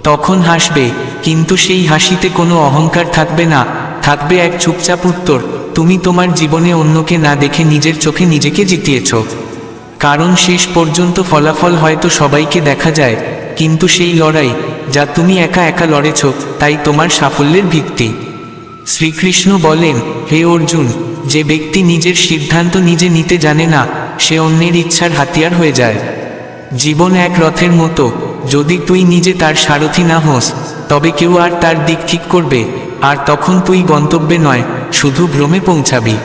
তখন হাসবে, কিন্তু সেই হাসিতে কোনো অহংকার থাকবে না, থাকবে এক চুপচাপ উত্তর, তুমি তোমার জীবনে অন্যকে না দেখে নিজের চোখে নিজেকে জিতিয়েছ। কারণ শেষ পর্যন্ত ফলাফল হয়তো সবাইকে দেখা যায়, কিন্তু সেই লড়াই যা তুমি একা একা লড়েছ, তাই তোমার সাফল্যের ভিত্তি। শ্রীকৃষ্ণ বলেন, হে অর্জুন, যে ব্যক্তি নিজের সিদ্ধান্ত নিজে নিতে জানে না, সে অন্যের ইচ্ছার হাতিয়ার হয়ে যায়। জীবন এক রথের মতো, যদি তুই নিজে তার সারথি না হোস, তবে কেউ আর তার দিক ঠিক করবে, আর তখন তুই গন্তব্যে নয়, শুধু ভ্রমে পৌঁছাবি।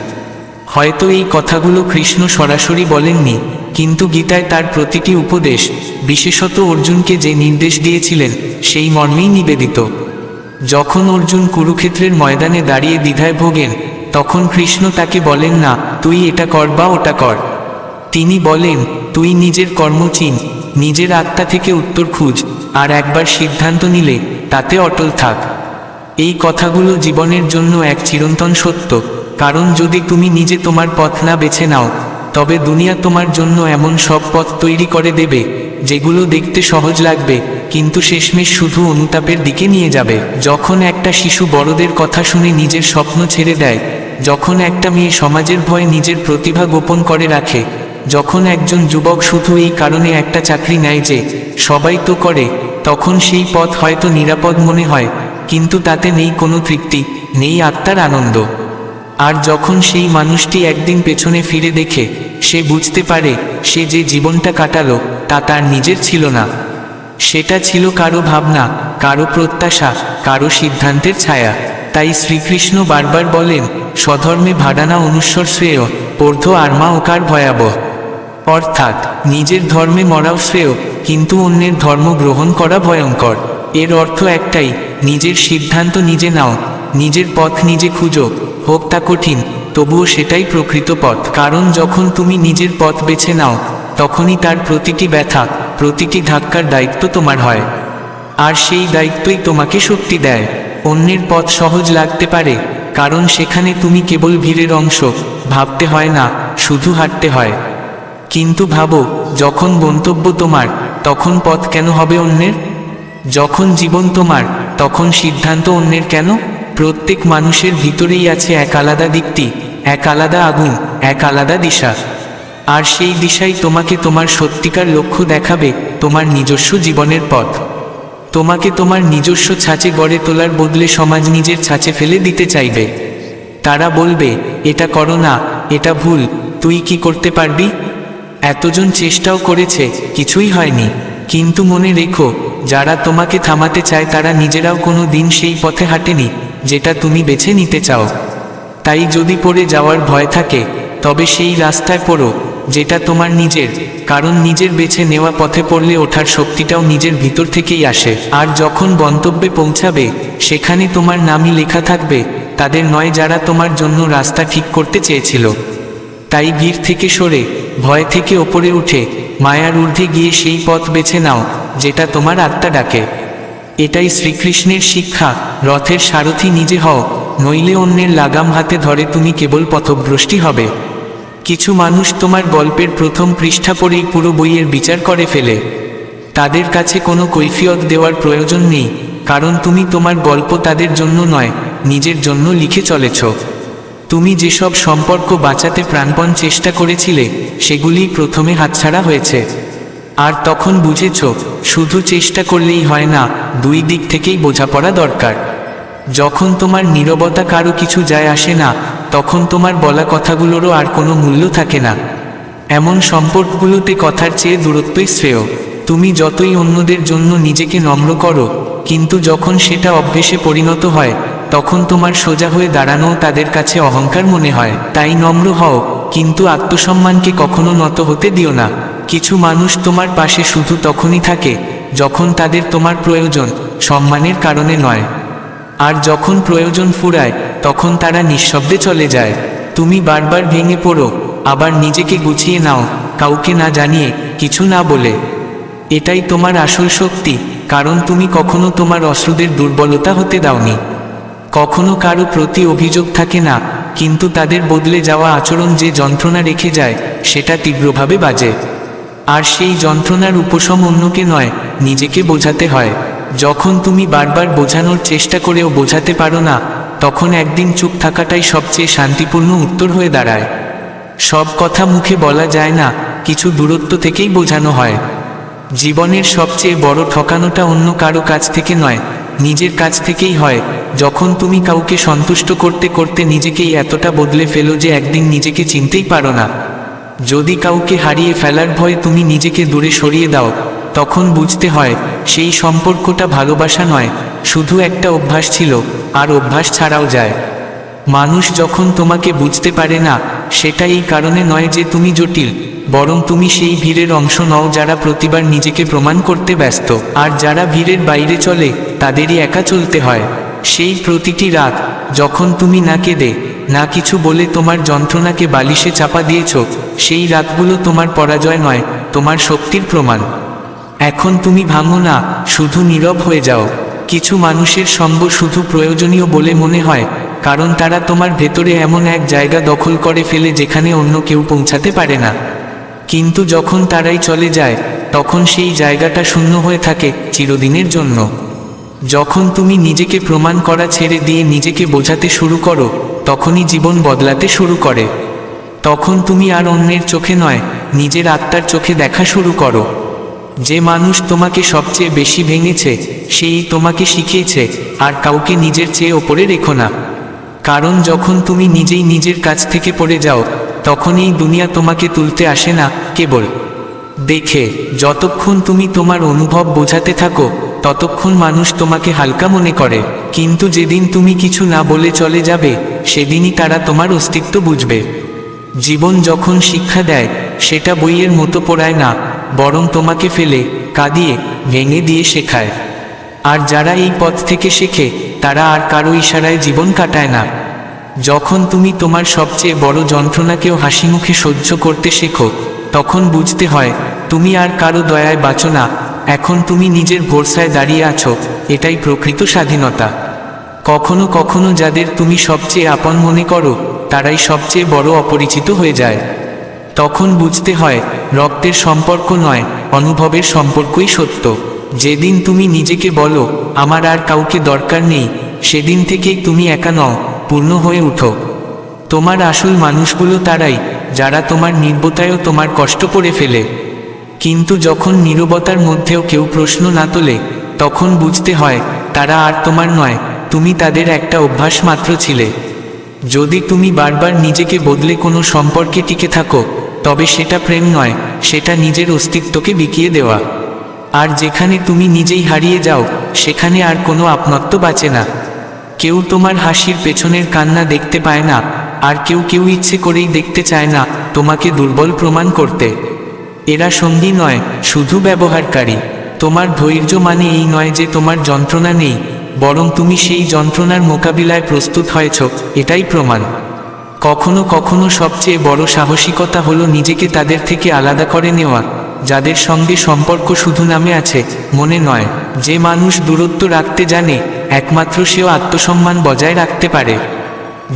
হয়তো এই কথাগুলো কৃষ্ণ সরাসরি বলেননি, কিন্তু গীতায় তার প্রতিটি উপদেশ, বিশেষত অর্জুনকে যে নির্দেশ দিয়েছিলেন, সেই মর্মেই নিবেদিত। যখন অর্জুন কুরুক্ষেত্রের ময়দানে দাঁড়িয়ে দ্বিধায় ভোগেন, তখন কৃষ্ণ তাকে বলেন না, তুই এটা কর বা ওটা কর। তিনি বলেন, তুই নিজের কর্ম চিন, নিজের আত্মা থেকে উত্তর খুঁজ, আর একবার সিদ্ধান্ত নিলে তাতে অটল থাক। এই কথাগুলো জীবনের জন্য এক চিরন্তন সত্য, কারণ যদি তুমি নিজে তোমার পথ না বেছে নাও, তবে দুনিয়া তোমার জন্য এমন সব পথ তৈরি করে দেবে, যেগুলো দেখতে সহজ লাগবে, কিন্তু শেষমেশ শুধু অনুতাপের দিকে নিয়ে যাবে। যখন একটা শিশু বড়দের কথা শুনে নিজের স্বপ্ন ছেড়ে দেয়, যখন একটা মেয়ে সমাজের ভয়ে নিজের প্রতিভা গোপন করে রাখে, যখন একজন যুবক শুধু এই কারণে একটা চাকরি নেয় যে সবাই তো করে, তখন সেই পথ হয়তো নিরাপদ মনে হয়, কিন্তু তাতে নেই কোনো তৃপ্তি, নেই আত্মার আনন্দ। আর যখন সেই মানুষটি একদিন পেছনে ফিরে দেখে, সে বুঝতে পারে সে যে জীবনটা কাটালো তা তার নিজের ছিল না, সেটা ছিল কারো ভাবনা, কারো প্রত্যাশা, কারো সিদ্ধান্তের ছায়া। তাই শ্রীকৃষ্ণ বারবার বলেন, স্বধর্মে ভাডানা অনুস্বর শ্রেয়, পর্ধ আর্মা ওকার ভয়াবহ। অর্থাৎ নিজের ধর্মে মরাও শ্রেয়, কিন্তু অন্যের ধর্ম গ্রহণ করা ভয়ঙ্কর। এর অর্থ একটাই, নিজের সিদ্ধান্ত নিজে নাও, নিজের পথ নিজে খুঁজো, হোক তা কঠিন, তবুও সেটাই প্রকৃত পথ। কারণ যখন তুমি নিজের পথ বেছে নাও, তখনই তার প্রতিটি ব্যথা, প্রতিটি ধাক্কার দায়িত্ব তোমার হয়। আর সেই দায়িত্বই তোমাকে শক্তি দেয়। অন্যের পথ সহজ লাগতে পারে, কারণ সেখানে তুমি কেবল ভিড়ের অংশ, ভাবতে হয় না, শুধু হাঁটতে হয়। কিন্তু ভাবো, যখন গন্তব্য তোমার, তখন পথ কেন হবে অন্যের? যখন জীবন তোমার, তখন সিদ্ধান্ত অন্যের কেন? প্রত্যেক মানুষের ভিতরেই আছে এক আলাদা দিকটি, এক আলাদা আগুন, এক আলাদা দিশা। আর সেই দিশাই তোমাকে তোমার সত্যিকার লক্ষ্য দেখাবে, তোমার নিজস্ব জীবনের পথ। তোমাকে তোমার নিজস্ব ছাঁচে গড়ে তোলার বদলে সমাজ নিজের ছাঁচে ফেলে দিতে চাইবে। তারা বলবে, এটা করো না, এটা ভুল, তুই কি করতে পারবি? এতজন চেষ্টাও করেছে, কিছুই হয়নি। কিন্তু মনে রেখো, যারা তোমাকে থামাতে চায় তারা নিজেরাও কোনো দিন সেই পথে হাঁটেনি যেটা তুমি বেছে নিতে চাও। তাই যদি পড়ে যাওয়ার ভয় থাকে, তবে সেই রাস্তায় পড়ো, যেটা তোমার নিজের, কারণ নিজের বেছে নেওয়া পথে পড়লে ওঠার শক্তিটাও নিজের ভিতর থেকেই আসে। আর যখন গন্তব্যে পৌঁছাবে সেখানে তোমার নামই লেখা থাকবে, তাদের নয় যারা তোমার জন্য রাস্তা ঠিক করতে চেয়েছিল। তাই ভিড় থেকে সরে, ভয় থেকে ওপরে উঠে, মায়ার ঊর্ধ্বে গিয়ে সেই পথ বেছে নাও যেটা তোমার আত্মা ডাকে। এটাই শ্রীকৃষ্ণের শিক্ষা, রথের সারথি নিজে হও, নইলে অন্যের লাগাম হাতে ধরে তুমি কেবল পথভ্রষ্টি হবে। কিছু মানুষ তোমার গল্পের প্রথম পৃষ্ঠা পড়েই পুরো বইয়ের বিচার করে ফেলে। তাদের কাছে কোনো কৈফিয়ত দেওয়ার প্রয়োজন নেই, কারণ তুমি তোমার গল্প তাদের জন্য নয়, নিজের জন্য লিখে চলেছ। তুমি যেসব সম্পর্ক বাঁচাতে প্রাণপণ চেষ্টা করেছিলে সেগুলিই প্রথমে হাতছাড়া হয়েছে। আর তখন বুঝেছ শুধু চেষ্টা করলেই হয় না, দুই দিক থেকেই বোঝাপড়া দরকার। যখন তোমার নীরবতা কারো কিছু যায় আসে না, তখন তোমার বলা কথাগুলোরও আর কোনো মূল্য থাকে না। এমন সম্পর্কগুলোতে কথার চেয়ে দূরত্বই শ্রেয়। তুমি যতই অন্যদের জন্য নিজেকে নম্র করো, কিন্তু যখন সেটা অভ্যেসে পরিণত হয় তখন তোমার সোজা হয়ে দাঁড়ানোও তাদের কাছে অহংকার মনে হয়। তাই নম্র হও, কিন্তু আত্মসম্মানকে কখনো নত হতে দিও না। কিছু মানুষ তোমার পাশে শুধু তখনই থাকে যখন তাদের তোমার প্রয়োজন, সম্মানের কারণে নয়। আর যখন প্রয়োজন ফুরায় তখন তারা নিঃশব্দে চলে যায়। তুমি বারবার ভেঙে পড়ো, আবার নিজেকে গুছিয়ে নাও, কাউকে না জানিয়ে, কিছু না বলে। এটাই তোমার আসল শক্তি, কারণ তুমি কখনো তোমার অশ্রুদের দুর্বলতা হতে দাওনি। কখনো কারো প্রতি অভিযোগ থাকে না, কিন্তু তাদের বদলে যাওয়া আচরণ যে যন্ত্রণা রেখে যায় সেটা তীব্রভাবে বাজে। আর সেই যন্ত্রণার উপশম অন্যকে নয়, নিজেকে বোঝাতে হয়। যখন তুমি বারবার বোঝানোর চেষ্টা করেও বোঝাতে পারো না, তখন একদিন চুপ থাকাটাই সবচেয়ে শান্তিপূর্ণ উত্তর হয়ে দাঁড়ায়। সব কথা মুখে বলা যায় না, কিছু দূরত্ব থেকেই বোঝানো হয়। জীবনের সবচেয়ে বড় ঠকানোটা অন্য কারো কাছ থেকে নয়, নিজের কাছ থেকেই হয়। যখন তুমি কাউকে সন্তুষ্ট করতে করতে নিজেকেই এতটা বদলে ফেলো যে একদিন নিজেকে চিনতেই পারো না। যদি কাউকে হারিয়ে ফেলার ভয়ে তুমি নিজেকে দূরে সরিয়ে দাও, তখন বুঝতে হয় সেই সম্পর্কটা ভালোবাসা নয়, শুধু একটা অভ্যাস ছিল, আর অভ্যাস ছাড়াও যায়। মানুষ যখন তোমাকে বুঝতে পারে না, সেটা এই কারণে নয় যে তুমি জটিল, বরং তুমি সেই ভিড়ের অংশ নও যারা প্রতিবার নিজেকে প্রমাণ করতে ব্যস্ত। আর যারা ভিড়ের বাইরে চলে তাদেরই একা চলতে হয়। সেই প্রতিটি রাত যখন তুমি না কেঁদে, না কিছু বলে তোমার যন্ত্রণাকে বালিশে চাপা দিয়েছ, সেই রাতগুলো তোমার পরাজয় নয়, তোমার শক্তির প্রমাণ। এখন তুমি ভাঙো না, শুধু নীরব হয়ে যাও। কিছু মানুষের সঙ্গ শুধু প্রয়োজনীয় বলে মনে হয়, কারণ তারা তোমার ভেতরে এমন এক জায়গা দখল করে ফেলে যেখানে অন্য কেউ পৌঁছাতে পারে না। কিন্তু যখন তারাই চলে যায়, তখন সেই জায়গাটা শূন্য হয়ে থাকে চিরদিনের জন্য। যখন তুমি নিজেকে প্রমাণ করা ছেড়ে দিয়ে নিজেকে বোঝাতে শুরু করো, তখনই জীবন বদলাতে শুরু করে। তখন তুমি আর অন্যের চোখে নয়, নিজের আত্মার চোখে দেখা শুরু করো। যে মানুষ তোমাকে সবচেয়ে বেশি ভেঙেছে, সেই তোমাকে শিখিয়েছে, আর কাউকে নিজের চেয়ে ওপরে রেখো না। কারণ যখন তুমি নিজেই নিজের কাছ থেকে পড়ে যাও, তখন এই দুনিয়া তোমাকে তুলতে আসে না, কেবল দেখে। যতক্ষণ তুমি তোমার অনুভব বোঝাতে থাকো, ততক্ষণ মানুষ তোমাকে হালকা মনে করে। কিন্তু যেদিন তুমি কিছু না বলে চলে যাবে, সেদিনই তারা তোমার অস্তিত্ব বুঝবে। জীবন যখন শিক্ষা দেয়, সেটা বইয়ের মতো পড়ায় না, বরং তোমাকে ফেলে, কাঁদিয়ে, ভেঙে দিয়ে শেখায়। আর যারা এই পথ থেকে শেখে, তারা আর কারো ইশারায় জীবন কাটায় না। যখন তুমি তোমার সবচেয়ে বড় যন্ত্রণাকেও হাসি মুখে সহ্য করতে শেখো, তখন বুঝতে হয় তুমি আর কারো দয়ায় বাঁচো না, এখন তুমি নিজের ভরসায় দাঁড়িয়ে আছো। এটাই প্রকৃত স্বাধীনতা। কখনো কখনো যাদের তুমি সবচেয়ে আপন মনে করো, তারাই সবচেয়ে বড় অপরিচিত হয়ে যায়। তখন বুঝতে হয় রক্তের সম্পর্ক নয়, অনুভবের সম্পর্কই সত্য। যেদিন তুমি নিজেকে বলো আমার আর কাউকে দরকার নেই, সেদিন থেকেই তুমি একা নও, পূর্ণ হয়ে উঠো। তোমার আসল মানুষগুলো তারাই, যারা তোমার নির্বতায়ও তোমার কষ্ট করে ফেলে। কিন্তু যখন নীরবতার মধ্যেও কেউ প্রশ্ন না তোলে, তখন বুঝতে হয় তারা আর তোমার নয়, তুমি তাদের একটা অভ্যাস মাত্র ছিলে। যদি তুমি বারবার নিজেকে বদলে কোনো সম্পর্কে টিকে থাকো, তবে সেটা প্রেম নয়, সেটা নিজের অস্তিত্বকে বিকিয়ে দেওয়া। আর যেখানে তুমি নিজেই হারিয়ে যাও, সেখানে আর কোনো আপনত্ব বাঁচে না। কেউ তোমার হাসির পেছনের কান্না দেখতে পায় না, আর কেউ ইচ্ছে করেই দেখতে চায় না। তোমাকে দুর্বল প্রমাণ করতে। এরা সঙ্গী নয়, শুধু ব্যবহারকারী। তোমার ধৈর্য মানে এই নয় যে তোমার যন্ত্রণা নেই, বরং তুমি সেই যন্ত্রণার মোকাবিলায় প্রস্তুত হয়েছ, এটাই প্রমাণ। কখনো কখনো সবচেয়ে বড় সাহসিকতা হলো নিজেকে তাদের থেকে আলাদা করে নেওয়া, যাদের সঙ্গে সম্পর্ক শুধু নামে আছে, মনে নয়। যে মানুষ দূরত্ব রাখতে জানে, একমাত্র সেও আত্মসম্মান বজায় রাখতে পারে।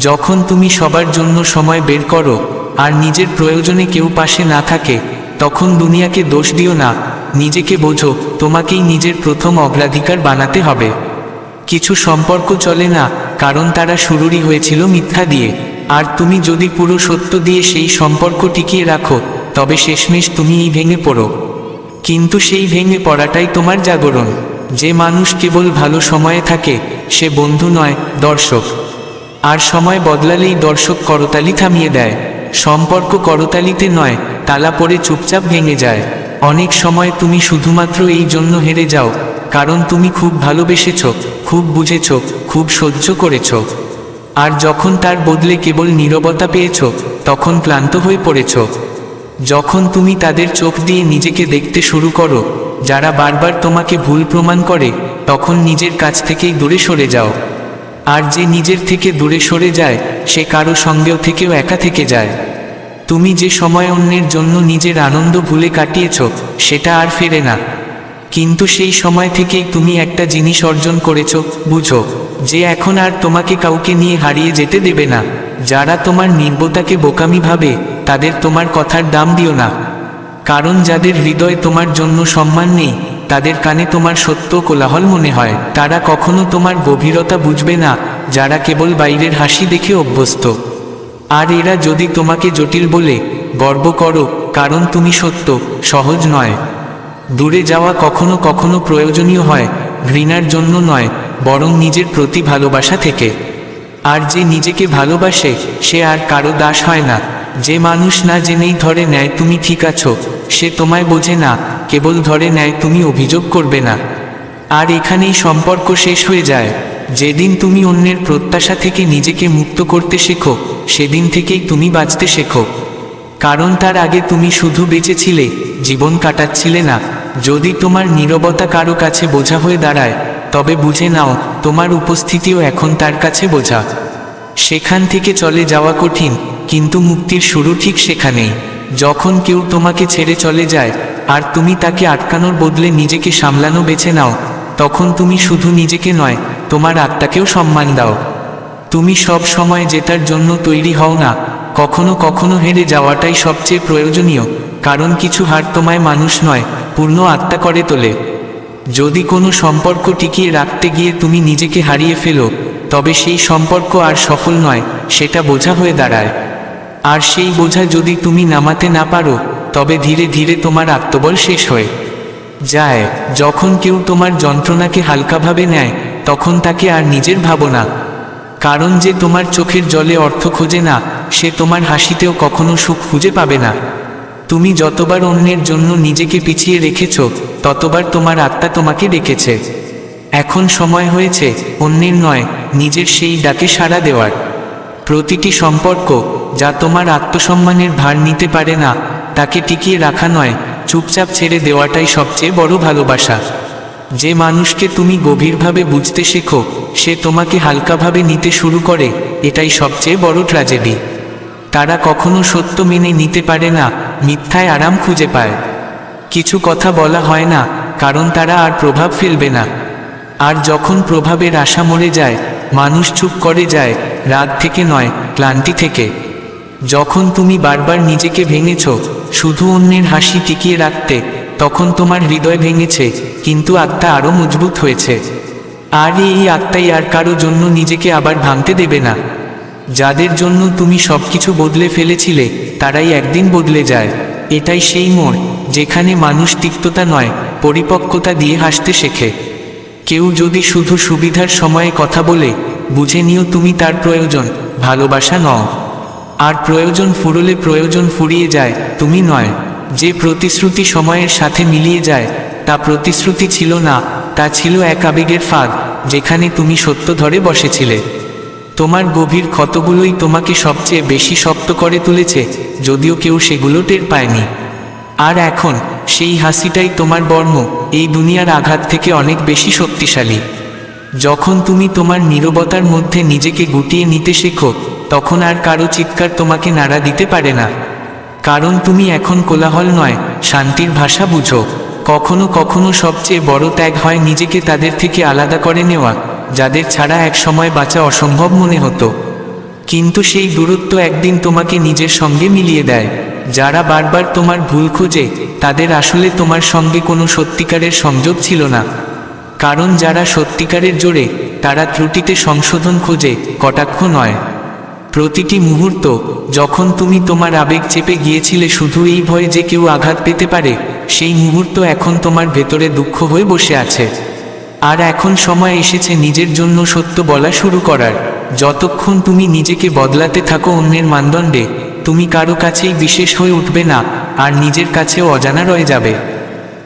যখন তুমি সবার জন্য সময় বের করো আর নিজের প্রয়োজনে কেউ পাশে না থাকে, তখন দুনিয়াকে দোষ দিও না, নিজেকে বোঝো তোমাকেই নিজের প্রথম অগ্রাধিকার বানাতে হবে। কিছু সম্পর্ক চলে না কারণ তারা শুরুরই হয়েছিল মিথ্যা দিয়ে, আর তুমি যদি পুরো সত্য দিয়ে সেই সম্পর্ক টিকিয়ে রাখো, তবে শেষমেশ তুমিই ভেঙে পড়ো। কিন্তু সেই ভেঙে পড়াটাই তোমার জাগরণ। যে মানুষ কেবল ভালো সময়ে থাকে, সে বন্ধু নয়, দর্শক। আর সময় বদলালেই দর্শক করতালি থামিয়ে দেয়। সম্পর্ক করতালিতে নয়, তালা পড়ে চুপচাপ ভেঙে যায়। অনেক সময় তুমি শুধুমাত্র এই জন্য হেরে যাও কারণ তুমি খুব ভালোবেসেছ, খুব বুঝেছ, খুব সহ্য করেছ। আর যখন তার বদলে কেবল নীরবতা পেয়েছ, তখন ক্লান্ত হয়ে পড়েছ। যখন তুমি তাদের চোখ দিয়ে নিজেকে দেখতে শুরু করো, যারা বারবার তোমাকে ভুল প্রমাণ করে, তখন নিজের কাছ থেকেই দূরে সরে যাও। আর যে নিজের থেকে দূরে সরে যায়, সে কারো সঙ্গেও থেকেও একা থেকে যায়। তুমি যে সময় অন্যের জন্য নিজের আনন্দ ভুলে কাটিয়েছ, সেটা আর ফেরে না। কিন্তু সেই সময় থেকেই তুমি একটা জিনিস অর্জন করেছ, বুঝো যে এখন আর তোমাকে কাউকে নিয়ে হারিয়ে যেতে দেবে না। যারা তোমার নির্বোধতাকে বোকামি ভাবে, তাদের তোমার কথার দাম দিও না। কারণ যাদের হৃদয়ে তোমার জন্য সম্মান নেই, তাদের কানে তোমার সত্য কোলাহল মনে হয়। তারা কখনো তোমার গভীরতা বুঝবে না, যারা কেবল বাইরের হাসি দেখে অভ্যস্ত। আর এরা যদি তোমাকে জটিল বলে, গর্ব করো, কারণ তুমি সত্য, সহজ নয়। দূরে যাওয়া কখনো কখনো প্রয়োজনীয় হয়, ঘৃণার জন্য নয়, বরং নিজের প্রতি ভালোবাসা থেকে। আর যে নিজেকে ভালোবাসে, সে আর কারো দাস হয় না। যে মানুষ না জেনেই ধরে নেয় তুমি ঠিক আছো, সে তোমায় বোঝে না, কেবল ধরে নেয় তুমি অভিযোগ করবে না। আর এখানেই সম্পর্ক শেষ হয়ে যায়। যেদিন তুমি অন্যের প্রত্যাশা থেকে নিজেকে মুক্ত করতে শেখো, সেদিন থেকেই তুমি বাঁচতে শেখো। কারণ তার আগে তুমি শুধু বেঁচে ছিলে, জীবন কাটাচ্ছিলে না। যদি তোমার নীরবতা কারো কাছে বোঝা হয়ে দাঁড়ায়, তবে বুঝে নাও তোমার উপস্থিতিও এখন তার কাছে বোঝা। সেখান থেকে চলে যাওয়া কঠিন, কিন্তু মুক্তির শুরু ঠিক সেখানেই। যখন কেউ তোমাকে ছেড়ে চলে যায়, আর তুমি তাকে আটকানোর বদলে নিজেকে সামলানো বেছে নাও, তখন তুমি শুধু নিজেকে নয়, তোমার আত্মাকেও সম্মান দাও। তুমি সব সময় জেতার জন্য তৈরি হও না, কখনো কখনো হেরে যাওয়াটাই সবচেয়ে প্রয়োজনীয়। কারণ কিছু হার তোমায় মানুষ নয়, পূর্ণ আত্মা করে তোলে। যদি কোনো সম্পর্ক টিকিয়ে রাখতে গিয়ে তুমি নিজেকে হারিয়ে ফেলো, তবে সেই সম্পর্ক আর সফল নয়, সেটা বোঝা হয়ে দাঁড়ায়। আর সেই বোঝা যদি তুমি নামাতে না পারো, তবে ধীরে ধীরে তোমার আত্মবল শেষ হয়ে যায়। যখন কেউ তোমার যন্ত্রণাকে হালকাভাবে নেয়, তখন তাকে আর নিজের ভাবো না। কারণ যে তোমার চোখের জলে অর্থ খোঁজে না, সে তোমার হাসিতেও কখনো সুখ খুঁজে পাবে না। তুমি যতবার অন্যের জন্য নিজেকে পিছিয়ে রেখেছ, ততবার তোমার আত্মা তোমাকে ডেকেছে। এখন সময় হয়েছে অন্যের নয়, নিজের সেই ডাকে সাড়া দেওয়ার। প্রতিটি সম্পর্ক যা তোমার আত্মসম্মানের ভার নিতে পারে না, তাকে টিকিয়ে রাখা নয়, চুপচাপ ছেড়ে দেওয়াটাই সবচেয়ে বড় ভালোবাসা। যে মানুষকে তুমি গভীরভাবে বুঝতে শেখো, সে তোমাকে হালকাভাবে নিতে শুরু করে, এটাই সবচেয়ে বড় ট্র্যাজেডি। তারা কখনো সত্য মেনে নিতে পারে না, মিথ্যায় আরাম খুঁজে পায়। কিছু কথা বলা হয় না, কারণ তারা আর প্রভাব ফেলবে না। আর যখন প্রভাবের আশা মরে যায়, মানুষ চুপ করে যায়, রাগ থেকে নয়, ক্লান্তি থেকে। যখন তুমি বারবার নিজেকে ভেঙেছ শুধু অন্যের হাসি টিকিয়ে রাখতে, তখন তোমার হৃদয় ভেঙেছে, কিন্তু আত্মা আরও মজবুত হয়েছে। আর এই আত্মাই আর কারো জন্য নিজেকে আবার ভাঙতে দেবে না। যাদের জন্য তুমি সবকিছু বদলে ফেলেছিলে, তারাই একদিন বদলে যায়। এটাই সেই মোড় যেখানে মানুষ তিক্ততা নয়, পরিপক্কতা দিয়ে হাসতে শেখে। কেউ যদি শুধু সুবিধার সময়ে কথা বলে, বুঝে নিও তুমি তার প্রয়োজন, ভালোবাসা নও। আর প্রয়োজন ফুরলে প্রয়োজন ফুরিয়ে যায়, তুমি নয়। যে প্রতিশ্রুতি সময়ের সাথে মিলিয়ে যায়, তা প্রতিশ্রুতি ছিল না, তা ছিল এক আবেগের ফাঁদ, যেখানে তুমি সত্য ধরে বসেছিলে। তোমার গভীর ক্ষতগুলোই তোমাকে সবচেয়ে বেশি শক্ত করে তুলেছে, যদিও কেউ সেগুলো টের পায়নি। আর এখন সেই হাসিটাই তোমার বর্ম, এই দুনিয়ার আঘাত থেকে অনেক বেশি শক্তিশালী। যখন তুমি তোমার নীরবতার মধ্যে নিজেকে গুটিয়ে নিতে শেখো, তখন আর কারো চিৎকার তোমাকে নাড়া দিতে পারে না। কারণ তুমি এখন কোলাহল নয়, শান্তির ভাষা বুঝো। কখনো কখনো সবচেয়ে বড় ত্যাগ হয় নিজেকে তাদের থেকে আলাদা করে নেওয়া, যাদের ছাড়া এক সময় বাঁচা অসম্ভব মনে হতো। কিন্তু সেই দূরত্ব একদিন তোমাকে নিজের সঙ্গে মিলিয়ে দেয়। যারা বারবার তোমার ভুল খোঁজে, তাদের আসলে তোমার সঙ্গে কোনো সত্যিকারের সংযোগ ছিল না। কারণ যারা সত্যিকারের জোরে, তারা ত্রুটিতে সংশোধন খোঁজে, কটাক্ষ নয়। প্রতিটি মুহূর্ত যখন তুমি তোমার আবেগ চেপে গিয়েছিলে শুধু এই ভয়ে যে কেউ আঘাত পেতে পারে, সেই মুহূর্ত এখন তোমার ভেতরে দুঃখ হয়ে বসে আছে। আর এখন সময় এসেছে নিজের জন্য সত্য বলা শুরু করার। যতক্ষণ তুমি নিজেকে বদলাতে থাকো অন্যের মানদণ্ডে, তুমি কারো কাছেই বিশেষ হয়ে উঠবে না, আর নিজের কাছেও অজানা রয়ে যাবে।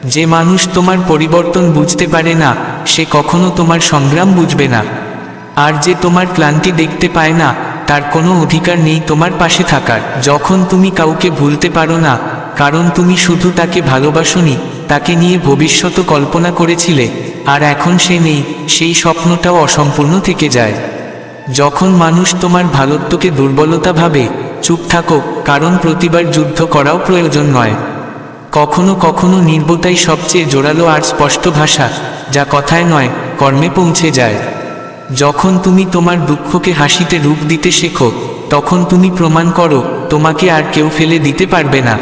যে মানুষ তোমার পরিবর্তন বুঝতে পারে না, সে কখনো তোমার সংগ্রাম বুঝবে না। আর যে তোমার ক্লান্তি দেখতে পায় না, তার কোনো অধিকার নেই তোমার পাশে থাকার। যখন তুমি কাউকে ভুলতে পারো না, কারণ তুমি শুধু তাকে ভালোবাসোনি, তাকে নিয়ে ভবিষ্যৎ কল্পনা করেছিলে, আর এখন সে নেই, সেই স্বপ্নটাও অসম্পূর্ণ থেকে যায়। যখন মানুষ তোমার ভালোত্বকে দুর্বলতা ভাবে, চুপ থাকো, কারণ প্রতিবার যুদ্ধ করাও প্রয়োজন নয়। কখনো কখনো নীরবতাই সবচেয়ে জোরালো আর স্পষ্ট ভাষা, যা কথায় নয়, কর্মে পৌঁছে যায়। যখন তুমি তোমার দুঃখকে হাসিতে রূপ দিতে শেখো, তখন তুমি প্রমাণ করো তোমাকে আর কেউ ফেলে দিতে পারবে না।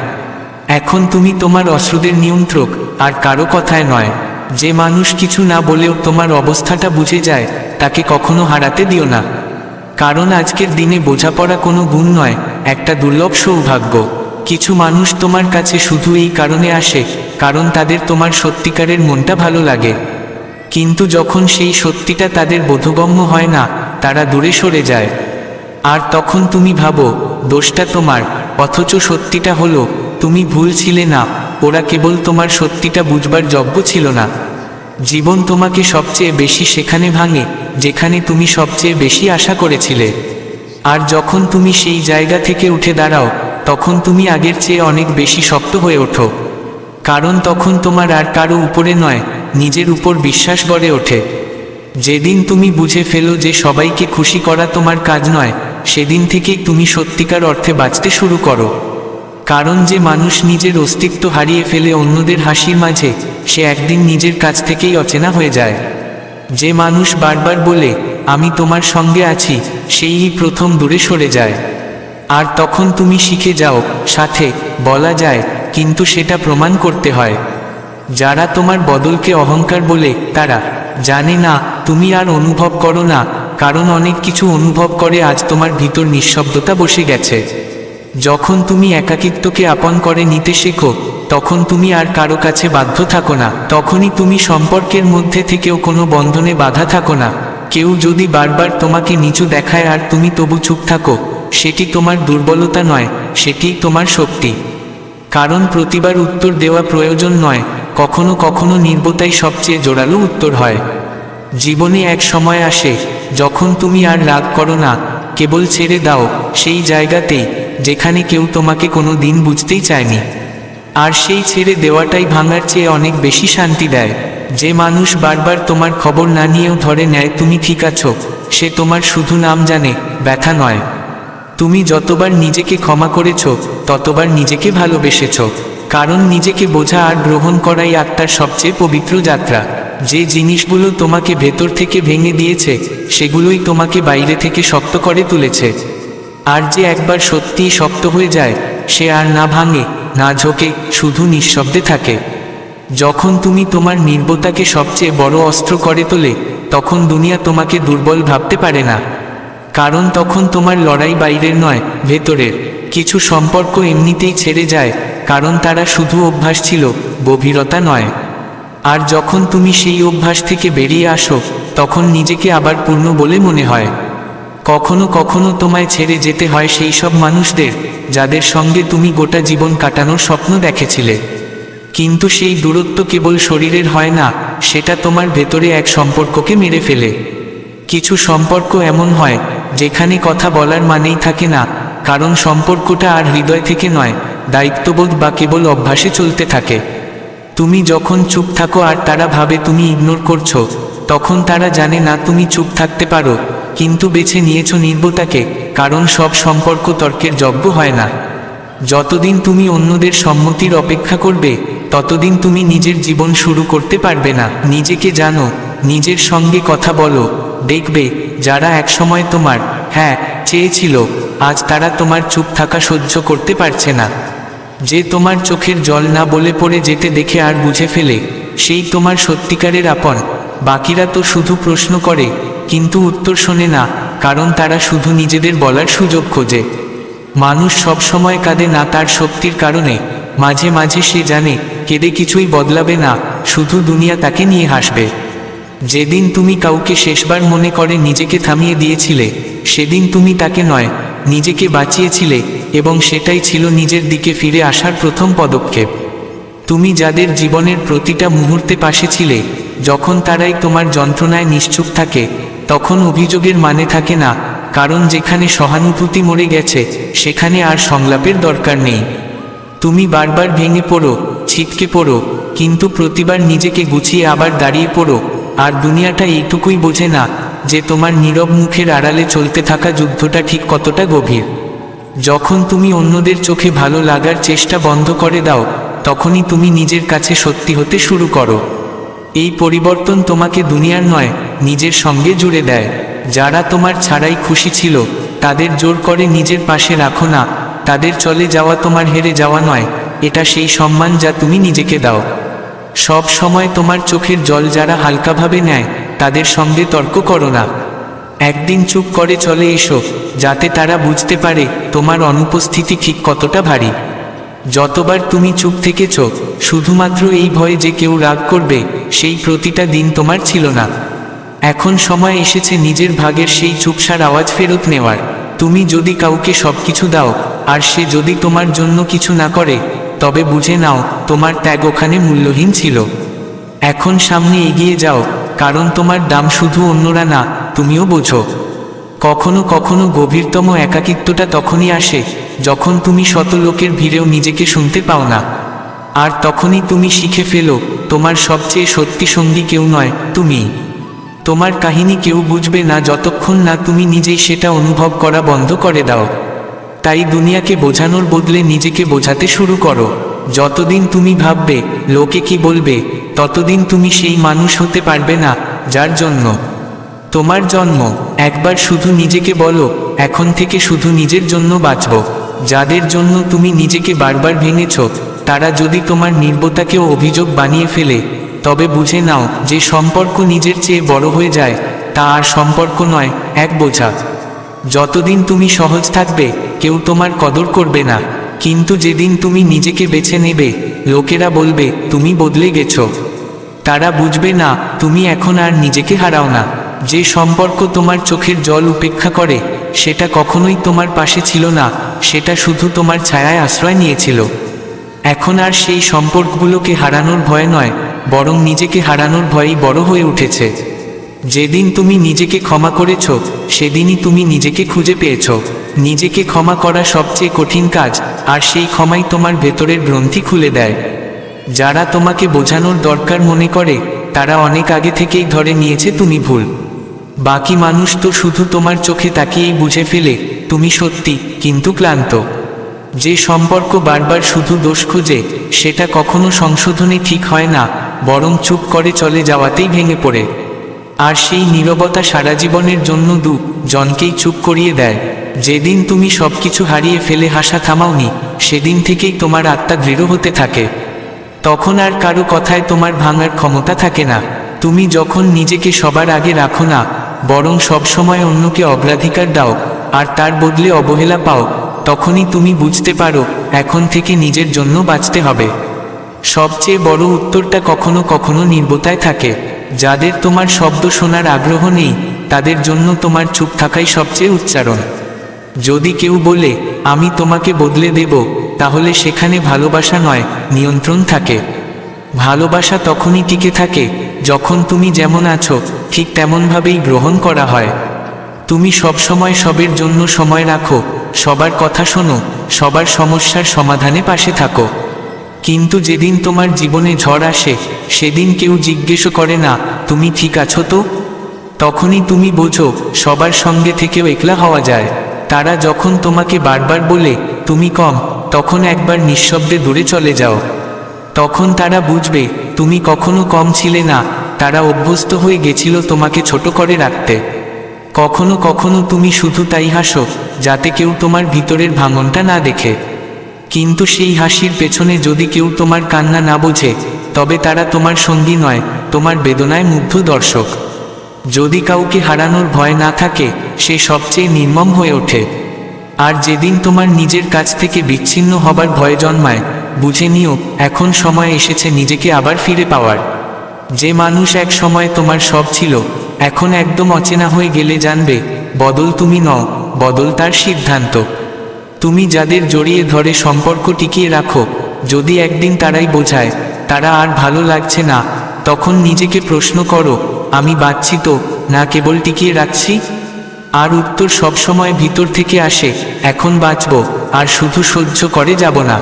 এখন তুমি তোমার অশ্রুদের নিয়ন্ত্রক, আর কারো কথায় নয়। যে মানুষ কিছু না বলেও তোমার অবস্থাটা বুঝে যায়, তাকে কখনো হারাতে দিও না। কারণ আজকের দিনে বোঝাপড়া কোনো গুণ নয়, একটা দুর্লভ সৌভাগ্য। কিছু মানুষ তোমার কাছে শুধু এই কারণে আসে, কারণ তাদের তোমার সত্যিকারের মনটা ভালো লাগে। কিন্তু যখন সেই সত্যিটা তাদের বোধগম্য হয় না, তারা দূরে সরে যায়। আর তখন তুমি ভাবো দোষটা তোমার, অথচ সত্যিটা হলো তুমি ভুল ছিলে না, ওরা কেবল তোমার সত্যিটা বুঝবার যোগ্য ছিল না। জীবন তোমাকে সবচেয়ে বেশি সেখানে ভাঙে, যেখানে তুমি সবচেয়ে বেশি আশা করেছিলে। আর যখন তুমি সেই জায়গা থেকে উঠে দাঁড়াও, তখন তুমি আগের চেয়ে অনেক বেশি শক্ত হয়ে ওঠো। কারণ তখন তোমার আর কারো উপরে নয়, নিজের উপর বিশ্বাস গড়ে ওঠে। যেদিন তুমি বুঝে ফেলো যে সবাইকে খুশি করা তোমার কাজ নয়, সেদিন থেকেই তুমি সত্যিকার অর্থে বাঁচতে শুরু করো। কারণ যে মানুষ নিজের অস্তিত্ব হারিয়ে ফেলে অন্যদের হাসির মাঝে, সে একদিন নিজের কাছ থেকেই অচেনা হয়ে যায়। যে মানুষ বারবার বলে আমি তোমার সঙ্গে আছি, সেই প্রথম দূরে সরে যায়। আর তখন তুমি শিখে যাও সাথে বলা যায়, কিন্তু সেটা প্রমাণ করতে হয়। যারা তোমার বদলকে অহংকার বলে, তারা জানে না তুমি আর অনুভব করো না, কারণ অনেক কিছু অনুভব করে আজ তোমার ভিতর নিঃশব্দতা বসে গেছে। যখন তুমি একাকিত্বকে আপন করে নিতে শেখো, তখন তুমি আর কারো কাছে বাধ্য থাকো না। তখনই তুমি সম্পর্কের মধ্যে থেকেও কোনো বন্ধনে বাধা থাকো না। কেউ যদি বারবার তোমাকে নিচু দেখায় আর তুমি তবু চুপ থাকো, সেটি তোমার দুর্বলতা নয়, সেটি তোমার শক্তি। কারণ প্রতিবার উত্তর দেওয়া প্রয়োজন নয়, কখনো কখনো নীরবতাই সবচেয়ে জোরালো উত্তর হয়। জীবনে এক সময় আসে যখন তুমি আর রাগ করো না, কেবল ছেড়ে দাও সেই জায়গাতেই যেখানে কেউ তোমাকে কোনো দিন বুঝতেই চায়নি। আর সেই ছেড়ে দেওয়াটাই ভাঙার চেয়ে অনেক বেশি শান্তি দেয়। যে মানুষ বারবার তোমার খবর না নিয়েও ধরে নেয় তুমি ঠিক আছো, সে তোমার শুধু নাম জানে, ব্যথা নয়। তুমি যতবার নিজেকে ক্ষমা করেছ, ততবার নিজেকে ভালোবেসেছ। কারণ নিজেকে বোঝা আর গ্রহণ করাই আত্মার সবচেয়ে পবিত্র যাত্রা। যে জিনিসগুলো তোমাকে ভেতর থেকে ভেঙে দিয়েছে, সেগুলোই তোমাকে বাইরে থেকে শক্ত করে তুলেছে। আর যে একবার সত্যিই শক্ত হয়ে যায়, সে আর না ভাঙে, না ঝোঁকে, শুধু নিঃশব্দে থাকে। যখন তুমি তোমার নীরবতাকে সবচেয়ে বড় অস্ত্র করে তোলে, তখন দুনিয়া তোমাকে দুর্বল ভাবতে পারে না। কারণ তখন তোমার লড়াই বাইরের নয়, ভেতরের। কিছু সম্পর্ক এমনিতেই ছেড়ে যায়, কারণ তারা শুধু অভ্যাস ছিল, গভীরতা নয়। আর যখন তুমি সেই অভ্যাস থেকে বেরিয়ে আসো, তখন নিজেকে আবার পূর্ণ বলে মনে হয়। কখনো কখনো তোমায় ছেড়ে যেতে হয় সেই সব মানুষদের, যাদের সঙ্গে তুমি গোটা জীবন কাটানোর স্বপ্ন দেখেছিলে। কিন্তু সেই দূরত্ব কেবল শরীরের হয় না, সেটা তোমার ভেতরে এক সম্পর্ককে মেরে ফেলে। কিছু সম্পর্ক এমন হয়, যেখানে কথা বলার মানেই থাকে না, কারণ সম্পর্কটা আর হৃদয় থেকে নয়, দায়িত্ববোধ বা কেবল অভ্যাসে চলতে থাকে। তুমি যখন চুপ থাকো আর তারা ভাবে তুমি ইগনোর করছো, তখন তারা জানে না তুমি চুপ থাকতে পারো, কিন্তু বেছে নিয়েছো নীরবতাকে, কারণ সব সম্পর্ক তর্কের যোগ্য হয় না। যতদিন তুমি অন্যদের সম্মতির অপেক্ষা করবে, ততদিন তুমি নিজের জীবন শুরু করতে পারবে না। নিজেকে জানো, নিজের সঙ্গে কথা বলো, দেখবে যারা একসময় তোমার হ্যাঁ চেয়েছিল, আজ তারা তোমার চুপ থাকা সহ্য করতে পারছে না। যে তোমার চোখের জল না বলে পড়ে যেতে দেখে আর বুঝে ফেলে, সেই তোমার সত্যিকারের আপন। বাকিরা তো শুধু প্রশ্ন করে, কিন্তু উত্তর শোনে না, কারণ তারা শুধু নিজেদের বলার সুযোগ খোঁজে। মানুষ সব সময় কাঁদে না তার শক্তির কারণে, মাঝে মাঝে সে জানে কেঁদে কিছুই বদলাবে না, শুধু দুনিয়া তাকে নিয়ে হাসবে। যেদিন তুমি কাউকে শেষবার মনে করে নিজেকে থামিয়ে দিয়েছিলে, সেদিন তুমি তাকে নয়, নিজেকে বাঁচিয়েছিলে, এবং সেটাই ছিল নিজের দিকে ফিরে আসার প্রথম পদক্ষেপ। তুমি যাদের জীবনের প্রতিটা মুহূর্তে পাশে ছিলে, যখন তারাই তোমার যন্ত্রণায় নিশ্চুপ থাকে, তখন অভিযোগের মানে থাকে না, কারণ যেখানে সহানুভূতি মরে গেছে, সেখানে আর সংলাপের দরকার নেই। তুমি বারবার ভেঙে পড়ো, ছিটকে পড়ো, কিন্তু প্রতিবার নিজেকে গুছিয়ে আবার দাঁড়িয়ে পড়ো, আর দুনিয়াটা এইটুকুই বোঝে না যে তোমার নীরব মুখের আড়ালে চলতে থাকা যুদ্ধটা ঠিক কতটা গভীর। যখন তুমি অন্যদের চোখে ভালো লাগার চেষ্টা বন্ধ করে দাও, তখনই তুমি নিজের কাছে সত্যি হতে শুরু করো। এই পরিবর্তন তোমাকে দুনিয়ার নয়, নিজের সঙ্গে জুড়ে দেয়। যারা তোমার ছাড়াই খুশি ছিল, তাদের জোর করে নিজের পাশে রাখো না। তাদের চলে যাওয়া তোমার হেরে যাওয়া নয়, এটা সেই সম্মান যা তুমি নিজেকে দাও। সব সময় তোমার চোখের জল যারা হালকাভাবে নেয়, তাদের সঙ্গে তর্ক করো না। একদিন চুপ করে চলে এসো, যাতে তারা বুঝতে পারে তোমার অনুপস্থিতি ঠিক কতটা ভারী। যতবার তুমি চুপ থেকেছ, শুধুমাত্র এই ভয়ে যে কেউ রাগ করবে, সেই প্রতিটা দিন তোমার ছিল না। এখন সময় এসেছে নিজের ভাগের সেই চুপসার আওয়াজ ফেরত নেওয়ার। তুমি যদি কাউকে সবকিছু দাও, আর সে যদি তোমার জন্য কিছু না করে, তবে বুঝে নাও তোমার ত্যাগ ওখানে মূল্যহীন ছিল। এখন সামনে এগিয়ে যাও, কারণ তোমার দাম শুধু অন্যরা না, তুমিও বোঝো। কখনো কখনো গভীরতম একাকিত্বটা তখনই আসে, যখন তুমি শত লোকের ভিড়েও নিজেকে শুনতে পাও না। আর তখনই তুমি শিখে ফেলো, তোমার সবচেয়ে সত্যি সঙ্গী কেউ নয়, তুমি। তোমার কাহিনী কেউ বুঝবে না যতক্ষণ না তুমি নিজেই সেটা অনুভব করা বন্ধ করে দাও। তাই দুনিয়াকে বোঝানোর বদলে নিজেকে বোঝাতে শুরু করো। যতদিন তুমি ভাববে লোকে কি বলবে, ততদিন তুমি সেই মানুষ হতে পারবে না যার জন্য তোমার জন্ম। একবার শুধু নিজেকে বলো, এখন থেকে শুধু নিজের জন্য বাঁচব। যাদের জন্য তুমি নিজেকে বারবার ভেঙেছ, তারা যদি তোমার নীরবতাকেও অভিযোগ বানিয়ে ফেলে, তবে বুঝে নাও যে সম্পর্ক নিজের চেয়ে বড় হয়ে যায়, তা আর সম্পর্ক নয়, এক বোঝা। যতদিন তুমি সহজ থাকবে, কেউ তোমার কদর করবে না, কিন্তু যেদিন তুমি নিজেকে বেছে নেবে, লোকেরা বলবে তুমি বদলে গেছো। তারা বুঝবে না তুমি এখন আর নিজেকে হারাও না। যে সম্পর্ক তোমার চোখের জল উপেক্ষা করে, সেটা কখনোই তোমার পাশে ছিল না, সেটা শুধু তোমার ছায়ায় আশ্রয় নিয়েছিল। এখন আর সেই সম্পর্কগুলোকে হারানোর ভয় নয়, বরং নিজেকে হারানোর ভয়ই বড় হয়ে উঠেছে। যেদিন তুমি নিজেকে ক্ষমা করেছ, সেদিনই তুমি নিজেকে খুঁজে পেয়েছ। নিজেকে ক্ষমা করা সবচেয়ে কঠিন কাজ, আর সেই ক্ষমাই তোমার ভেতরের গ্রন্থি খুলে দেয়। যারা তোমাকে বোঝানোর দরকার মনে করে, তারা অনেক আগে থেকেই ধরে নিয়েছে তুমি ভুল। বাকি মানুষ তো শুধু তোমার চোখে তাকিয়েই বুঝে ফেলে তুমি সত্যি কিন্তু ক্লান্ত। যে সম্পর্ক বারবার শুধু দোষ খোঁজে, সেটা কখনো সংশোধনে ঠিক হয় না, বরং চুপ করে চলে যাওয়াতেই ভেঙে পড়ে। আর সেই নীরবতা সারা জীবনের জন্য জনকেই চুপ করিয়ে দেয়। যেদিন তুমি সবকিছু হারিয়ে ফেলে হাসা থামাওনি, সেদিন থেকেই তোমার আত্মা দৃঢ় হতে থাকে। তখন আর কারো কথায় তোমার ভাঙার ক্ষমতা থাকে না। তুমি যখন নিজেকে সবার আগে রাখো না, বরং সবসময় অন্যকে অগ্রাধিকার দাও, আর তার বদলে অবহেলা পাও, তখনই তুমি বুঝতে পারো এখন থেকে নিজের জন্য বাঁচতে হবে। সবচেয়ে বড় উত্তরটা কখনো কখনো নীরবতায় থাকে। যাদের তোমার শব্দ শোনার আগ্রহ নেই, তাদের জন্য তোমার চুপ থাকাই সবচেয়ে উচ্চারণ। যদি কেউ বলে আমি তোমাকে বদলে দেব, তাহলে সেখানে ভালোবাসা নয়, নিয়ন্ত্রণ থাকে। ভালোবাসা তখনই টিকে থাকে যখন তুমি যেমন আছো ঠিক তেমনভাবেই গ্রহণ করা হয়। তুমি সবসময় সবের জন্য সময় রাখো, সবার কথা শোনো, সবার সমস্যার সমাধানে পাশে থাকো। কিন্তু যেদিন তোমার জীবনে ঝড় আসে, সেদিন কেউ জিজ্ঞেস করে না তুমি ঠিক আছো তো। তখনই তুমি বোঝো সবার সঙ্গে থেকেও একলা হওয়া যায়। তারা যখন তোমাকে বারবার বলে তুমি কম, তখন একবার নিঃশব্দে দূরে চলে যাও। তখন তারা বুঝবে তুমি কখনো কম ছিলে না, তারা অভ্যস্ত হয়ে গেছিল তোমাকে ছোট করে রাখতে। কখনো কখনো তুমি শুধু তাই হাসো যাতে কেউ তোমার ভিতরের ভাঙনটা না দেখে। কিন্তু সেই হাসির পেছনে যদি কেউ তোমার কান্না না বোঝে, তবে তারা তোমার সঙ্গী নয়, তোমার বেদনায় মুগ্ধ দর্শক। যদি কাউকে হারানোর ভয় না থাকে, সে সবচেয়ে নির্মম হয়ে ওঠে। আর যেদিন তোমার নিজের কাছ থেকে বিচ্ছিন্ন হবার ভয় জন্মায়, বুঝে নিও এখন সময় এসেছে নিজেকে আবার ফিরে পাওয়ার। যে মানুষ এক সময় তোমার সব ছিল, এখন একদম অচেনা হয়ে গেলে জানবে বদল তুমি নও, বদল তার সিদ্ধান্ত। তুমি যাদের জড়িয়ে ধরে সম্পর্ক টিকিয়ে রাখো, যদি একদিন তারাই বোঝায় তারা আর ভালো লাগছে না, তখন নিজেকে প্রশ্ন করো আমি বাঁচছি তো, না কেবল টিকিয়ে রাখছি? আর উত্তর সবসময় ভিতর থেকে আসে এখন বাঁচব, আর শুধু সহ্য করে যাব না।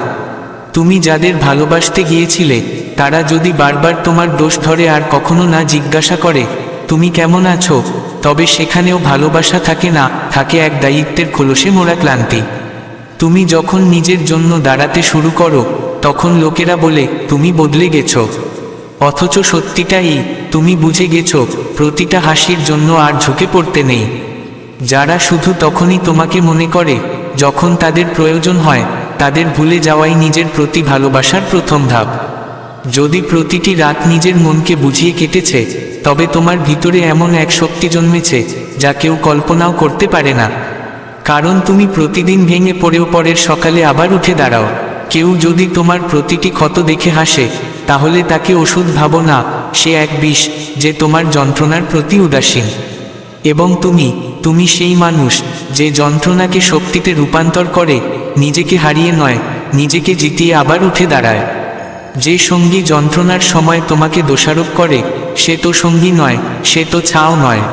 তুমি যাদের ভালোবাসতে গিয়েছিলে, তারা যদি বারবার তোমার দোষ ধরে আর কখনো না জিজ্ঞাসা করে তুমি কেমন আছো, তবে সেখানেও ভালোবাসা থাকে না, থাকে এক দায়িত্বের খোলসে মোড়া ক্লান্তি। তুমি যখন নিজের জন্য দাঁড়াতে শুরু করো, তখন লোকেরা বলে তুমি বদলে গেছো। অথচ সত্যিটা এই, তুমি বুঝে গেছো প্রতিটা হাসির জন্য আর ঝুঁকে পড়তে নেই। যারা শুধু তখনই তোমাকে মনে করে যখন তাদের প্রয়োজন হয়, তাদের ভুলে যাওয়াই নিজের প্রতি ভালোবাসার প্রথম ধাপ। যদি প্রতিটি রাত নিজের মনকে বুঝিয়ে কেটেছে, তবে তোমার ভিতরে এমন এক শক্তি জন্মেছে যা কেউ কল্পনাও করতে পারে না। কারণ তুমি প্রতিদিন ভেঙে পড়েও পরের সকালে আবার উঠে দাঁড়াও। কেউ যদি তোমার প্রতিটি ক্ষত দেখে হাসে, তাহলে তাকে ওষুধ ভাবো না, সে এক বিষ যে তোমার যন্ত্রণার প্রতি উদাসীন। এবং তুমি সেই মানুষ যে যন্ত্রণাকে শক্তিতে রূপান্তর করে, নিজেকে হারিয়ে নয়, নিজেকে জিতিয়ে আবার উঠে দাঁড়ায়। যে সঙ্গী যন্ত্রণার সময় তোমাকে দোষারোপ করে, সে তো সঙ্গী নয়, সে তো ছাও নয়।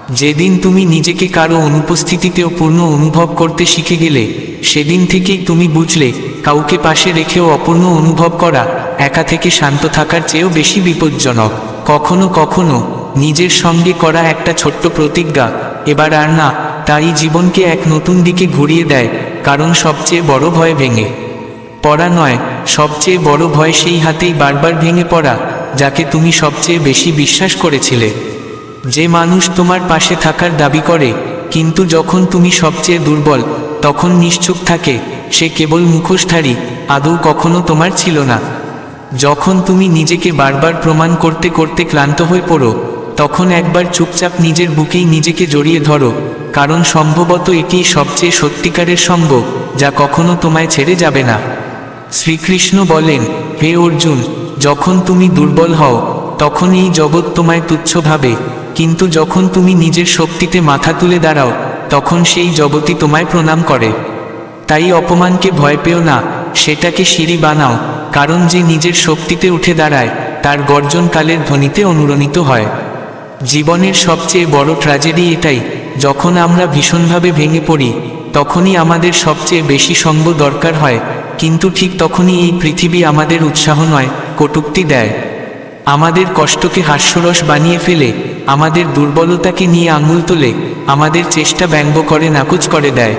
যেদিন তুমি নিজেকে কারো অনুপস্থিতিতেও পূর্ণ অনুভব করতে শিখে গেলে, সেদিন থেকেই তুমি বুঝলে কাউকে পাশে রেখেও অপূর্ণ অনুভব করা একা থেকে শান্ত থাকার চেয়েও বেশি বিপজ্জনক। কখনো কখনো নিজের সঙ্গে করা একটা ছোট্ট প্রতিজ্ঞা, এবার আর না, তাই জীবনকে এক নতুন দিকে ঘুরিয়ে দেয়। কারণ সবচেয়ে বড় ভয় ভেঙে পড়া নয়, সবচেয়ে বড় ভয় সেই হাতেই বারবার ভেঙে পড়া যাকে তুমি সবচেয়ে বেশি বিশ্বাস করেছিলে। যে মানুষ তোমার পাশে থাকার দাবি করে, কিন্তু যখন তুমি সবচেয়ে দুর্বল তখন নিশ্চুপ থাকে, সে কেবল মুখোশধারী, আদৌ কখনো তোমার ছিল না। যখন তুমি নিজেকে বারবার প্রমাণ করতে করতে ক্লান্ত হয়ে পড়ো, তখন একবার চুপচাপ নিজের বুকেই নিজেকে জড়িয়ে ধরো, কারণ সম্ভবত এটিই সবচেয়ে সত্যিকারের সঙ্গ যা কখনো তোমায় ছেড়ে যাবে না। শ্রীকৃষ্ণ বলেন, হে অর্জুন, যখন তুমি দুর্বল হও তখন এই জগৎ তোমায় তুচ্ছ ভাবে, কিন্তু যখন তুমি নিজের শক্তিতে মাথা তুলে দাঁড়াও, তখন সেই জগৎই তোমায় প্রণাম করে। তাই অপমানকে ভয় পেও না, সেটাকে সিঁড়ি বানাও, কারণ যে নিজের শক্তিতে উঠে দাঁড়ায় তার গর্জন কালের ধ্বনিতে অনুরণিত হয়। জীবনের সবচেয়ে বড় ট্র্যাজেডি এটাই, যখন আমরা ভীষণভাবে ভেঙে পড়ি, তখনই আমাদের সবচেয়ে বেশি সঙ্গ দরকার হয়। কিন্তু ঠিক তখনই এই পৃথিবী আমাদের উৎসাহ নয়, কটূক্তি দেয়। আমাদের কষ্টকে হাস্যরস বানিয়ে ফেলে, আমাদের দুর্বলতাকে নিয়ে আঙুল তোলে, আমাদের চেষ্টা ব্যঙ্গ করে নাকচ করে দেয়।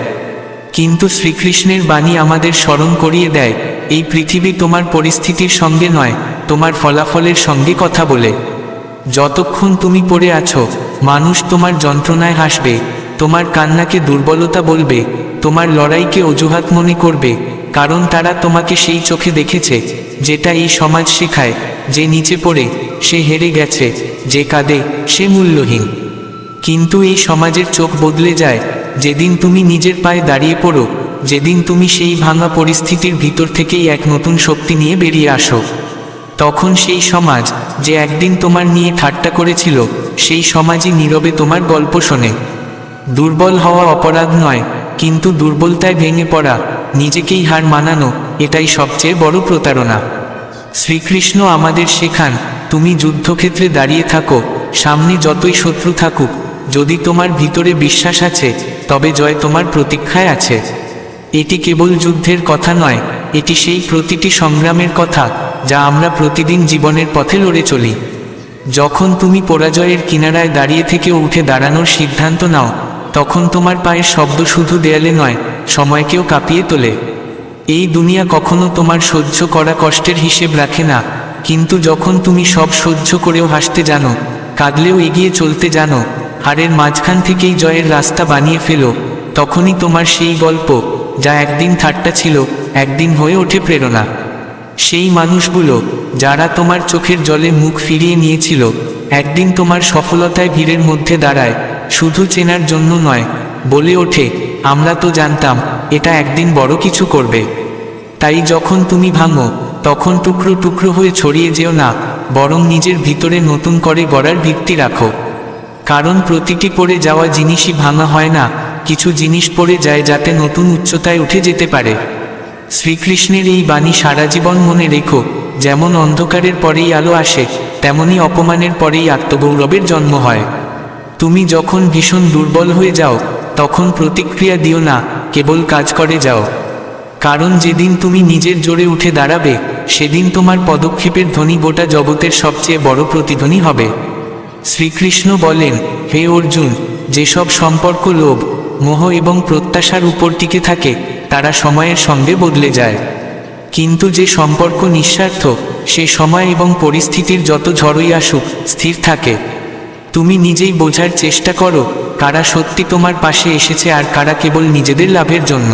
কিন্তু শ্রীকৃষ্ণের বাণী আমাদের স্মরণ করিয়ে দেয়, এই পৃথিবী তোমার পরিস্থিতির সঙ্গে নয়, তোমার ফলাফলের সঙ্গে কথা বলে। যতক্ষণ তুমি পড়ে আছো, মানুষ তোমার যন্ত্রণায় হাসবে, তোমার কান্নাকে দুর্বলতা বলবে, তোমার লড়াইকে অজুহাত মনে করবে, কারণ তারা তোমাকে সেই চোখে দেখেছে যেটা এই সমাজ শেখায়, যে নিচে পড়ে সে হেরে গেছে, যে কাঁদে সে মূল্যহীন। কিন্তু এই সমাজের চোখ বদলে যায় যেদিন তুমি নিজের পায়ে দাঁড়িয়ে পড়ো, যেদিন তুমি সেই ভাঙা পরিস্থিতির ভিতর থেকেই এক নতুন শক্তি নিয়ে বেরিয়ে আসো। তখন সেই সমাজ যে একদিন তোমার নিয়ে ঠাট্টা করেছিল, সেই সমাজই নীরবে তোমার গল্প শোনে। দুর্বল হওয়া অপরাধ নয়, কিন্তু দুর্বলতায় ভেঙে পড়া, নিজেকেই হার মানানো, এটাই সবচেয়ে বড় প্রতারণা। শ্রীকৃষ্ণ আমাদের শেখান, তুমি যুদ্ধক্ষেত্রে দাঁড়িয়ে থাকো, সামনে যতই শত্রু থাকুক, যদি তোমার ভিতরে বিশ্বাস আছে তবে জয় তোমার প্রতীক্ষায় আছে। এটি কেবল যুদ্ধের কথা নয়, এটি সেই প্রতিটি সংগ্রামের কথা যা আমরা প্রতিদিন জীবনের পথে লড়ে চলি। যখন তুমি পরাজয়ের কিনারায় দাঁড়িয়ে থেকে উঠে দাঁড়ানোর সিদ্ধান্ত নাও, তখন তোমার পায়ের শব্দ শুধু দেয়ালে নয়, সময়কেও কাঁপিয়ে তোলে। এই দুনিয়া কখনো তোমার সহ্য করা কষ্টের হিসেব রাখে না, কিন্তু যখন তুমি সব সহ্য করেও হাসতে জানো, কাঁদলেও এগিয়ে চলতে জানো, হারের মাঝখান থেকেই জয়ের রাস্তা বানিয়ে ফেলো, তখনই তোমার সেই গল্প, যা একদিন ঠাট্টা ছিল, একদিন হয়ে ওঠে প্রেরণা। সেই মানুষগুলো যারা তোমার চোখের জলে মুখ ফিরিয়ে নিয়েছিল, একদিন তোমার সফলতায় ভিড়ের মধ্যে দাঁড়ায়, শুধু চেনার জন্য নয়, বলে ওঠে, আমরা তো জানতাম এটা একদিন বড় কিছু করবে। তাই যখন তুমি ভাঙো, তখন টুকরো টুকরো হয়ে ছড়িয়ে যেও না, বরং নিজের ভিতরে নতুন করে গড়ার ভিত্তি রাখো। কারণ প্রতিটি পড়ে যাওয়া জিনিসই ভাঙা হয় না, কিছু জিনিস পড়ে যায় যাতে নতুন উচ্চতায় উঠে যেতে পারে। শ্রীকৃষ্ণের এই বাণী সারা জীবন মনে রেখো, যেমন অন্ধকারের পরেই আলো আসে, তেমনি অপমানের পরেই আত্মগৌরবের জন্ম হয়। তুমি যখন ভীষণ দুর্বল হয়ে যাও, তখন প্রতিক্রিয়া দিও না, কেবল কাজ করে যাও। কারণ যেদিন তুমি নিজের জোরে উঠে দাঁড়াবে, সেদিন তোমার পদক্ষেপের ধ্বনি গোটা জগতের সবচেয়ে বড় প্রতিধ্বনি হবে। শ্রীকৃষ্ণ বলেন, হে অর্জুন, যেসব সম্পর্ক লোভ, মোহ এবং প্রত্যাশার উপর টিকে থাকে তারা সময়ের সঙ্গে বদলে যায়, কিন্তু যে সম্পর্ক নিঃস্বার্থ, সে সময় এবং পরিস্থিতির যত ঝড়ই আসুক স্থির থাকে। তুমি নিজেই বোঝার চেষ্টা করো, কারা সত্যি তোমার পাশে এসেছে আর কারা কেবল নিজেদের লাভের জন্য।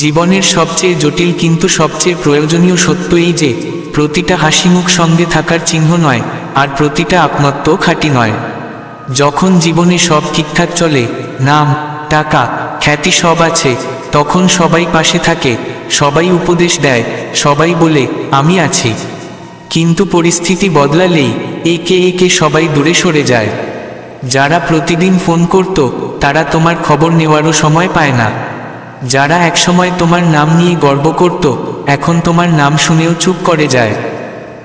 জীবনের সবচেয়ে জটিল কিন্তু সবচেয়ে প্রয়োজনীয় সত্য এই যে, প্রতিটা হাসিমুখ সঙ্গে থাকার চিহ্ন নয়, আর প্রতিটা আপনত্ব খাঁটি নয়। যখন জীবনে সব ঠিকঠাক চলে, নাম, টাকা, খ্যাতি সব আছে, তখন সবাই পাশে থাকে, সবাই উপদেশ দেয়, সবাই বলে আমি আছি। কিন্তু পরিস্থিতি বদলালেই একে একে সবাই দূরে সরে যায়। যারা প্রতিদিন ফোন করত, তারা তোমার খবর নেওয়ারও সময় পায় না। যারা একসময় তোমার নাম নিয়ে গর্ব করত, এখন তোমার নাম শুনেও চুপ করে যায়।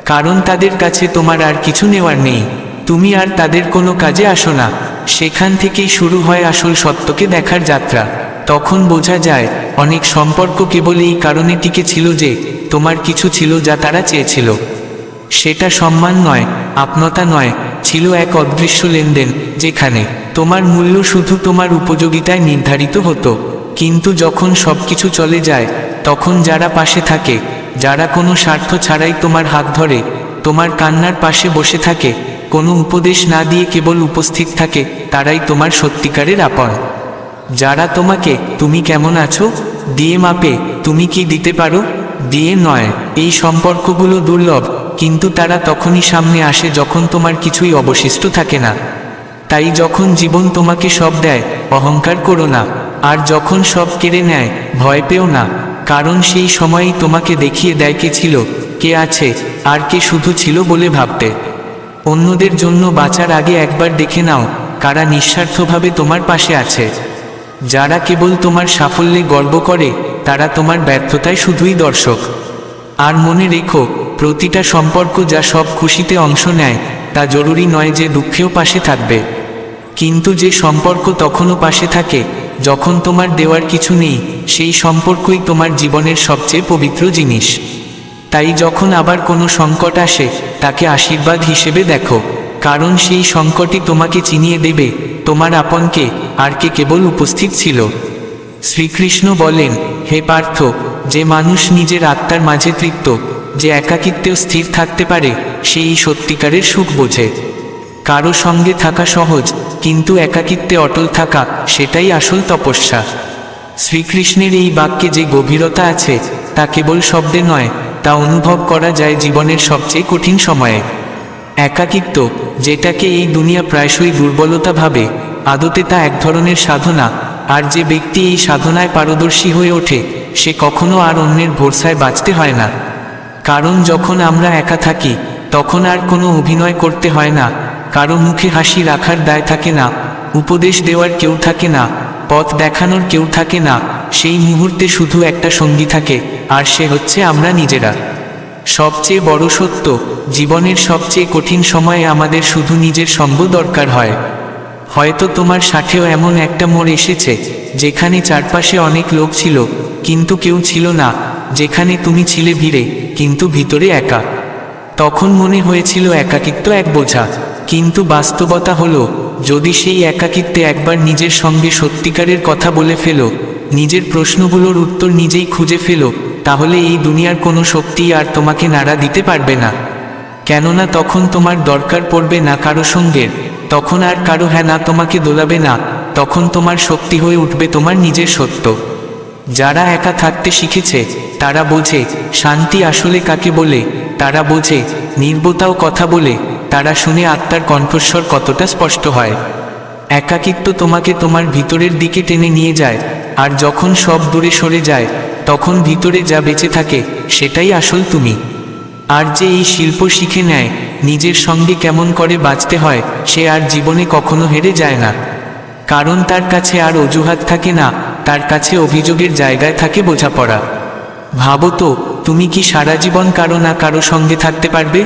কারণ তাদের কাছে তোমার আর কিছু নেওয়ার নেই, তুমি আর তাদের কোনো কাজে আসো না। সেখান থেকেই শুরু হয় আসল সত্যকে দেখার যাত্রা। তখন বোঝা যায়, অনেক সম্পর্ক কেবল এই কারণে টিকে ছিল যে তোমার কিছু ছিল যা তারা চেয়েছিল। সেটা সম্মান নয়, আপনতা নয়, ছিল এক অদৃশ্য লেনদেন, যেখানে তোমার মূল্য শুধু তোমার উপযোগিতায় নির্ধারিত হতো। কিন্তু যখন সব কিছু চলে যায়, তখন যারা পাশে থাকে, যারা কোনো স্বার্থ ছাড়াই তোমার হাত ধরে, তোমার কান্নার পাশে বসে থাকে, কোনো উপদেশ না দিয়ে কেবল উপস্থিত থাকে, তারাই তোমার সত্যিকারের আপন। যারা তোমাকে তুমি কেমন আছো দিয়ে মাপে, তুমি কি দিতে পারো দিয়ে নয়। এই সম্পর্কগুলো দুর্লভ, কিন্তু তারা তখনই সামনে আসে যখন তোমার কিছুই অবশিষ্ট থাকে না। তাই যখন জীবন তোমাকে সব দেয়, অহংকার করো না, আর যখন সব কেড়ে নেয়, ভয় পেও না। কারণ সেই সময়ই তোমাকে দেখিয়ে দেয় কে ছিল, কে আছে, আর কে শুধু ছিল বলে ভাবতে। অন্যদের জন্য বাঁচার আগে একবার দেখে নাও, কারা নিঃস্বার্থভাবে তোমার পাশে আছে। যারা কেবল তোমার সাফল্যে গর্ব করে, তারা তোমার ব্যর্থতায় শুধুই দর্শক। আর মনে রেখো, প্রতিটা সম্পর্ক যা সব খুশিতে অংশ নেয়, তা জরুরি নয় যে দুঃখেও পাশে থাকবে। কিন্তু যে সম্পর্ক তখনও পাশে থাকে যখন তোমার দেওয়ার কিছু নেই, সেই সম্পর্কই তোমার জীবনের সবচেয়ে পবিত্র জিনিস। তাই যখন আবার কোনো সংকট আসে, তাকে আশীর্বাদ হিসেবে দেখো, কারণ সেই সংকটই তোমাকে চিনিয়ে দেবে তোমার আপনকে, আর কে কেবল উপস্থিত ছিল। শ্রীকৃষ্ণ বলেন, হে পার্থ, যে মানুষ নিজের আত্মার মাঝে তৃপ্ত, যে একাকিত্বেও স্থির থাকতে পারে, সেই সত্যিকারের সুখ বোঝে। কারো সঙ্গে থাকা সহজ, কিন্তু একাকিত্বে অটল থাকা, সেটাই আসল তপস্যা। শ্রীকৃষ্ণের এই বাক্যে যে গভীরতা আছে, তা কেবল শব্দে নয়, তা অনুভব করা যায় জীবনের সবচেয়ে কঠিন সময়ে। একাকিত্ব, যেটাকে এই দুনিয়া প্রায়শই দুর্বলতা ভাবে, আদতে তা এক ধরনের সাধনা। আর যে ব্যক্তি এই সাধনায় পারদর্শী হয়ে ওঠে, সে কখনো আর অন্যের ভরসায় বাঁচতে হয় না। কারণ যখন আমরা একা থাকি, তখন আর কোনো অভিনয় করতে হয় না, কারো মুখে হাসি রাখার দায় থাকে না, উপদেশ দেওয়ার কেউ থাকে না, পথ দেখানোর কেউ থাকে না। সেই মুহূর্তে শুধু একটা সঙ্গী থাকে, আর সে হচ্ছে আমরা নিজেরা। সবচেয়ে বড় সত্য, জীবনের সবচেয়ে কঠিন সময়ে আমাদের শুধু নিজের সঙ্গ দরকার হয়। হয়তো তোমার সাথেও এমন একটা মোড় এসেছে যেখানে চারপাশে অনেক লোক ছিল কিন্তু কেউ ছিল না, যেখানে তুমি ছিলে ভিড়ে কিন্তু ভিতরে একা। তখন মনে হয়েছিল একাকিত্ব এক বোঝা, কিন্তু বাস্তবতা হলো যদি সেই একাকিত্বে একবার নিজের সঙ্গে সত্যিকারের কথা বলে ফেলো, নিজের প্রশ্নগুলোর উত্তর নিজেই খুঁজে ফেলো, তাহলে এই দুনিয়ার কোনো শক্তি আর তোমাকে নাড়া দিতে পারবে না। কেননা তখন তোমার দরকার পড়বে না কারো সঙ্গের, তখন আর কারো হ্যাঁ না তোমাকে দোলাবে না, তখন তোমার শক্তি হয়ে উঠবে তোমার নিজের সত্য। যারা একা থাকতে শিখেছে তারা বোঝে শান্তি আসলে কাকে বলে, তারা বোঝে নীরবতাও কথা বলে, তারা শুনে আত্মার কণ্ঠস্বর কতটা স্পষ্ট হয়। একাকিত্ব তোমাকে তোমার ভিতরের দিকে টেনে নিয়ে যায়, আর যখন সব দূরে সরে যায় তখন ভিতরে যা বেঁচে থাকে সেটাই আসল তুমি। আর যে এই শিল্প শিখে নেয় নিজের সঙ্গে কেমন করে বাঁচতে হয়, সে আর জীবনে কখনো হেরে যায় না, কারণ তার কাছে আর অজুহাত থাকে না, তার কাছে অভিযোগের জায়গায় থাকে বোঝাপড়া। ভাবো তো, তুমি কি সারা জীবন কারো না কারো সঙ্গে থাকতে পারবে?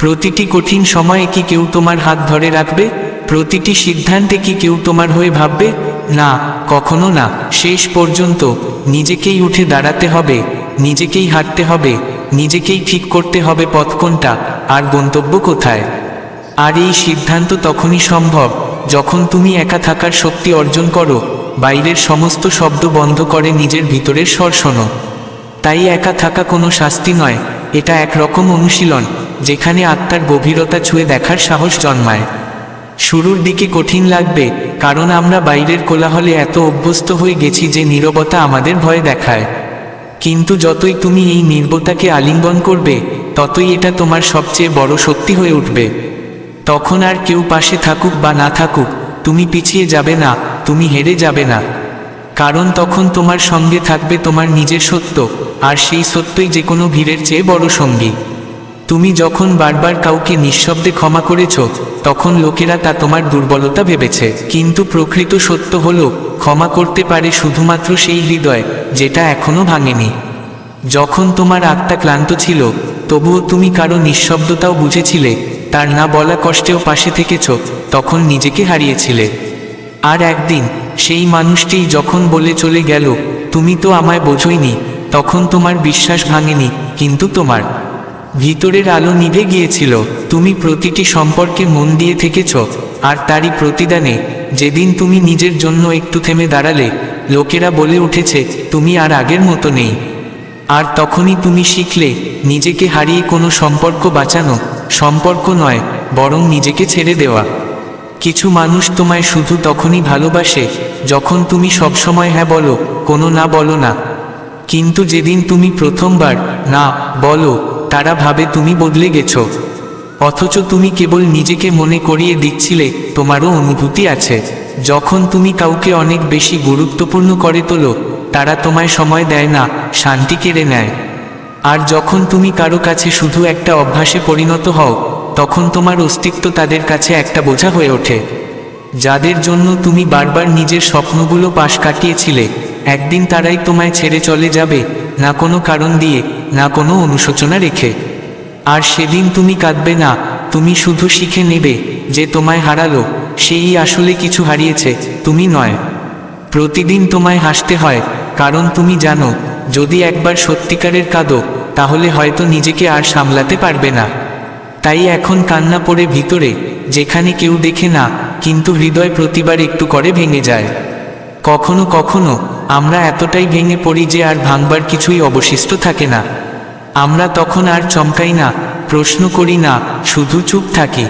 প্রতিটি কঠিন সময়ে কি কেউ তোমার হাত ধরে রাখবে? প্রতিটি সিদ্ধান্তে কি কেউ তোমার হয়ে ভাববে? না, কখনো না। শেষ পর্যন্ত নিজেকেই উঠে দাঁড়াতে হবে, নিজেকেই হাঁটতে হবে, নিজেকেই ঠিক করতে হবে পথ কোনটা আর গন্তব্য কোথায়। আর এই সিদ্ধান্ত তখনই সম্ভব যখন তুমি একা থাকার শক্তি অর্জন করো, বাইরের সমস্ত শব্দ বন্ধ করে নিজের ভিতরের স্বর শোনো। তাই একা থাকা কোনো শাস্তি নয়, এটা একরকম অনুশীলন যেখানে আত্মার গভীরতা ছুঁয়ে দেখার সাহস জন্মায়। শুরুর দিকে কঠিন লাগবে, কারণ আমরা বাইরের কোলাহলে এত অভ্যস্ত হয়ে গেছি যে নীরবতা আমাদের ভয় দেখায়। কিন্তু যতই তুমি এই নীরবতাকে আলিঙ্গন করবে, ততই এটা তোমার সবচেয়ে বড় শক্তি হয়ে উঠবে। তখন আর কেউ পাশে থাকুক বা না থাকুক, তুমি পিছিয়ে যাবে না, তুমি হেরে যাবে না, কারণ তখন তোমার সঙ্গে থাকবে তোমার নিজের সত্য, আর সেই সত্যই যে কোনো ভিড়ের চেয়ে বড় সঙ্গী। তুমি যখন বারবার কাউকে নিঃশব্দে ক্ষমা করেছ, তখন লোকেরা তা তোমার দুর্বলতা ভেবেছে, কিন্তু প্রকৃত সত্য হলো ক্ষমা করতে পারে শুধুমাত্র সেই হৃদয় যেটা এখনো ভাঙেনি। যখন তোমার আত্মা ক্লান্ত ছিল, তবুও তুমি কারো নিঃশব্দতাও বুঝেছিলে, তার না বলা কষ্টেও পাশে থেকেছ, তখন নিজেকে হারিয়েছিলে। আর একদিন সেই মানুষটিই যখন বলে চলে গেল, তুমি তো আমায় বোঝোইনি, তখন তোমার বিশ্বাস ভাঙেনি, কিন্তু তোমার ভিতরের আলো নিভে গিয়েছিল। তুমি প্রতিটি সম্পর্কে মন দিয়ে থেকেছ, আর তারই প্রতিদানে যেদিন তুমি নিজের জন্য একটু থেমে দাঁড়ালে, লোকেরা বলে উঠেছে তুমি আর আগের মতো নেই। আর তখনই তুমি শিখলে নিজেকে হারিয়ে কোনো সম্পর্ক বাঁচানো সম্পর্ক নয়, বরং নিজেকে ছেড়ে দেওয়া। কিছু মানুষ তোমায় শুধু তখনই ভালোবাসে যখন তুমি সবসময় হ্যাঁ বলো, কোনো না বলো না। কিন্তু যেদিন তুমি প্রথমবার না বলো, তারা ভাবে তুমি বদলে গেছো, অথচ তুমি কেবল নিজেকে মনে করিয়ে দিচ্ছিলে তোমারও অনুভূতি আছে। যখন তুমি কাউকে অনেক বেশি গুরুত্বপূর্ণ করে তোলো, তারা তোমায় সময় দেয় না, শান্তি কেড়ে নেয়। আর যখন তুমি কারো কাছে শুধু একটা অভ্যাসে পরিণত হও, তখন তোমার অস্তিত্ব তাদের কাছে একটা বোঝা হয়ে ওঠে। যাদের জন্য তুমি বারবার নিজের স্বপ্নগুলো পাশ কাটিয়েছিলে, একদিন তারাই তোমায় ছেড়ে চলে যাবে, না কোনো কারণ দিয়ে, না কোনো অনুশোচনা রেখে। আর সেদিন তুমি কাঁদবে না, তুমি শুধু শিখে নেবে যে তোমায় হারালো সেই আসলে কিছু হারিয়েছে, তুমি নয়। প্রতিদিন তোমায় হাসতে হয়, কারণ তুমি জানো যদি একবার সত্যিকারের কাঁদো, তাহলে হয়তো নিজেকে আর সামলাতে পারবে না। তাই এখন কান্না পড়ে ভিতরে, যেখানে কেউ দেখে না, কিন্তু হৃদয় প্রতিবার একটু করে ভেঙে যায়। কখনো কখনো আমরা এতটাই ভেঙে পড়ি যে আর ভাঙবার কিছুই অবশিষ্ট থাকে না। আমরা তখন আর চমকাই না, প্রশ্ন করি না, শুধু চুপ থাকি।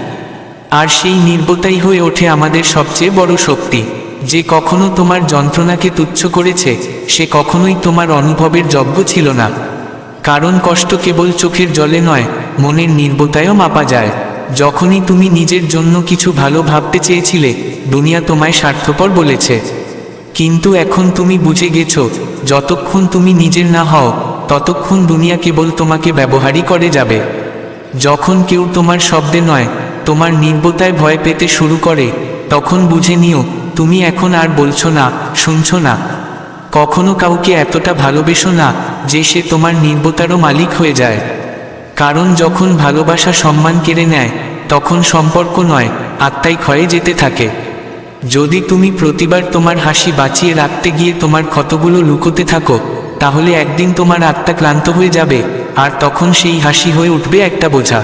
আর সেই নীরবতাই হয়ে ওঠে আমাদের সবচেয়ে বড় শক্তি। যে কখনো তোমার যন্ত্রণাকে তুচ্ছ করেছে, সে কখনোই তোমার অনুভবের যোগ্য ছিল না। কারণ কষ্ট কেবল চোখের জলে নয়, মনের নীরবতায়ও মাপা যায়। যখনই তুমি নিজের জন্য কিছু ভালো ভাবতে চেয়েছিলে, দুনিয়া তোমায় স্বার্থপর বলেছে। কিন্তু এখন তুমি বুঝে গেছো, যতক্ষণ তুমি নিজের না হও, ততক্ষণ দুনিয়া কেবল তোমাকে ব্যবহারই করে যাবে। যখন কেউ তোমার শব্দে নয়, তোমার নীরবতায় ভয় পেতে শুরু করে, তখন বুঝে নিও তুমি এখন আর বলছো না, শুনছো না। কখনো কাউকে এতটা ভালোবেসো না যে সে তোমার নীরবতারও মালিক হয়ে যায়। কারণ যখন ভালোবাসা সম্মান কেড়ে নেয়, তখন সম্পর্ক নয়, আত্মাই ক্ষয়ে যেতে থাকে। যদি তুমি প্রতিবার তোমার হাসি বাঁচিয়ে রাখতে গিয়ে তোমার ক্ষতগুলো লুকোতে থাকো, তাহলে একদিন তোমার আত্মা ক্লান্ত হয়ে যাবে, আর তখন সেই হাসি হয়ে উঠবে একটা বোঝা।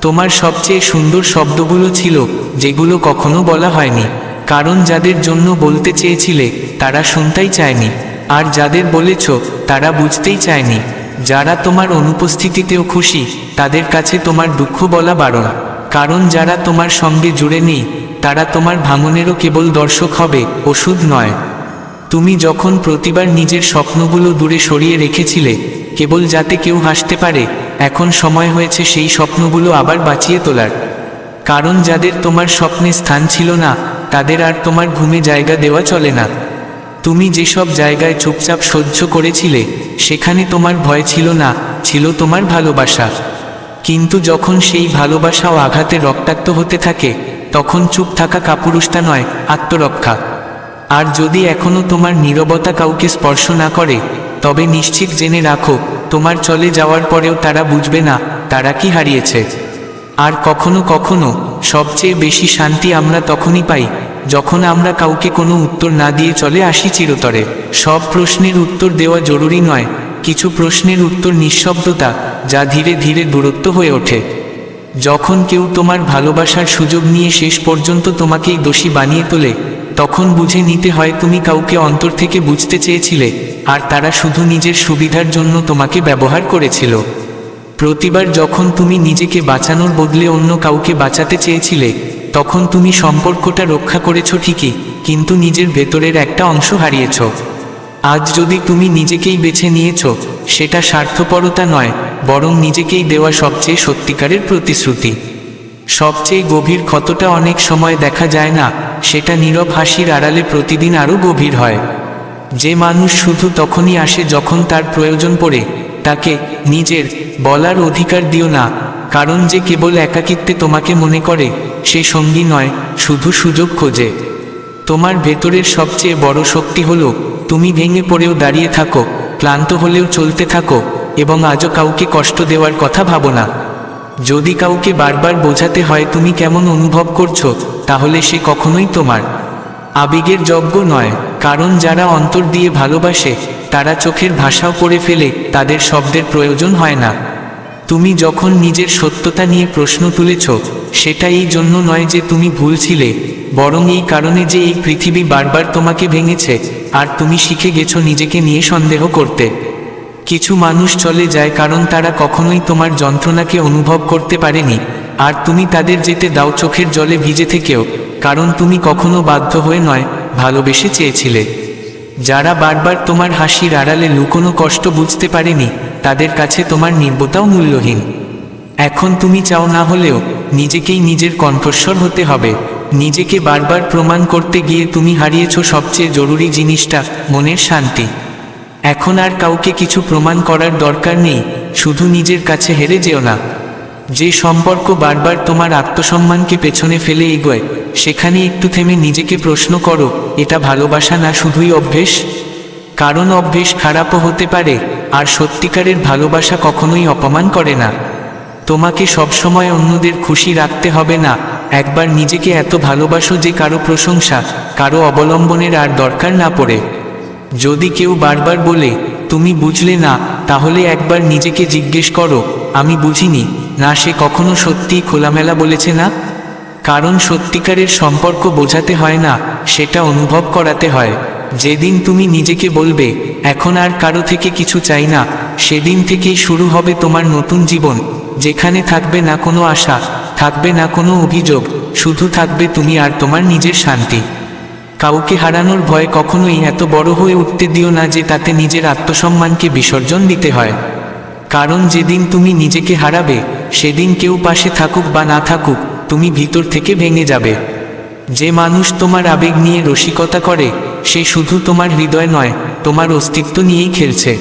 তোমার সবচেয়ে সুন্দর শব্দগুলো ছিল যেগুলো কখনো বলা হয়নি, কারণ যাদের জন্য বলতে চেয়েছিলে তারা শুনতেই চায়নি, আর যাদের বলেছ তারা বুঝতেই চায়নি। যারা তোমার অনুপস্থিতিতেও খুশি, তাদের কাছে তোমার দুঃখ বলা বারণ, কারণ যারা তোমার সঙ্গে জুড়ে নেই তারা তোমার ভাঙনেরও কেবল দর্শক হবে, ওষুধ নয়। তুমি যখন প্রতিবার নিজের স্বপ্নগুলো দূরে সরিয়ে রেখেছিলে কেবল যাতে কেউ হাসতে পারে, এখন সময় হয়েছে সেই স্বপ্নগুলো আবার বাঁচিয়ে তোলার। কারণ যাদের তোমার স্বপ্নে স্থান ছিল না, তাদের আর তোমার ঘুমে জায়গা দেওয়া চলে না। তুমি যেসব জায়গায় চুপচাপ সহ্য করেছিলে, সেখানে তোমার ভয় ছিল না, ছিল তোমার ভালোবাসা। কিন্তু যখন সেই ভালোবাসাও আঘাতে রক্তাক্ত হতে থাকে, তখন চুপ থাকা কাপুরুষতা নয়, আত্মরক্ষা। আর যদি এখনো তোমার নীরবতা কাউকে স্পর্শ না করে, তবে নিশ্চিত জেনে রাখো, তোমার চলে যাওয়ার পরেও তারা বুঝবে না তারা কি হারিয়েছে। আর কখনো কখনো সবচেয়ে বেশি শান্তি আমরা তখনই পাই যখন আমরা কাউকে কোনো উত্তর না দিয়ে চলে আসি চিরতরে। সব প্রশ্নের উত্তর দেওয়া জরুরি নয়, কিছু প্রশ্নের উত্তর নিঃশব্দতা, যা ধীরে ধীরে দূরত্ব হয়ে ওঠে। যখন কেউ তোমার ভালোবাসার সুযোগ নিয়ে শেষ পর্যন্ত তোমাকেই দোষী বানিয়ে তোলে, তখন বুঝে নিতে হয় তুমি কাউকে অন্তর থেকে বুঝতে চেয়েছিলে, আর তারা শুধু নিজের সুবিধার জন্য তোমাকে ব্যবহার করেছিল। প্রতিবার যখন তুমি নিজেকে বাঁচানোর বদলে অন্য কাউকে বাঁচাতে চেয়েছিলে, তখন তুমি সম্পর্কটা রক্ষা করেছ ঠিকই, কিন্তু নিজের ভেতরের একটা অংশ হারিয়েছ। আজ যদি তুমি নিজেকেই বেছে নিয়েছ, সেটা স্বার্থপরতা নয়, বরং নিজেকেই দেওয়া সবচেয়ে সত্যিকারের প্রতিশ্রুতি। সবচেয়ে গভীর ক্ষতটা অনেক সময় দেখা যায় না, সেটা নীরব হাসির আড়ালে প্রতিদিন আরও গভীর হয়। যে মানুষ শুধু তখনই আসে যখন তার প্রয়োজন পড়ে, তাকে নিজের বলার অধিকার দিও না, কারণ যে কেবল একাকিত্বে তোমাকে মনে করে, সে সঙ্গী নয়, শুধু সুযোগ খোঁজে। তোমার ভেতরের সবচেয়ে বড় শক্তি হলো তুমি ভেঙে পড়েও দাঁড়িয়ে থাকো, ক্লান্ত হলেও চলতে থাকো, এবং আজও কাউকে কষ্ট দেওয়ার কথা ভাবো না। যদি কাউকে বারবার বোঝাতে হয় তুমি কেমন অনুভব করছো, তাহলে সে কখনোই তোমার আবেগের যোগ্য নয়, কারণ যারা অন্তর দিয়ে ভালোবাসে তারা চোখের ভাষাও করে ফেলে, তাদের শব্দের প্রয়োজন হয় না। তুমি যখন নিজের সত্যতা নিয়ে প্রশ্ন তুলেছ, সেটা এই জন্য নয় যে তুমি ভুল ছিলে, বরং এই কারণে যে এই পৃথিবী বারবার তোমাকে ভেঙেছে, আর তুমি শিখে গেছো নিজেকে নিয়ে সন্দেহ করতে। কিছু মানুষ চলে যায় কারণ তারা কখনোই তোমার যন্ত্রণাকে অনুভব করতে পারেনি, আর তুমি তাদের যেতে দাও চোখের জলে ভিজে থেকেও, কারণ তুমি কখনো বাধ্য হয়ে নয়, ভালোবেসে চেয়েছিলে। যারা বারবার তোমার হাসির আড়ালে লুকোনো কষ্ট বুঝতে পারেনি, তাদের কাছে তোমার নির্বতাও মূল্যহীন। এখন তুমি চাও না হলেও নিজেকেই নিজের কণ্ঠস্বর হতে হবে। নিজেকে বারবার প্রমাণ করতে গিয়ে তুমি হারিয়েছ সবচেয়ে জরুরি জিনিসটা, মনের শান্তি। এখন আর কাউকে কিছু প্রমাণ করার দরকার নেই, শুধু নিজের কাছে হেরে যেও না। যে সম্পর্ক বারবার তোমার আত্মসম্মানকে পেছনে ফেলে এগোয়, সেখানে একটু থেমে নিজেকে প্রশ্ন করো, এটা ভালোবাসা না শুধুই অভ্যেস? কারণ অভ্যেস খারাপও হতে পারে, আর সত্যিকারের ভালোবাসা কখনোই অপমান করে না। তোমাকে সবসময় অন্যদের খুশি রাখতে হবে না, একবার নিজেকে এত ভালোবাসো যে কারো প্রশংসা, কারো অবলম্বনের আর দরকার না পড়ে। যদি কেউ বারবার বলে তুমি বুঝলে না, তাহলে একবার নিজেকে জিজ্ঞেস করো, আমি বুঝিনি না সে কখনো সত্যিই খোলামেলা বলেছে না? কারণ সত্যিকারের সম্পর্ক বোঝাতে হয় না, সেটা অনুভব করাতে হয়। যেদিন তুমি নিজেকে বলবে এখন আর কারো থেকে কিছু চাই না, সেদিন থেকেই শুরু হবে তোমার নতুন জীবন, যেখানে থাকবে না কোনো আশা, থাকবে না কোনো অভিযোগ, শুধু থাকবে তুমি আর তোমার নিজের শান্তি। কাউকে হারানোর ভয় কখনোই এত বড় হয়ে উঠতে দিও না যে তাতে নিজের আত্মসম্মানকে বিসর্জন দিতে হয়। কারণ যেদিন তুমি নিজেকে হারাবে, সেদিন কেউ পাশে থাকুক বা না থাকুক, তুমি ভিতর থেকে ভেঙে যাবে। যে মানুষ তোমার আবেগ নিয়ে রসিকতা করে, সে শুধু তোমার হৃদয় নয়, তোমার অস্তিত্ব নিয়েই খেলছে।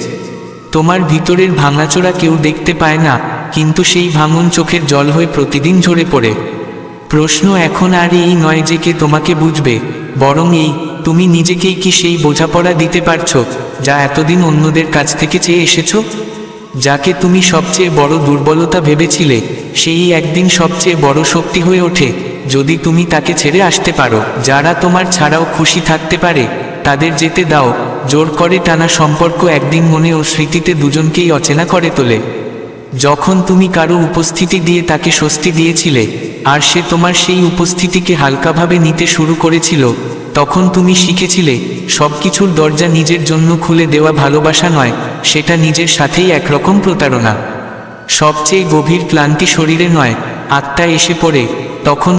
তোমার ভিতরের ভাঙাচোরা কেউ দেখতে পায় না, কিন্তু সেই ভাঙন চোখের জল হয়ে প্রতিদিন ঝরে পড়ে। প্রশ্ন এখন আর এই নয় যে কে তোমাকে বুঝবে, বরং এই, তুমি নিজেকেই কি সেই বোঝাপড়া দিতে পারছো যা এতদিন অন্যদের কাছ থেকে চেয়ে এসেছো? যাকে তুমি সবচেয়ে বড় দুর্বলতা ভেবেছিলে, সেই একদিন সবচেয়ে বড় শক্তি হয়ে ওঠে। যদি তুমি তাকে ছেড়ে আসতে পারো। যারা তোমার ছাড়াও খুশি থাকতে পারে তাদের যেতে দাও। জোর করে টানা সম্পর্ক একদিন মনে ও স্মৃতিতে দুজনকেই অচেনা করে তোলে। যখন তুমি কারো উপস্থিতি দিয়ে তাকে স্বস্তি দিয়েছিলে আর সে তোমার সেই উপস্থিতিকে হালকাভাবে নিতে শুরু করেছিল, তখন তুমি শিখেছিলে সবকিছুর দরজা নিজের জন্য খুলে দেওয়া ভালোবাসা নয়, সেটা নিজের সাথেই একরকম প্রতারণা। সবচেয়ে গভীর ক্লান্তি শরীরে নয়, আত্মায় এসে পড়ে, তখন